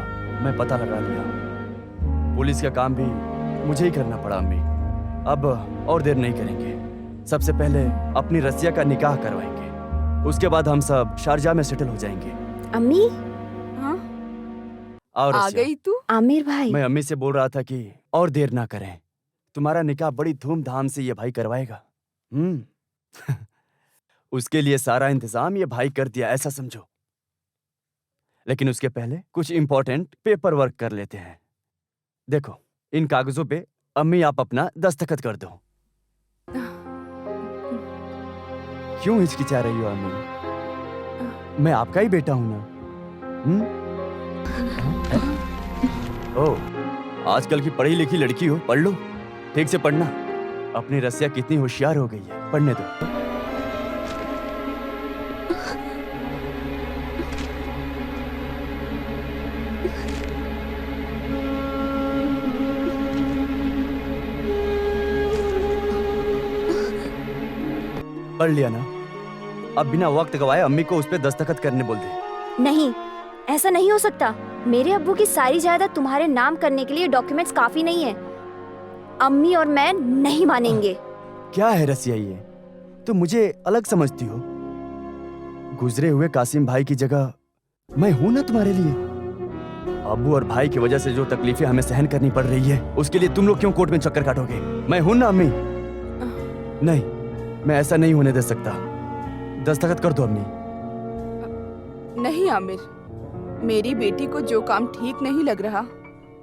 मैं पता लगा लिया। पुलिस का काम भी मुझे ही करना पड़ा अम्मी। अब और देर नहीं करेंगे। सबसे पहले अपनी रसिया का निकाह करवाएंगे, उसके बाद हम सब शारजा में सेटल हो जाएंगे। अम्मी, हाँ? और आ रसिया, गई तू? आमिर भाई, मैं अम्मी से बोल रहा था कि और देर ना करें, तुम्हारा निकाह बड़ी धूमधाम से ये भाई करवाएगा। उसके लिए सारा इंतजाम ये भाई कर दिया, ऐसा समझो। लेकिन उसके पहले कुछ इंपॉर्टेंट पेपर वर्क कर लेते हैं। देखो, इन कागजों पे अम्मी आप अपना दस्तखत कर दो। क्यों हिचकिचा रही हो अम्मी? मैं आपका ही बेटा हूं ना। ओह, आजकल की पढ़ी लिखी लड़की हो, पढ़ लो, ठीक से पढ़ना। अपनी रसिया कितनी होशियार हो गई है, पढ़ने दो। पढ़ लिया ना? अब बिना वक्त गवाए अम्मी को उस पे दस्तखत करने बोल दे। नहीं, ऐसा नहीं हो सकता। मेरे अब्बू की सारी जायदाद तुम्हारे नाम करने के लिए डॉक्यूमेंट्स काफी नहीं है। अम्मी और मैं नहीं मानेंगे। क्या है रसिया ये? तुम मुझे अलग समझती हो? गुजरे हुए कासिम भाई की जगह मैं हूं ना तुम्हारे लिए। अब्बू और भाई की वजह से जो तकलीफें हमें सहन करनी पड़ रही है, उसके लिए तुम लोग क्यों कोर्ट में चक्कर काटोगे? मैं हूं ना अम्मी। नहीं, मैं ऐसा नहीं होने दे सकता। दस्तखत कर दो अम्मी। नहीं आमिर, मेरी बेटी को जो काम ठीक नहीं लग रहा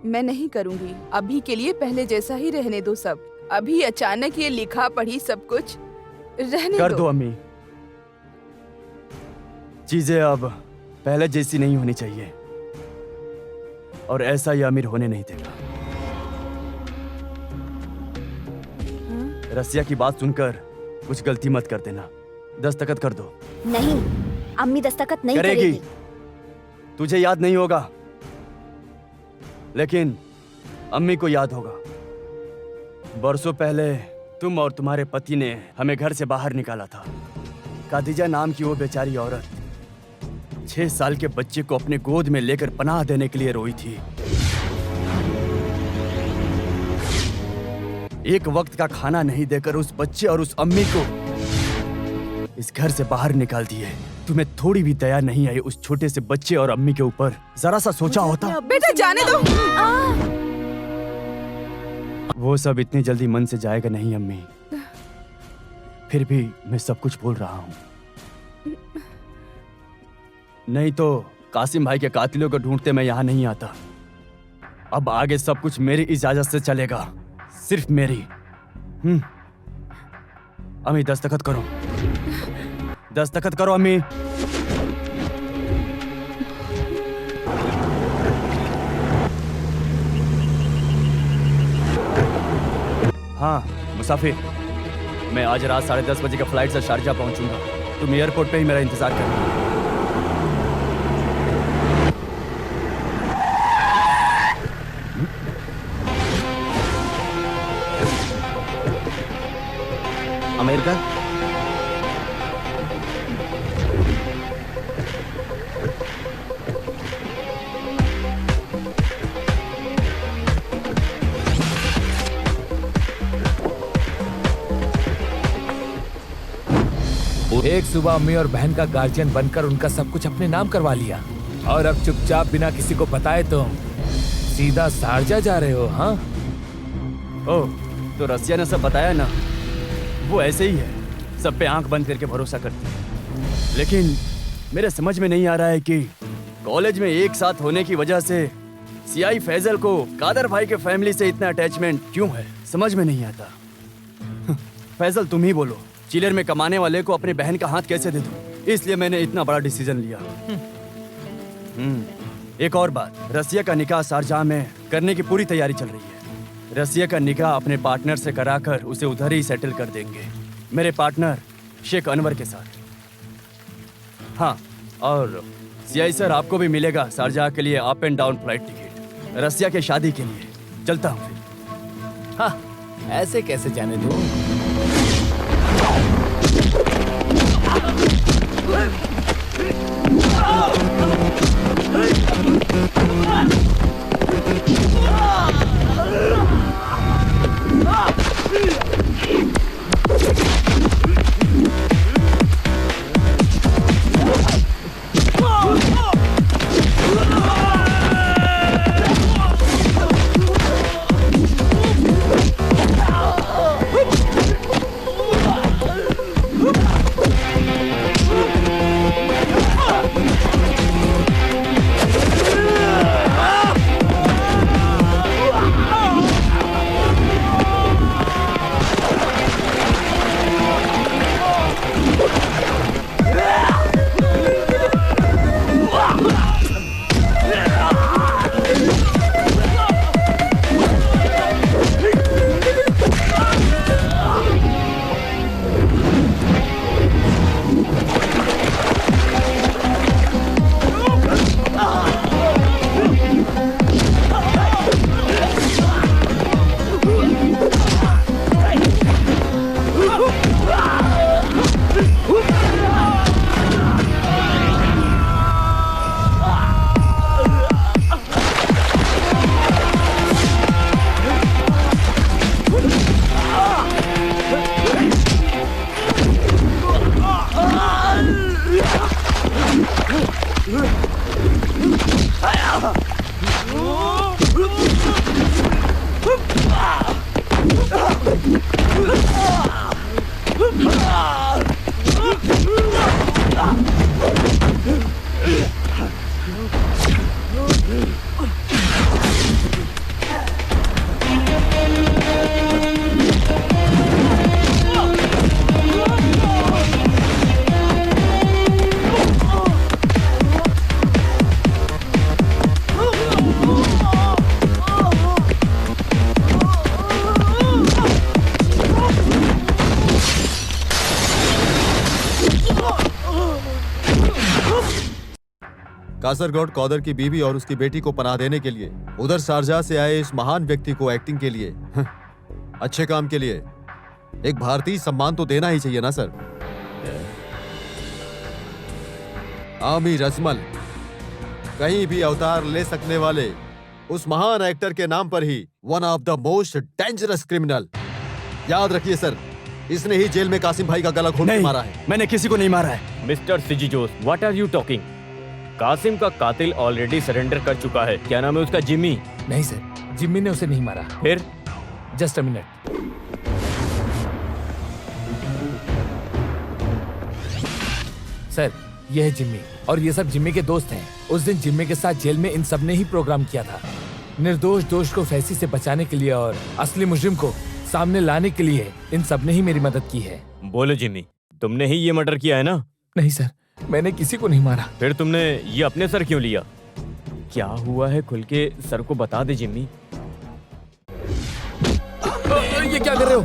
मैं नहीं करूंगी। अभी के लिए पहले जैसा ही रहने दो सब। अभी अचानक ये लिखा पढ़ी सब कुछ रहने कर दो अम्मी। चीजें अब पहले जैसी नहीं होनी चाहिए, और ऐसा ये अमीर होने नहीं देगा। रसिया की बात सुनकर कुछ गलती मत कर देना। दस्तखत कर दो। नहीं, अम्मी दस्तखत नहीं करेगी। तुझे याद नहीं होगा, लेकिन अम्मी को याद होगा। बरसों पहले तुम और तुम्हारे पति ने हमें घर से बाहर निकाला था। खादीजा नाम की वो बेचारी औरत 6 साल के बच्चे को अपने गोद में लेकर पनाह देने के लिए रोई थी। एक वक्त का खाना नहीं देकर उस बच्चे और उस अम्मी को इस घर से बाहर निकाल दिए। तुम्हें थोड़ी भी दया नहीं आई उस छोटे से बच्चे और अम्मी के ऊपर? जरा सा सोचा होता। बेटा जाने दो। वो सब इतनी जल्दी मन से जाएगा नहीं अम्मी। फिर भी मैं सब कुछ बोल रहा हूँ। नहीं तो कासिम भाई के कातिलों को ढूंढते मैं यहाँ नहीं आता। अब आगे सब कुछ मेरी इजाजत से चलेगा, सिर्फ मेरी। अम्मी दस्तखत करो, दस्तखत करो अम्मी। हाँ मुसाफिर, मैं आज रात 10:30 बजे का फ्लाइट से शारजा पहुंचूंगा। तुम एयरपोर्ट पे ही मेरा इंतजार करना। अमेरिका? एक सुबह अम्मी और बहन का गार्जियन बनकर उनका सब कुछ अपने नाम करवा लिया, और अब चुपचाप बिना किसी को बताए तुम सीधा शारजा जा रहे हो। हाँ? ओह, तो रसिया ने सब बताया ना। वो ऐसे ही है, सब पे आंख बंद करके भरोसा करती है। लेकिन मेरे समझ में नहीं आ रहा है कि कॉलेज में एक साथ होने की वजह से सीआई फैजल को कादर भाई के फैमिली से इतना अटैचमेंट क्यों है, समझ में नहीं आता। फैजल तुम ही बोलो, चिलर में कमाने वाले को अपनी बहन का हाथ कैसे दे दूं? इसलिए मैंने इतना बड़ा डिसीजन लिया। एक और बात, रसिया का निकाह शारजाह में करने की पूरी तैयारी चल रही है। रसिया का निकाह अपने पार्टनर से कराकर उसे उधर ही सेटल कर देंगे, मेरे पार्टनर शेख अनवर के साथ। हाँ, और सीआई सर आपको भी मिलेगा शारजाह के लिए up and down flight ticket Russia के शादी के लिए। चलता हूँ फिर। हाँ, ऐसे कैसे जाने दूं? कासरगोड कौदर की बीवी और उसकी बेटी को पनाह देने के लिए उधर शारजाह से आए इस महान व्यक्ति को एक्टिंग के लिए अच्छे काम के लिए एक भारतीय सम्मान तो देना ही चाहिए ना सर। आमिर अजमल कहीं भी अवतार ले सकने वाले उस महान एक्टर के नाम पर ही one of the most dangerous criminal. याद रखिए सर, इसने ही जेल में कासिम भाई का गला घोट के मारा है। मैंने किसी को नहीं मारा है। Mister Siji Jose, what are you talking? Qasim का कातिल ऑलरेडी सरेंडर कर चुका है। क्या नाम है उसका? जिम्मी। नहीं सर, जिम्मी ने उसे नहीं मारा। फिर? Just a minute. सर, यह है जिम्मी और ये सब जिम्मी के दोस्त हैं। उस दिन जिम्मी के साथ जेल में इन सब ने ही प्रोग्राम किया था। निर्दोष दोष को फैंसी से बचाने के लिए और असली मुजरिम को सामने लाने के लिए इन सब ने ही मेरी मदद की है। बोलो जिम्मी, तुमने ही ये मर्डर किया है ना? नहीं सर, मैंने किसी को नहीं मारा। फिर तुमने ये अपने सर क्यों लिया? क्या हुआ है खुल के सर को बता दे जिम्मी। ये क्या कर रहे हो?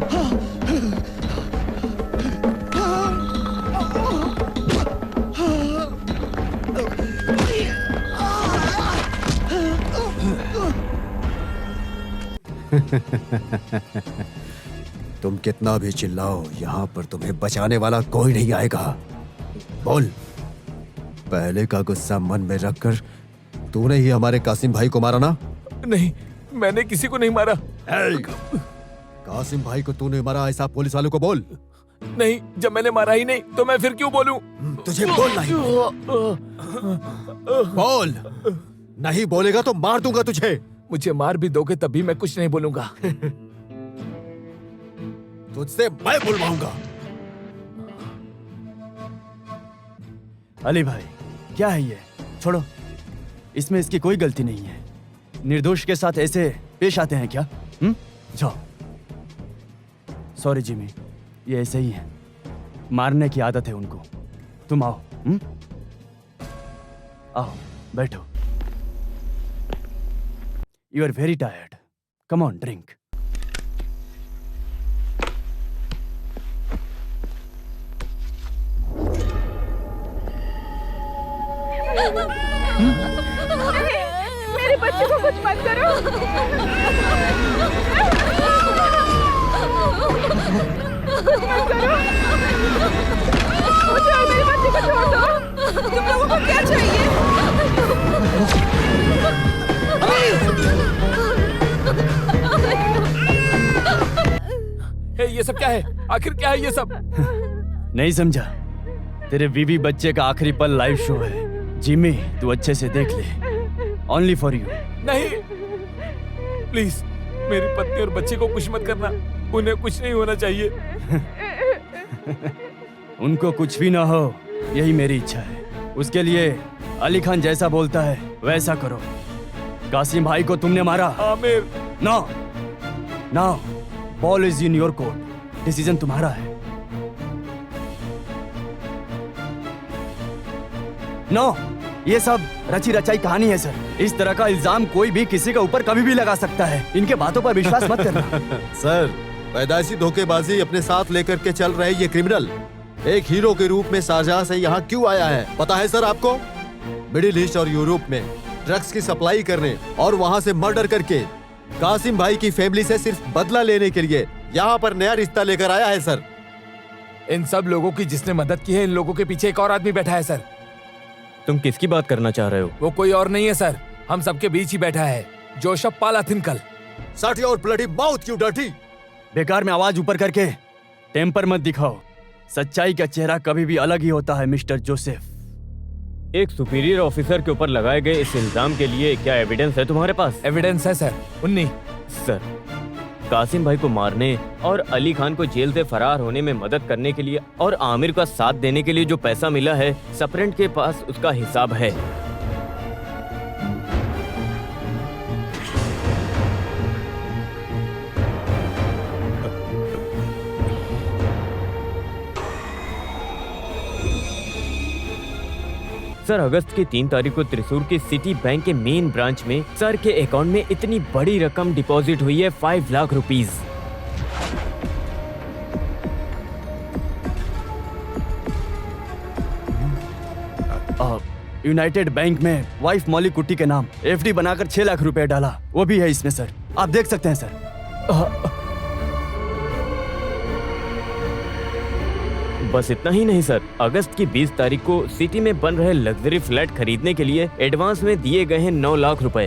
तुम कितना भी चिल्लाओ, यहाँ पर तुम्हें बचाने वाला कोई नहीं आएगा। बोल, पहले का गुस्सा मन में रखकर तूने ही हमारे कासिम भाई को मारा ना? नहीं, मैंने किसी को नहीं मारा। कासिम भाई को तूने मारा ऐसा पुलिस वालों को बोल। नहीं, जब मैंने मारा ही नहीं तो मैं फिर क्यों बोलूं? तुझे बोलना ही बोल। नहीं बोलेगा तो मार दूंगा तुझे। मुझे मार भी दोगे तब भी मैं कुछ नहीं बोलूंगा। तुझसे मैं बुलवाऊंगा। अली भाई, क्या है ये? छोड़ो, इसमें इसकी कोई गलती नहीं है। निर्दोष के साथ ऐसे पेश आते हैं क्या? जाओ। सॉरी जिमी, ये ऐसे ही है, मारने की आदत है उनको। तुम आओ। आओ, बैठो। You are very tired, come on drink. मेरे बच्चे को कुछ मत करो। मत करो। मुझे और मेरे बच्चे को छोड़ दो। तुम लोगों को क्या चाहिए? ये सब क्या है? आखिर क्या है ये सब? नहीं समझा? तेरे बीवी बच्चे का आखिरी पल लाइव शो है। जिमी, तू अच्छे से देख ले। Only for you. नहीं, प्लीज मेरी पत्नी और बच्चे को कुछ मत करना। उन्हें कुछ नहीं होना चाहिए। उनको कुछ भी ना हो, यही मेरी इच्छा है। उसके लिए अली खान जैसा बोलता है वैसा करो। कासिम भाई को तुमने मारा। Aamir, no no, ball is in your court. Decision तुम्हारा है। नो, ये सब रची रचाई कहानी है सर। इस तरह का इल्जाम कोई भी किसी के ऊपर कभी भी लगा सकता है। इनके बातों पर विश्वास मत करना। सर, पैदाइशी धोखेबाजी अपने साथ लेकर के चल रहे ये क्रिमिनल एक हीरो के रूप में शारजाह से यहाँ क्यों आया है पता है सर आपको? मिडिल ईस्ट और यूरोप में ड्रग्स की सप्लाई करने और वहाँ से मर्डर करके कासिम भाई की फैमिली से सिर्फ बदला लेने के लिए यहाँ पर नया रिश्ता लेकर आया है सर। इन सब लोगों की जिसने मदद की है, इन लोगों के पीछे एक और आदमी बैठा है सर। तुम किसकी बात करना चाह रहे हो? वो कोई और नहीं है सर, हम सबके बीच ही बैठा है, Joseph Palathinkal. Shut your bloody mouth you dirty. बेकार में आवाज ऊपर करके टेम्पर मत दिखाओ। सच्चाई का चेहरा कभी भी अलग ही होता है मिस्टर जोसेफ। एक सुपीरियर ऑफिसर के ऊपर लगाए गए इस इल्जाम के लिए क्या एविडेंस है तुम्हारे पास? एविडेंस है सर। उन्नी सर, कासिम भाई को मारने और अली खान को जेल से फरार होने में मदद करने के लिए और आमिर का साथ देने के लिए जो पैसा मिला है, सप्रेंट के पास उसका हिसाब है। सर, अगस्त की 3 तारीख को त्रिशूर के सिटी बैंक के मेन ब्रांच में सर के अकाउंट में इतनी बड़ी रकम डिपॉजिट हुई है, 5 लाख रुपीस। यूनाइटेड बैंक में वाइफ मौली कुट्टी के नाम एफडी बनाकर 6 लाख रुपए डाला, वो भी है इसमें सर। आप देख सकते हैं सर। बस इतना ही नहीं सर, अगस्त की 20 तारीख को सिटी में बन रहे लग्जरी फ्लैट खरीदने के लिए एडवांस में दिए गए हैं 9 लाख रुपए।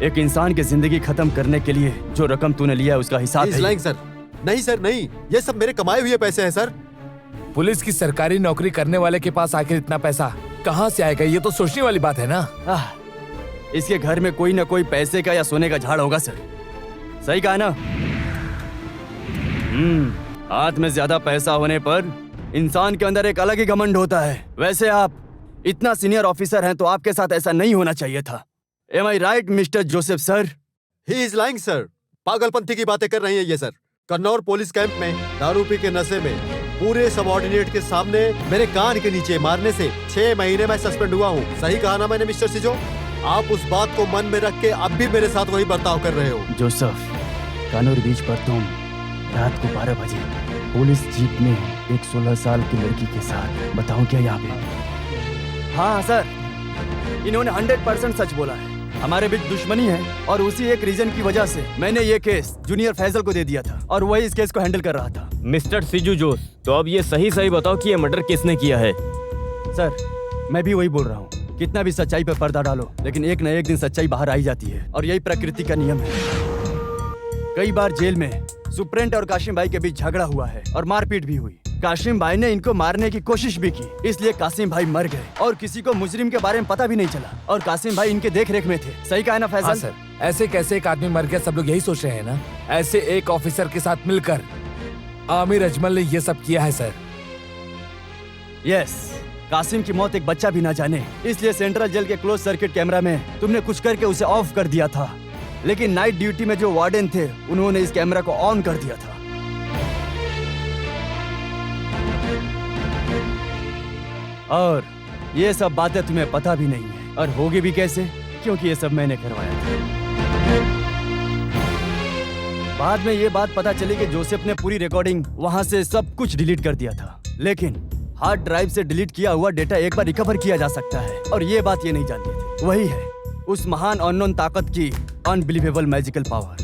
एक इंसान की जिंदगी खत्म करने के लिए जो रकम तूने लिया है उसका हिसाब है। लाइक सर, नहीं सर नहीं, ये सब मेरे कमाए हुए पैसे हैं सर। पुलिस की सरकारी नौकरी करने वाले के पास आखिर इतना पैसा कहाँ से आएगा, ये तो सोचने वाली बात है ना। इसके घर में कोई ना कोई पैसे का या सोने का झाड़ होगा सर। सही कहा ना? हाथ में ज्यादा पैसा होने पर इंसान के अंदर एक अलग ही घमंड होता है। वैसे आप इतना सीनियर ऑफिसर हैं तो आपके साथ ऐसा नहीं होना चाहिए था। Am I right, mister Joseph sir? He is lying, sir. पागलपंथी की बातें कर रही है ये सर। कन्नौर पुलिस कैंप में दारू पी के नशे में पूरे सबऑर्डिनेट के सामने मेरे कान के नीचे मारने से 6 महीने में सस्पेंड हुआ हूँ। सही कहा ना मैंने मिस्टर सिजो? आप उस बात को मन में रख के अब भी मेरे साथ वही बर्ताव कर रहे हो। जोसेफ, कानूर बीच पर तुम रात को 12 बजे पुलिस जीप में एक 16 साल की लड़की के साथ, बताऊं क्या यहाँ पे? हाँ सर, इन्होंने 100% सच बोला है। हमारे बीच दुश्मनी है और उसी एक रीजन की वजह से मैंने ये केस जूनियर फैजल को दे दिया था और वही इस केस को हैंडल कर रहा था। मिस्टर सिजू जोस, तो अब ये सही बताओ कि ये मर्डर किसने किया है? सर, मैं भी वही बोल रहा हूँ। कितना भी सच्चाई पर पर्दा डालो, लेकिन एक न एक दिन सच्चाई बाहर आई जाती है और यही प्रकृति का नियम है। कई बार जेल में सुप्रेंट और कासिम भाई के बीच झगड़ा हुआ है और मारपीट भी हुई। कासिम भाई ने इनको मारने की कोशिश भी की, इसलिए कासिम भाई मर गए और किसी को मुजरिम के बारे में पता भी नहीं चला और कासिम भाई इनके देखरेख में थे। सही कहा ना फैजल? हाँ सर, ऐसे कैसे एक आदमी मर गया, सब लोग यही सोच रहे हैं ना। ऐसे एक ऑफिसर के साथ मिलकर आमिर अजमल ने ये सब किया है सर। यस, कासिम की मौत एक बच्चा भी ना जाने, इसलिए सेंट्रल जेल के क्लोज सर्किट कैमरा में तुमने कुछ करके उसे ऑफ कर दिया था, लेकिन नाइट ड्यूटी में जो वार्डन थे उन्होंने इस कैमरा को ऑन कर दिया था। और ये सब बातें तुम्हें पता भी नहीं है और होगी भी कैसे, क्योंकि ये सब मैंने करवाया था। बाद में ये बात पता चली कि जोसेफ ने पूरी रिकॉर्डिंग वहां से सब कुछ डिलीट कर दिया था, लेकिन हार्ड ड्राइव से डिलीट किया हुआ डेटा एक बार रिकवर किया जा सकता है, और ये बात ये नहीं जानते थे। वही है उस महान अननोन ताकत की अनबिलीवेबल मैजिकल पावर।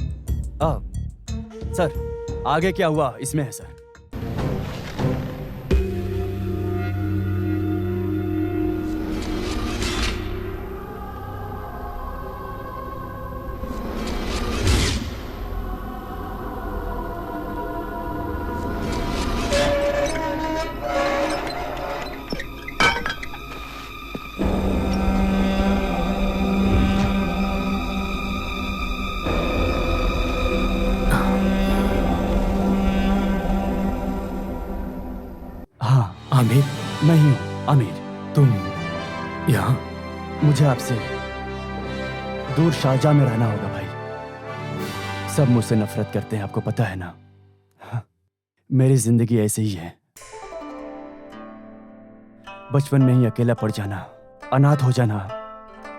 सर आगे क्या हुआ इसमें है सर। आमिर, मैं ही हूँ आमिर। तुम यहाँ? मुझे आपसे दूर शारजाह में रहना होगा भाई। सब मुझसे नफरत करते हैं, आपको पता है ना। मेरी जिंदगी ऐसे ही है, बचपन में ही अकेला पड़ जाना, अनाथ हो जाना,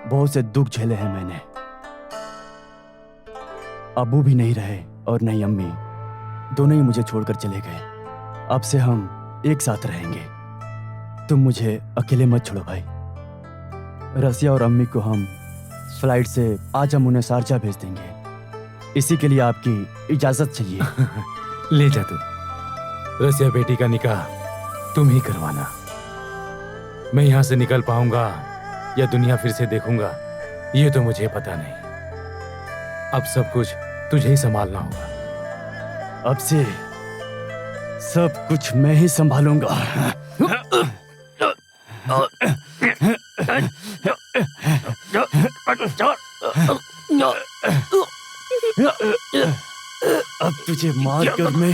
बहुत से दुख झेले हैं मैंने। अब्बू भी नहीं रहे और नहीं अम्मी, दोनों ही मुझे छोड़कर चले गए। अब से हम एक साथ रहेंगे। तुम मुझे अकेले मत छोड़ो भाई। रसिया और अम्मी को हम फ्लाइट से आज हम उन्हें शारजाह भेज देंगे। इसी के लिए आपकी इजाजत चाहिए। ले जा तू। रसिया बेटी का निकाह तुम ही करवाना। मैं यहाँ से निकल पाऊंगा या दुनिया फिर से देखूंगा ये तो मुझे पता नहीं। अब सब कुछ तुझे ही संभालना होगा। अब से सब कुछ मैं ही संभालूंगा। अब तुझे मारकर मैं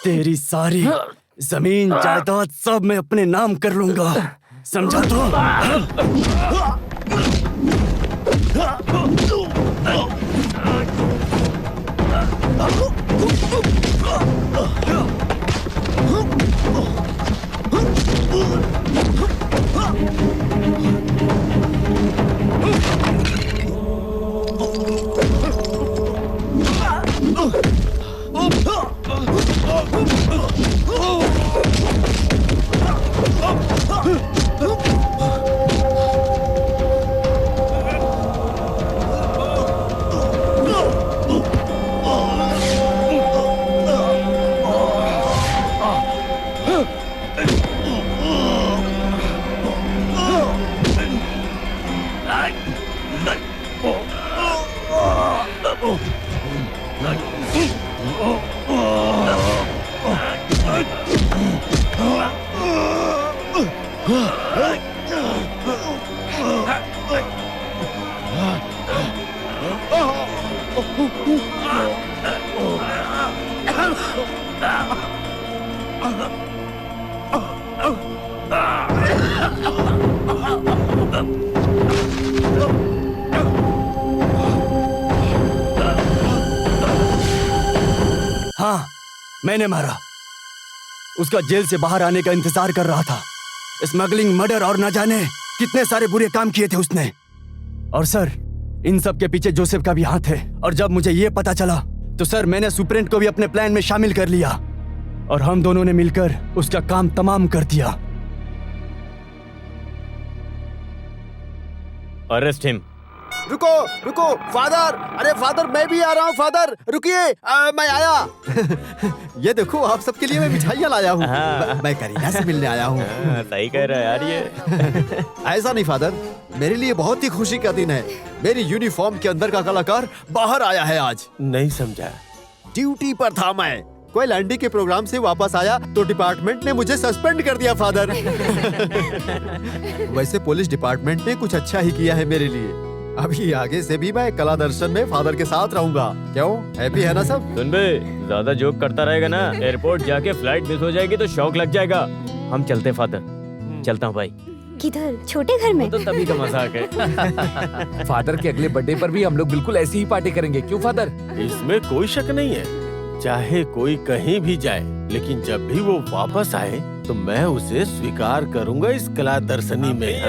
तेरी सारी जमीन जायदाद सब मैं अपने नाम कर लूंगा, समझा तो? हाँ, मैंने मारा। उसका जेल से बाहर आने का इंतजार कर रहा था। स्मगलिंग, मर्डर और न जाने कितने सारे बुरे काम किए थे उसने। और सर, इन सब के पीछे जोसेफ का भी हाथ है। और जब मुझे ये पता चला तो सर मैंने सुप्रेंट को भी अपने प्लान में शामिल कर लिया और हम दोनों ने मिलकर उसका काम तमाम कर दिया। Arrest him. रुको रुको फादर, अरे फादर मैं भी आ रहा हूँ। फादर रुकिए, मैं आया। ये देखो आप सबके लिए मैं मिठाइयाँ लाया हूँ। मैं करीना से मिलने आया हूँ। सही कह रहा है यार ये। ऐसा नहीं फादर, मेरे लिए बहुत ही खुशी का दिन है। मेरी यूनिफॉर्म के अंदर का कलाकार बाहर आया है आज। नहीं समझा। ड्यूटी पर था मैं, कोई लैंडी के प्रोग्राम से वापस आया तो डिपार्टमेंट ने मुझे सस्पेंड कर दिया फादर। वैसे पुलिस डिपार्टमेंट ने कुछ अच्छा ही किया है मेरे लिए। अभी आगे से भी मैं कला दर्शन में फादर के साथ रहूंगा। क्यों, हैप्पी है ना सब? सुन बे, ज्यादा जोक करता रहेगा ना, एयरपोर्ट जाके फ्लाइट मिस हो जाएगी तो शौक लग जाएगा। हम चलते फादर। चलता हूँ भाई। किधर? छोटे घर में? तो तभी का मजाक है। फादर के अगले बर्थडे पर भी हम लोग बिल्कुल ऐसी ही पार्टी करेंगे। क्यों फादर? इसमें कोई शक नहीं है। चाहे कोई कहीं भी जाए, लेकिन जब भी वो वापस आए तो मैं उसे स्वीकार करूंगा इस कला दर्शनी में।